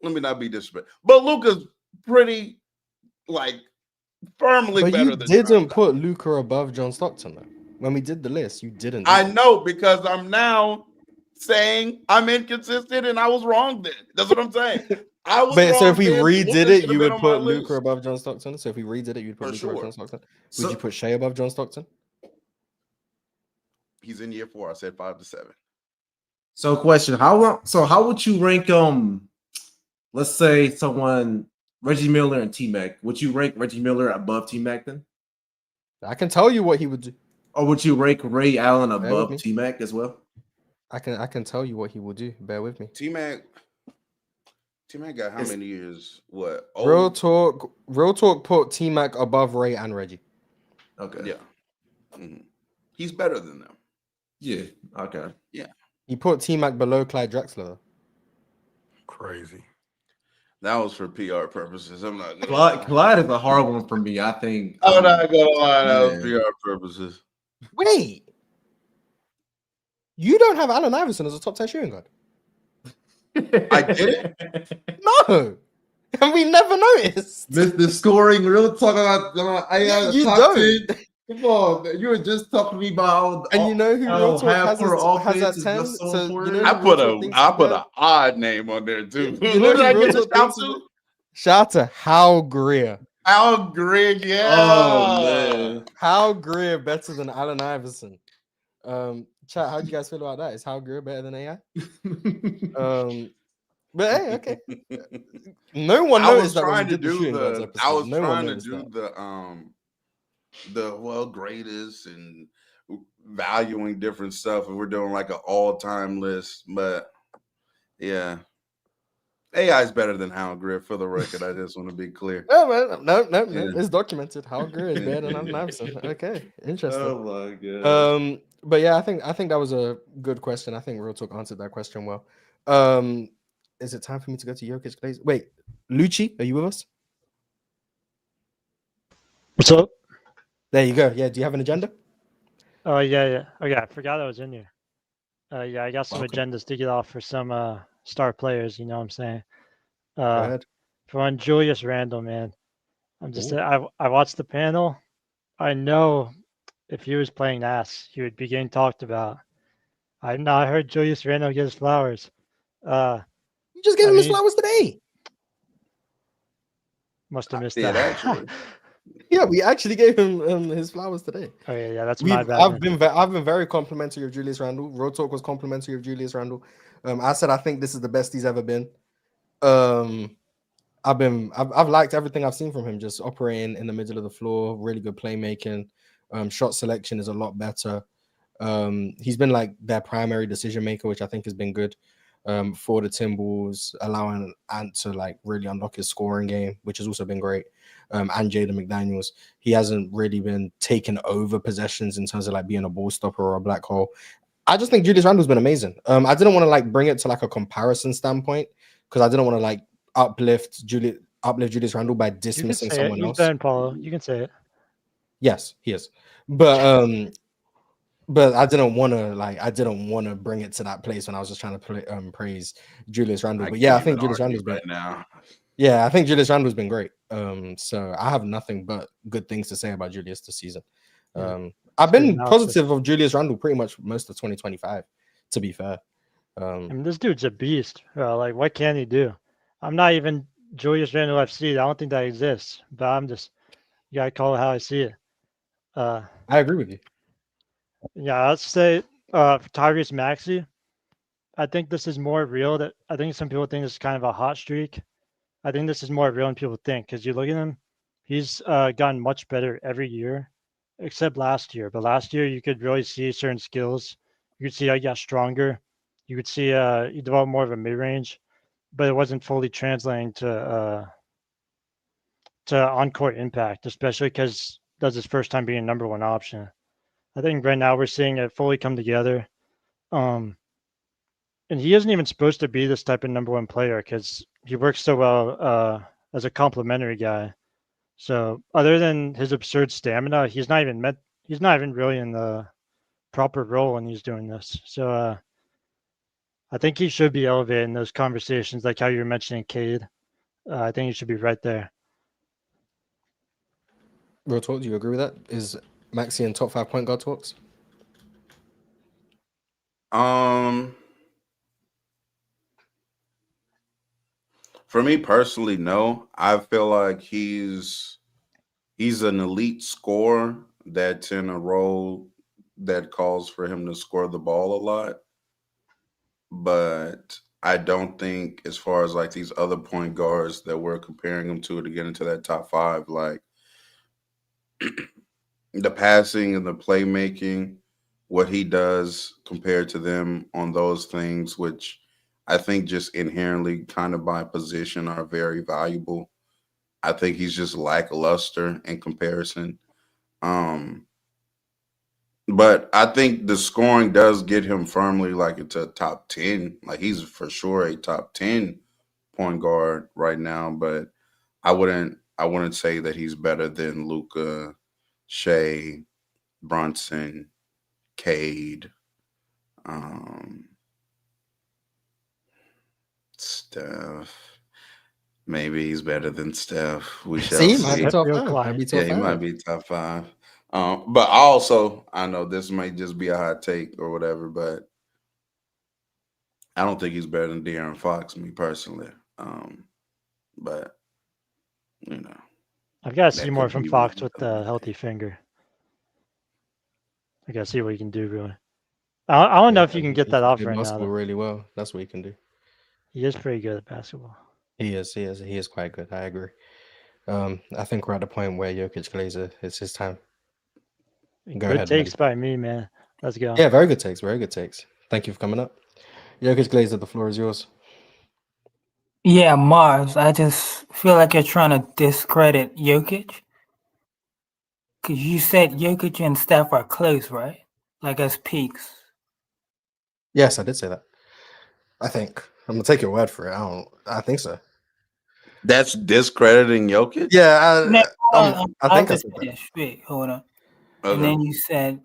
let me not be disrespectful, but Luka's pretty like firmly but better you than didn't put Luka above John Stockton though. When we did the list, you didn't. I know, because I'm now saying I'm inconsistent and I was wrong then. That's what I'm saying. I was wrong. So if we then, redid Luka it, should you have been would on my put Luka list. above John Stockton. So if we redid it, you'd put For Luka above sure. John Stockton. Would you put Shea above John Stockton? He's in year 4. I said 5 to 7. So question, how would you rank let's say someone Reggie Miller and T-Mac. Would you rank Reggie Miller above T-Mac then? I can tell you what he would do. Or would you rank Ray Allen Bear with above me. T-Mac as well? I can tell you what he will do. Bear with me. T-Mac got how many years? What? Real talk put T-Mac above Ray and Reggie. Okay. Yeah. Mm-hmm. He's better than them. Yeah. Okay. Yeah. He put T-Mac below Clyde Drexler. Crazy. That was for PR purposes. I'm not gonna Clyde is a hard one for me. I think I'm not gonna lie, that was PR purposes. Wait. You don't have Allen Iverson as a top 10 shooting guard. I did. No. And we never noticed. Mr. Scoring, real talk about You top don't. 10. Come on, you were just talking to me about and you know who Real Talk has at 10? So So you know I put an odd name on there too. You Who know did I who get Real a Talk shout thinks to? of it? Shout out to Hal Greer. Al Greg, yeah. Oh man. Hal Greer better than Allen Iverson. Chat, how do you guys feel about that? Is Hal Greer better than AI? But hey, okay. No one noticed that when we did the shooting guards episode. I was No one trying to noticed do that. the greatest and valuing different stuff, and we're doing like an all-time list. But yeah, AI is better than Hal Greer for the record. I just want to be clear. No, man, no. Yeah. It's documented. Hal Greer is better than Allen Iverson. Okay, interesting. Oh my god. But yeah, I think that was a good question. I think Real Talk answered that question well. Is it time for me to go to Jokic, please? Wait, Lucci, are you with us? What's up? There you go. Yeah, do you have an agenda? Oh yeah. Oh yeah, I forgot I was in here. Yeah, I got some Welcome. agendas to get off for some star players. You know what I'm saying? Go ahead. For one, Julius Randle, man. I'm just Ooh. I watched the panel. I know if he was playing ass, he would be getting talked about. I heard Julius Randle get his flowers. You just gave him his flowers today. Must have missed did, that. actually. Yeah, we actually gave him his flowers today. Oh yeah, that's my bad. I've been very complimentary of Julius Randle. Road Talk was complimentary of Julius Randle. I said I think this is the best he's ever been. I've liked everything I've seen from him. Just operating in the middle of the floor, really good playmaking. Shot selection is a lot better. He's been like their primary decision maker, which I think has been good. For the Timberwolves, allowing Ant to like really unlock his scoring game, which has also been great. And Jaden McDaniels, he hasn't really been taking over possessions in terms of like being a ball stopper or a black hole. I just think Julius Randle's been amazing. I didn't want to like bring it to like a comparison standpoint because I didn't want to like uplift Julius Randle by dismissing someone else. Ben Paulo, you can say it. Yes, he is. But I didn't want to bring it to that place when I was just trying to praise Julius Randle. But yeah, I think Julius Randle's been now. Yeah, I think Julius Randle's been great. So I have nothing but good things to say about Julius this season. I've been positive of Julius Randle pretty much most of 2025, to be fair. I mean, this dude's a beast. Like, what can he do? I'm not even Julius Randle FC. I don't think that exists. But I'm just, you gotta call it how I see it. I agree with you. Yeah, I'd say for Tyrese Maxey, I think this is more real. That I think some people think this is kind of a hot streak. I think this is more real than people think because you look at him, he's gotten much better every year, except last year. But last year, you could really see certain skills. You could see how he got stronger. You could see he developed more of a mid range, but it wasn't fully translating to on-court impact, especially because that's his first time being a number one option. I think right now we're seeing it fully come together. And he isn't even supposed to be this type of number one player because he works so well as a complimentary guy. So other than his absurd stamina, he's not even really in the proper role when he's doing this. So I think he should be elevated in those conversations, like how you were mentioning Cade. I think he should be right there. Real talk, do you agree with that? Is Maxey in top 5 point guard talks? For me personally, no. I feel like he's an elite scorer that's in a role that calls for him to score the ball a lot. But I don't think, as far as like these other point guards that we're comparing him to get into that top five, like the passing and the playmaking, what he does compared to them on those things, which I think just inherently kind of by position are very valuable. I think he's just lackluster in comparison. But I think the scoring does get him firmly like into top 10. Like he's for sure a top 10 point guard right now, but I wouldn't say that he's better than Luka, Shea, Brunson, Cade, Steph. Maybe he's better than Steph. We shall See, see. might be top five. Might be top Yeah, he might five. be top five. But also, I know this might just be a hot take or whatever, but I don't think he's better than De'Aaron Fox, me personally. But you know, I've got to see that more could from be Fox wrong. with the healthy finger. I got to see what he can do, really. I don't know if you can get He that can off play right now, basketball though. really well. That's what he can do. He is pretty good at basketball. He is quite good. I agree. I think we're at the point where Jokic Glazer, it's his time. Go Good ahead, takes buddy. by me, man. Let's go. Yeah, very good takes. Very good takes. Thank you for coming up. Jokic Glazer, the floor is yours. Yeah, Mars. I just feel like you're trying to discredit Jokic. Because you said Jokic and Steph are close, right? Like as peaks. Yes, I did say that. I think I'm gonna take your word for it. I think so. That's discrediting Jokic? Yeah, No, I I'll think I just said that. finish. Wait, hold on. Okay. And then you said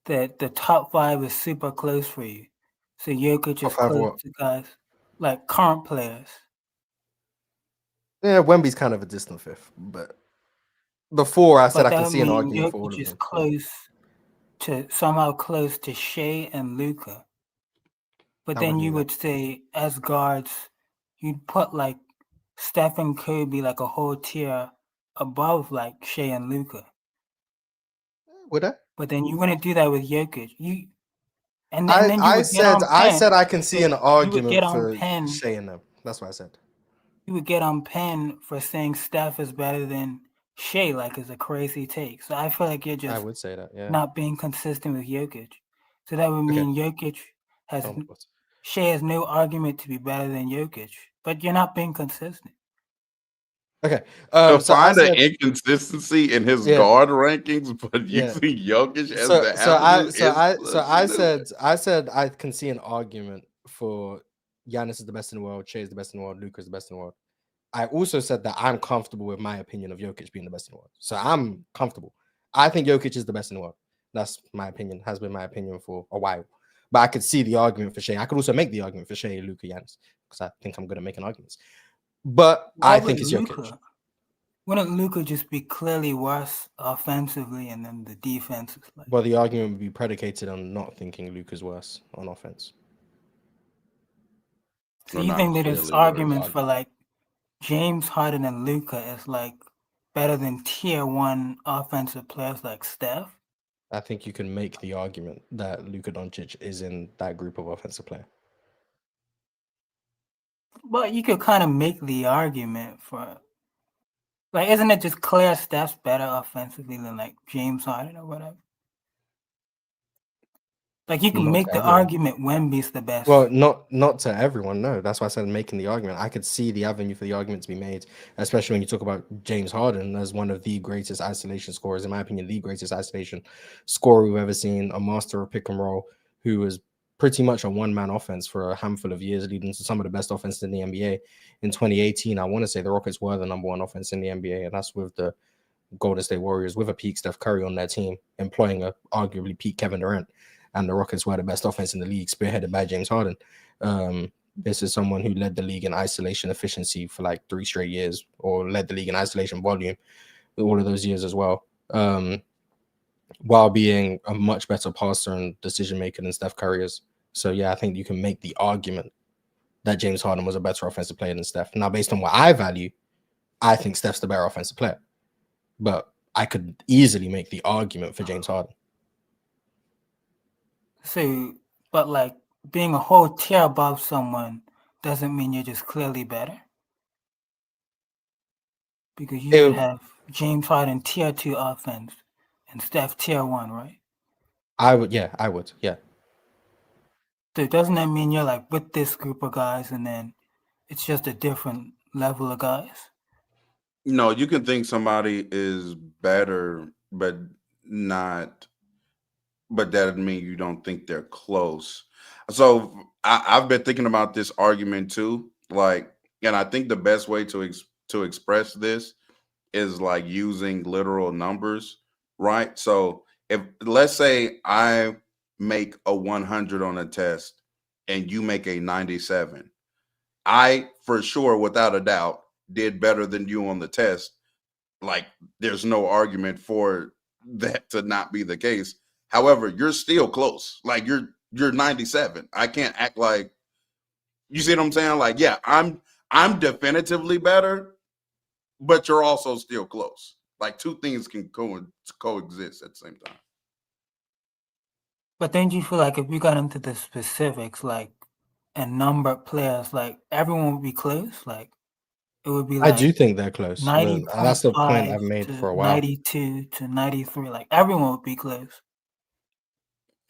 that the top five is super close for you. So Jokic Top is five close what? to guys like current players. Yeah, Wemby's kind of a distant fifth, but before I said But I can that see an means argument for all Jokic of is them. somehow close to Shea and Luka. But I then wouldn't you do that. would say as guards, you'd put like Steph and Kobe like a whole tier above like Shea and Luka. Would I? But then you wouldn't do that with Jokic. And then you I would get on said pen. I can see an You would get argument on for pen. Shea and them. That's what I said. You would get on pen for saying Steph is better than Shea, like it's a crazy take. So I feel like you're I just would say that, yeah. not being consistent with Jokic. So that would Okay. mean Jokic has Of course. Shea has no argument to be better than Jokic, but you're not being consistent. Okay. To So I find said an inconsistency in his Yeah. guard rankings, but Yeah. using Jokic as the avenue I said I can see an argument for Giannis is the best in the world, Shea is the best in the world, Luka is the best in the world. I also said that I'm comfortable with my opinion of Jokic being the best in the world. So I'm comfortable. I think Jokic is the best in the world. That's my opinion, has been my opinion for a while. But I could see the argument for Shea. I could also make the argument for Shea, Luka, Giannis, because I think I'm good at making arguments. But Why I would think it's Jokic. Luka? Wouldn't Luka just be clearly worse offensively, and then the defense is like? Well, the argument would be predicated on not thinking Luka's worse on offense. So you think that it's arguments for like James Harden and Luka is like better than tier one offensive players like Steph? I think you can make the argument that Luka Doncic is in that group of offensive player. But you could kind of make the argument for, like, isn't it just clear Steph's better offensively than like James Harden or whatever? Like you can Not make to the everyone. argument Wemby's the best. Well, not to everyone, no. That's why I said making the argument. I could see the avenue for the argument to be made, especially when you talk about James Harden as one of the greatest isolation scorers, in my opinion, the greatest isolation scorer we've ever seen, a master of pick and roll, who was pretty much a one-man offense for a handful of years, leading to some of the best offense in the NBA. In 2018, I want to say the Rockets were the number one offense in the NBA, and that's with the Golden State Warriors with a peak Steph Curry on their team, employing a arguably peak Kevin Durant. And the Rockets were the best offense in the league, spearheaded by James Harden. This is someone who led the league in isolation efficiency for like 3 straight years, or led the league in isolation volume all of those years as well, while being a much better passer and decision maker than Steph Curry is. So yeah, I think you can make the argument that James Harden was a better offensive player than Steph. Now, based on what I value, I think Steph's the better offensive player, but I could easily make the argument for James Harden. So, but like being a whole tier above someone doesn't mean you're just clearly better. Because you would have James Harden tier 2 offense and Steph tier 1, right? I would, yeah. So doesn't that mean you're like with this group of guys and then it's just a different level of guys? No, you can think somebody is better, but not. But that doesn't mean you don't think they're close. So I've been thinking about this argument too. Like, and I think the best way to express this is like using literal numbers, right? So if let's say I make a 100 on a test and you make a 97, I for sure, without a doubt, did better than you on the test. Like, there's no argument for that to not be the case. However, you're still close. Like you're 97. I can't act like, you see what I'm saying? Like, yeah, I'm definitively better, but you're also still close. Like two things can coexist at the same time. But then you feel like if we got into the specifics, like and numbered players, like everyone would be close. Like it would be I like do think they're close. But that's the point 90.5 I've made to for a while. 92 to 93. Like everyone would be close.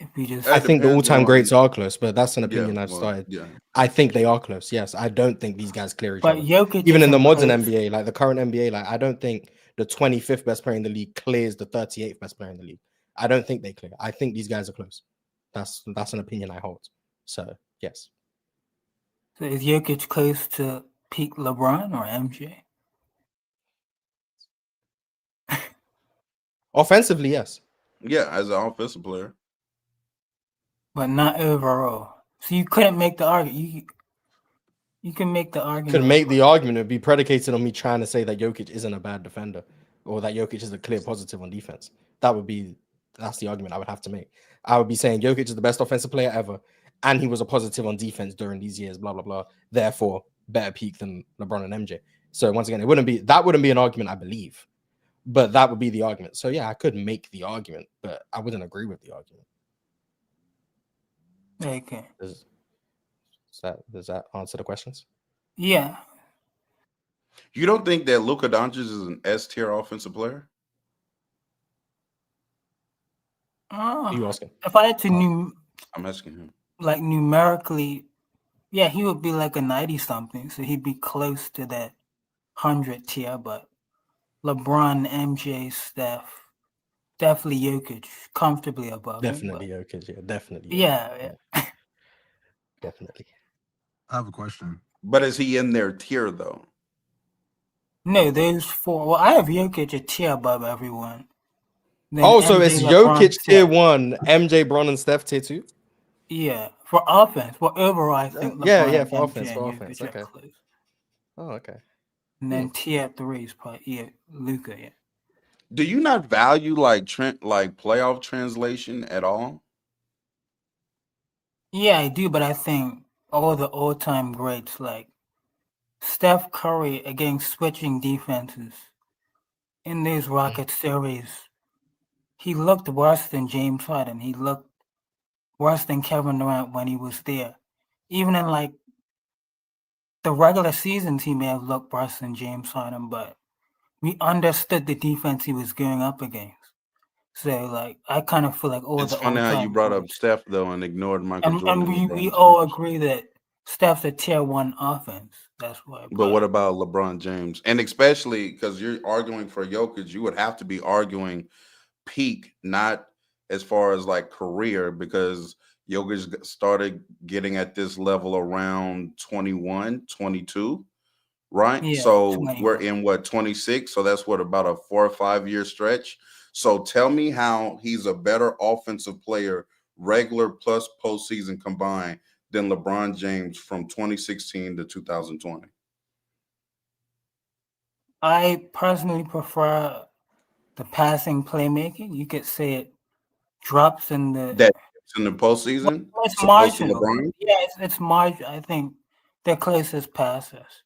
If we just, I think the depends all-time greats on- are close, but that's an Yeah, opinion I've well, started. yeah. I think they are close. Yes, I don't think these guys clear each But other. Jokic Even in the isn't modern close. NBA, like the current NBA, like I don't think the 25th best player in the league clears the 38th best player in the league. I don't think they clear. I think these guys are close. That's an opinion I hold. So yes, So is Jokic close to peak LeBron or MJ? offensively, yes. Yeah, as an offensive player. But not overall. So you couldn't make the argument. You can make the argument. Could make the argument. It'd be predicated on me trying to say that Jokic isn't a bad defender or that Jokic is a clear positive on defense. That's the argument I would have to make. I would be saying Jokic is the best offensive player ever, and he was a positive on defense during these years, blah, blah, blah. Therefore, better peak than LeBron and MJ. So once again, wouldn't be an argument, I believe. But that would be the argument. So yeah, I could make the argument, but I wouldn't agree with the argument. Okay. Does that answer the questions? Yeah. You don't think that Luka Doncic is an S tier offensive player? Who are you asking? If I had to I'm asking him. Like numerically, yeah, he would be like a 90 something. So he'd be close to that 100 tier, but LeBron, MJ, Steph, definitely Jokic, comfortably above him. Definitely Jokic, yeah, definitely. Yeah. Definitely. I have a question. But is he in their tier though? No, those four. Well, I have Jokic a tier above everyone. Then So MJ, it's LeBron, Jokic tier Steph. 1, MJ, Bron, and Steph tier 2? Yeah, for offense. For overall, I think LeBron Yeah, for and offense, MJ for and offense. Jokic are Okay. close. Oh, okay. And then tier 3 is probably Luka. Yeah. Do you not value like playoff translation at all? Yeah, I do, but I think all the all-time greats like Steph Curry against switching defenses in these Rocket series, he looked worse than James Harden. He looked worse than Kevin Durant when he was there. Even in like the regular seasons, he may have looked worse than James Harden, but we understood the defense he was going up against. So like I kind of feel like all It's the funny how you all-time brought up greats. Steph though and ignored Michael And Jordan. we LeBron all James. agree that Steph's a tier 1 offense. That's why. But what about LeBron James? And especially because you're arguing for Jokic, you would have to be arguing peak, not as far as like career, because Jokic started getting at this level around 21, 22, right? Yeah, So 21. we're in what, 26? So that's what, about a 4 or 5 year stretch. So tell me how he's a better offensive player, regular plus postseason combined, than LeBron James from 2016 to 2020. I personally prefer the passing playmaking. You could say it drops in the That in the postseason, it's supposed to marginal. LeBron. Yeah, it's marginal. I think they're closest passers.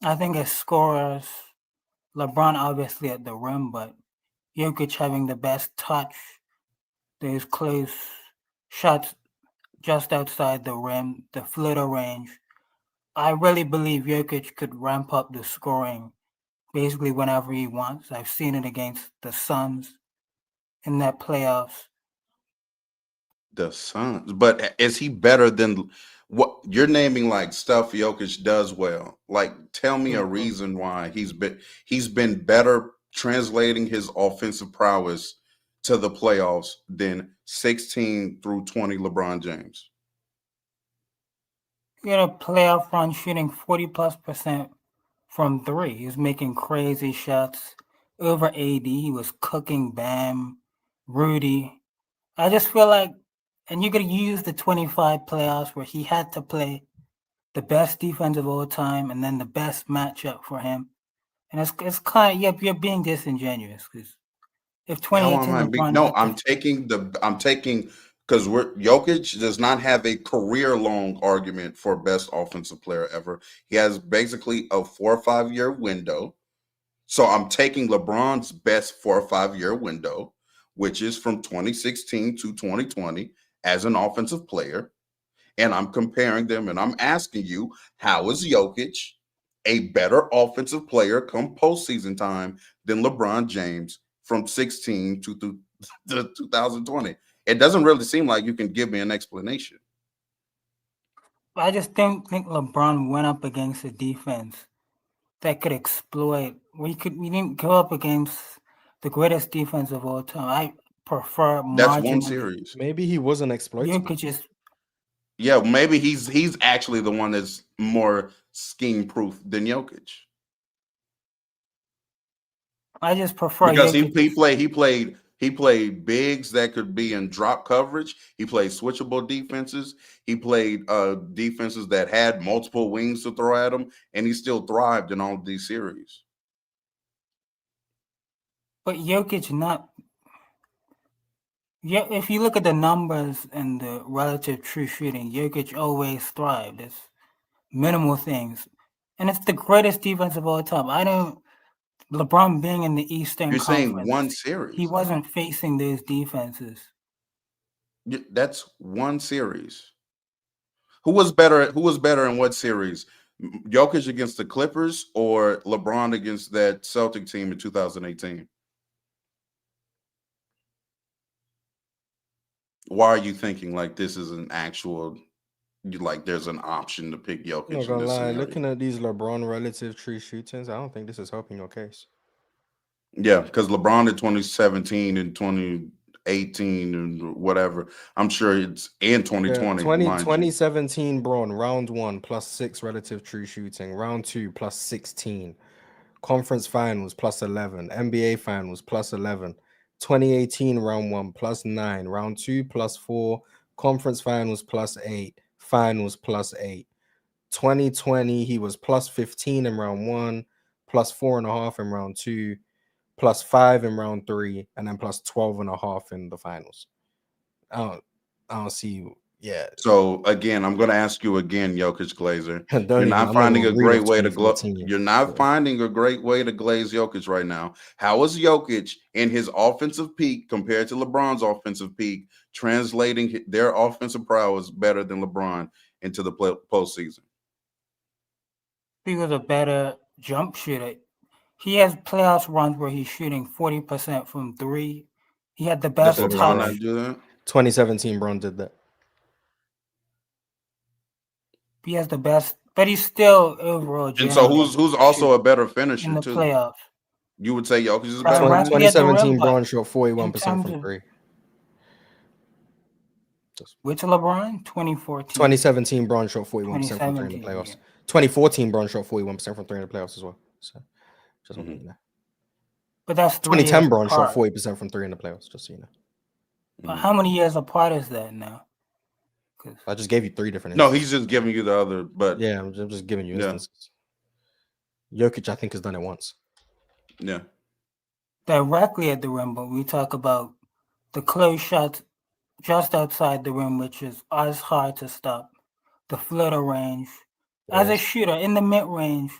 I think as scorers, LeBron obviously at the rim, but Jokic having the best touch, those close shots just outside the rim, the floater range. I really believe Jokic could ramp up the scoring basically whenever he wants. I've seen it against the Suns in that playoffs. The Suns, but is he better than what you're naming? Like stuff Jokic does well. Like, tell me a reason why he's been better translating his offensive prowess to the playoffs than 16 through 20 LeBron James. He had a playoff run shooting 40+% from three. He was making crazy shots over AD. He was cooking Bam, Rudy. I just feel like, and you're going to use the 25 playoffs where he had to play the best defense of all time and then the best matchup for him. And it's kind of, you're being disingenuous because if 2018 LeBron No, had to I'm taking because Jokic does not have a career-long argument for best offensive player ever. He has basically a 4 or 5 year window. So I'm taking LeBron's best 4 or 5 year window, which is from 2016 to 2020 as an offensive player. And I'm comparing them and I'm asking you, how is Jokic a better offensive player come postseason time than LeBron James from 16 to 2020? It doesn't really seem like you can give me an explanation. I just don't think LeBron went up against a defense that could exploit. We didn't go up against the greatest defense of all time. I prefer That's one marginally. series. Maybe he wasn't exploitable. Jokic is Yeah, maybe he's actually the one that's more scheme proof than Jokic. I just prefer Because Jokic. he played bigs that could be in drop coverage. He played switchable defenses. He played defenses that had multiple wings to throw at him, and he still thrived in all of these series. But Jokic not. Yeah, if you look at the numbers and the relative true shooting, Jokic always thrived. It's minimal things, and it's the greatest defense of all time. I don't. LeBron being in the Eastern You're saying Conference, one series. he wasn't facing those defenses. That's one series. Who was better? Who was better in what series? Jokic against the Clippers or LeBron against that Celtic team in 2018? Why are you thinking like this is an actual, like there's an option to pick Jokic I'm not in gonna this lie, scenario? looking at these LeBron relative tree shootings, I don't think this is helping your case. Yeah, because LeBron in 2017 and 2018 and whatever, I'm sure it's in 2020, mind you. 2017 Braun, round 1 +6 relative true shooting, round 2 +16, conference finals +11, NBA finals +11, 2018 round 1 +9, round 2 +4, conference finals +8, finals +8. 2020 he was +15 in round 1, +4.5 in round 2, +5 in round 3, and then +12.5 in the finals. I don't see. Yeah. So again, I'm going to ask you again, Jokic Glazer. I'm You're not not finding even a read great off way to 2014. You're not finding a great way to glaze Jokic right now. How is Jokic in his offensive peak compared to LeBron's offensive peak translating their offensive prowess better than LeBron into the postseason? He was a better jump shooter. He has playoffs runs where he's shooting 40% from three. He had the Does best LeBron touch. not do that? 2017 Braun did that. He has the best, but he's still overall. And so generally who's also a better in finisher the too? playoffs? You would say Jokic is a better Directly finisher? at the rim, 2017 but Braun shot in 41% terms from of 3. which LeBron? 2014. 2017 Braun shot 41% from 3 in the 2017, playoffs. yeah. 2014 Braun shot 41% from 3 in the playoffs as well. So just want to let you know. But that's 3 years 2010 Braun shot apart. 40% from 3 in the playoffs, just so you know. But how many years apart is that now? I just gave you 3 different No, instances. he's just giving you the other, but yeah, I'm just giving you yeah. instances. Jokic, I think, has done it once. Yeah. Directly at the rim, but we talk about the close shots just outside the rim, which is as hard to stop. The floater range. As a Yes. shooter in the mid range,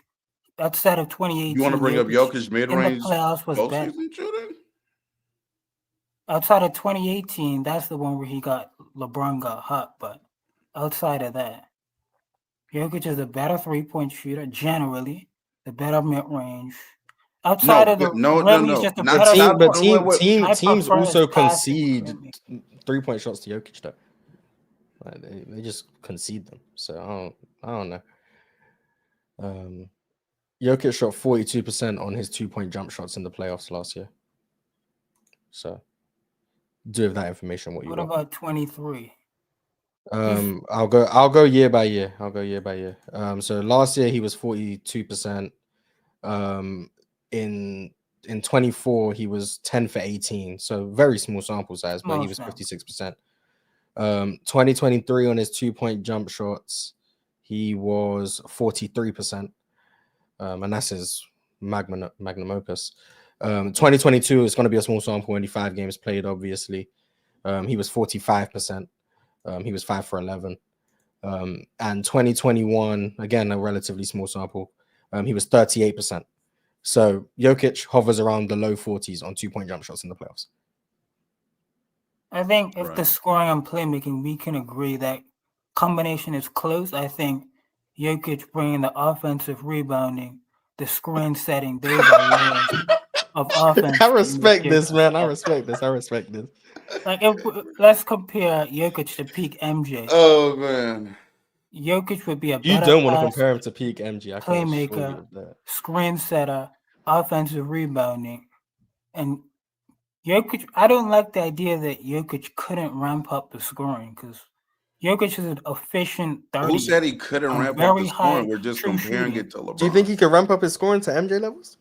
outside of 2018, You want to bring up Jokic in mid-range the playoffs was better. postseason shooting? Outside of 2018, that's the one where LeBron got hot, but outside of that. Jokic is a better 3-point shooter generally, the better mid range. Outside of the rim, he's just a Not better stop. scorer. I Teams prefer his also passing concede from me. 3-point shots to Jokic though. Like they just concede them. So I don't know. Jokic shot 42% on his 2-point jump shots in the playoffs last year. So do with that information what you What got. about 23? I'll go year by year. So last year he was 42%. In 24 he was 10 for 18. So very small sample size, but he was 56%. 2023 on his 2-point jump shots, he was 43%. And that's his magnum opus. 2022 is going to be a small sample, only 5 games played, obviously. He was 45%. He was 5 for 11. And 2021, again, a relatively small sample, he was 38%. So Jokic hovers around the low 40s on 2-point jump shots in the playoffs. I think if the scoring and playmaking, we can agree that combination is close. I think Jokic bringing the offensive rebounding, the screen setting, those are layers of offense. I respect this, man. I respect this. Like, let's compare Jokic to peak MJ. Oh man, Jokic would be a You better don't want to passer, compare him to peak MG. I can assure you playmaker, of that. screen setter, offensive rebounding, and Jokic. I don't like the idea that Jokic couldn't ramp up the scoring because Jokic is an efficient 30. who said he couldn't ramp up the scoring? We're just comparing it to LeBron. Do you think he could ramp up his scoring to MJ levels?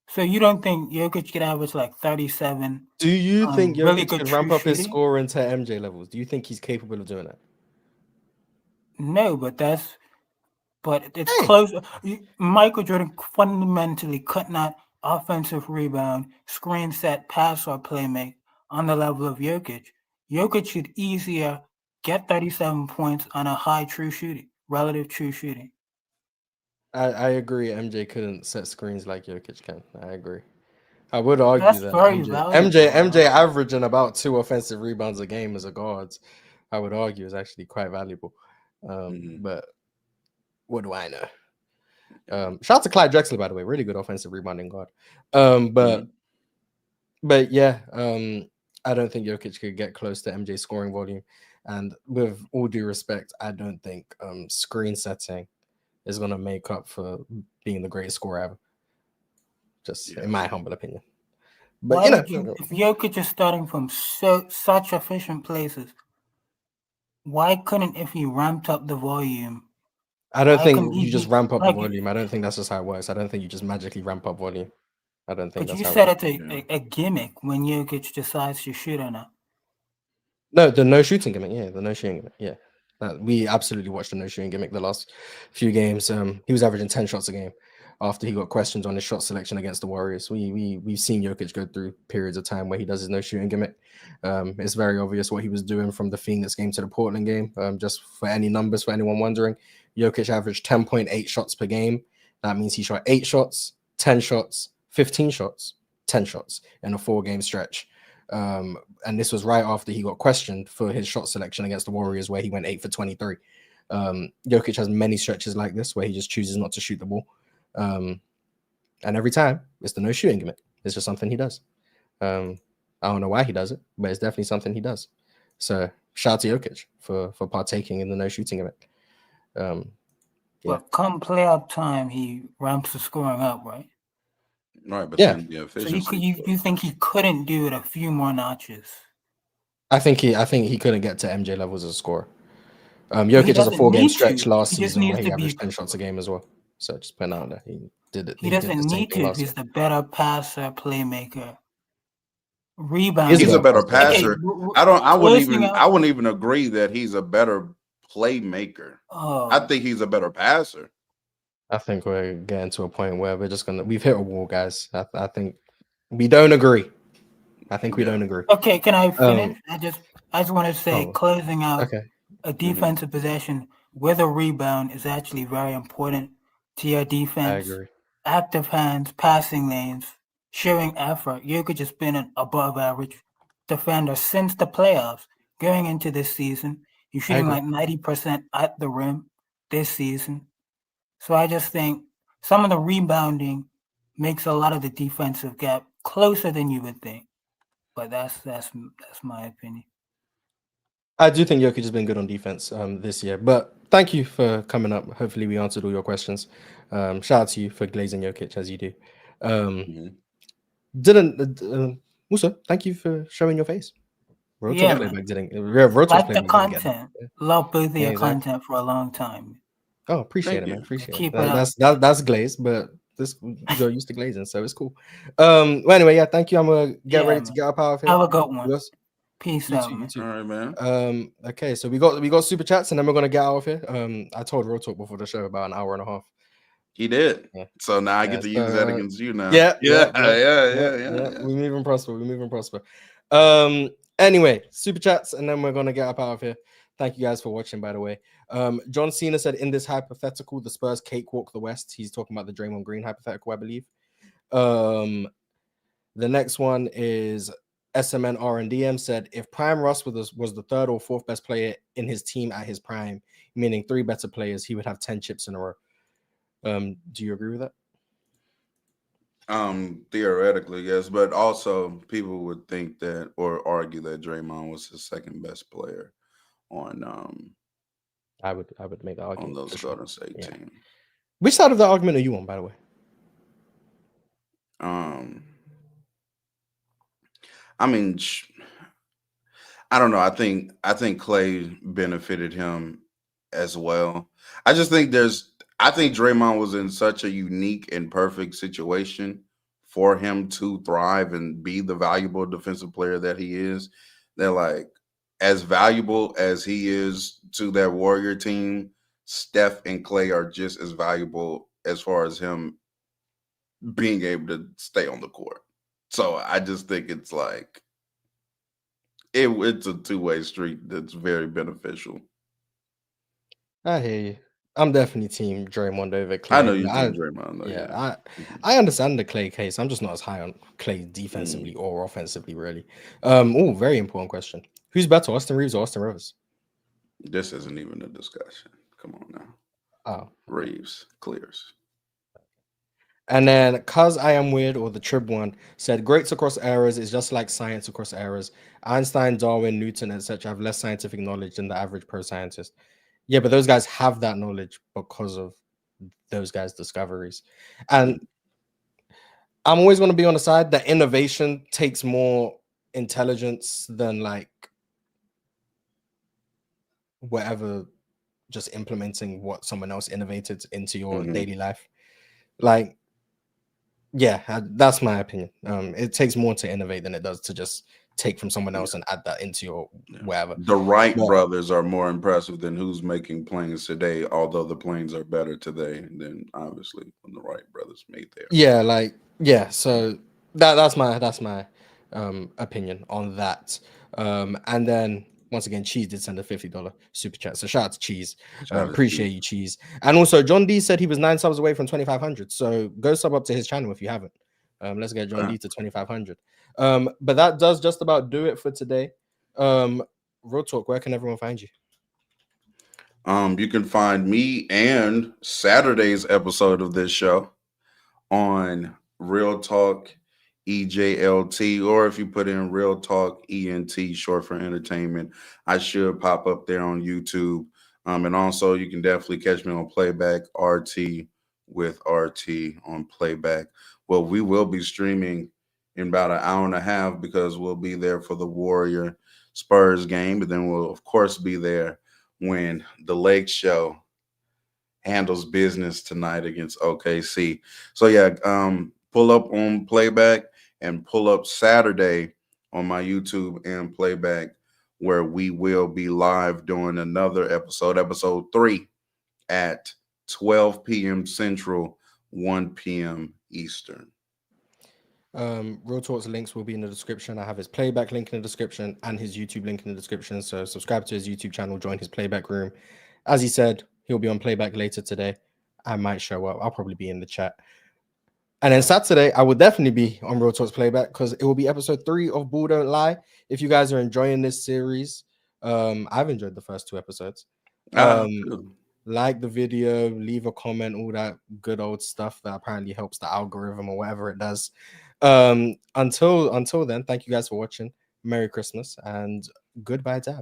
So you don't think Jokic could average like 37? Do you think Jokic really good could ramp true up his shooting? scoring to MJ levels? Do you think he's capable of doing that? No, but it's close. Michael Jordan fundamentally could not offensive rebound, screen set, pass, or playmate on the level of Jokic. Jokic should easier get 37 points on a high true shooting, relative true shooting. I agree. MJ couldn't set screens like Jokic can. I agree. I would argue That's that very valuable. MJ averaging about 2 offensive rebounds a game as a guard, I would argue is actually quite valuable. But what do I know? Shout out to Clyde Drexler, by the way, really good offensive rebounding guard. But yeah, I don't think Jokic could get close to MJ's scoring volume. And with all due respect, I don't think screen setting is going to make up for being the greatest scorer ever. Just in my humble opinion. But Why would you, if Jokic is starting from such efficient places, why couldn't, if he ramped up the volume? I don't think you just ramp up the volume. I don't think that's just how it works. I don't think you just magically ramp up volume. I don't think But that's you how said it it's a gimmick when Jokic decides to shoot or not. No, the no shooting gimmick. Yeah, the no shooting gimmick. Yeah. We absolutely watched the no shooting gimmick the last few games. He was averaging 10 shots a game after he got questions on his shot selection against the Warriors. We've seen Jokic go through periods of time where he does his no shooting gimmick. It's very obvious what he was doing from the Phoenix game to the Portland game. Just for any numbers, for anyone wondering, Jokic averaged 10.8 shots per game. That means he shot 8 shots, 10 shots, 15 shots, 10 shots in a 4-game stretch. And this was right after he got questioned for his shot selection against the Warriors, where he went 8 for 23. Jokic has many stretches like this where he just chooses not to shoot the ball. And every time it's the no shooting gimmick. It's just something he does. I don't know why he does it, but it's definitely something he does. So shout out to Jokic for partaking in the no shooting gimmick. But come playoff time, he ramps the scoring up, right? Right, but yeah. then the So efficiency. you think he couldn't do it a few more notches? I think he couldn't get to MJ levels as a scorer. Jokic has a 4-game stretch last season where he averaged 10 shots a game as well. So just putting out there, he did it. He doesn't need to. He's the better passer, playmaker, rebound. He's a better passer. I wouldn't even agree that he's a better playmaker. I think he's a better passer. I think we're getting to a point where we've hit a wall, guys. I think we don't agree. We don't agree. Okay, can I finish? I just want to say, closing out a defensive possession with a rebound is actually very important to your defense. I agree. Active hands, passing lanes, showing effort. Jokic has been an above average defender since the playoffs. going into this season. He's I shooting agree. like 90% at the rim this season. So I just think some of the rebounding makes a lot of the defensive gap closer than you would think. But that's my opinion. I do think Jokic has been good on defense this year. But thank you for coming up. Hopefully, we answered all your questions. Shout out to you for glazing Jokic as you do. Also, thank you for showing your face. Road Yeah, Talk man. playback didn't. Road Talk's Like the playback didn't get that. content. Love both of Yeah, your exactly. content for a long time. Oh, appreciate Thank it, man. you. Appreciate Keep it. it up. That's glazed, but this you got used to glazing, so it's cool. Well, anyway, yeah, thank you. I'm gonna get Yeah, ready to man. get up out of here. Have a good one. Yes. Peace You out, too, you man. too. All right, man. Okay, so we got super chats, and then we're gonna get out of here. I told Road Talk before the show about an hour and a half. He did. Yeah. So now I Yeah, get to use that so against you now. yeah. Yeah. We move and prosper. We move and prosper. Anyway, super chats, and then we're gonna get up out of here. Thank you guys for watching, by the way. John Cena said in this hypothetical, the Spurs cakewalk the West. He's talking about the Draymond Green hypothetical, I believe. The next one is SMN R&DM said if Prime Russ was the third or fourth best player in his team at his prime, meaning 3 better players, he would have 10 chips in a row. Do you agree with that? Theoretically, yes, but also people would think that or argue that Draymond was the second best player on I would make that on argument. those Golden State Yeah. team. Which side of the argument are you on, by the way? I mean, I don't know. I think Clay benefited him as well. I just think I think Draymond was in such a unique and perfect situation for him to thrive and be the valuable defensive player that he is. That like as valuable as he is to that Warrior team, Steph and Clay are just as valuable as far as him being able to stay on the court. So I just think it's like it's a two-way street that's very beneficial. I hear you. I'm definitely team Draymond over Clay. I know you team Draymond though. Yeah. I understand the Clay case. I'm just not as high on Clay defensively or offensively, really. Oh, very important question. Who's better, Austin Reeves or Austin Rivers? This isn't even a discussion. Come on now. Oh, Reeves clears. And then, cause I am weird, or the Trib one said, "Greats across eras is just like science across eras. Einstein, Darwin, Newton, etc. have less scientific knowledge than the average pro scientist." Yeah, but those guys have that knowledge because of those guys' discoveries. And I'm always going to be on the side that innovation takes more intelligence than like whatever, just implementing what someone else innovated into your daily life. Like, yeah, that's my opinion. It takes more to innovate than it does to just take from someone else and add that into your whatever. The Wright brothers are more impressive than who's making planes today, although the planes are better today than obviously when the Wright brothers made theirs. Yeah, like so that's my opinion on that. And then once again, Cheese did send a $50 super chat. So shout out to Cheese. Appreciate you, Cheese. And also John D said he was 9 subs away from 2,500. So go sub up to his channel if you haven't. Let's get John D to 2,500. But that does just about do it for today. Real Talk, where can everyone find you? You can find me and Saturday's episode of this show on Real Talk EJLT, or if you put in Real Talk ENT, short for entertainment, I should pop up there on YouTube. And also you can definitely catch me on Playback RT with RT on Playback. Well, we will be streaming in about an hour and a half because we'll be there for the Warrior Spurs game, but then we'll of course be there when the Lake Show handles business tonight against OKC. So yeah, pull up on Playback and pull up Saturday on my YouTube and Playback, where we will be live doing another episode 3 at 12 p.m. Central, 1 p.m. Eastern. Real Talk's links will be in the description. I have his Playback link in the description and his YouTube link in the description. So subscribe to his YouTube channel, join his Playback room. As he said, he'll be on Playback later today. I might show up. I'll probably be in the chat. And then Saturday, I will definitely be on Real Talk's Playback because it will be episode 3 of Bull Don't Lie. If you guys are enjoying this series, I've enjoyed the first 2 episodes. Too. Like the video, leave a comment, all that good old stuff that apparently helps the algorithm or whatever it does. Until then, thank you guys for watching. Merry Christmas and goodbye, Dab.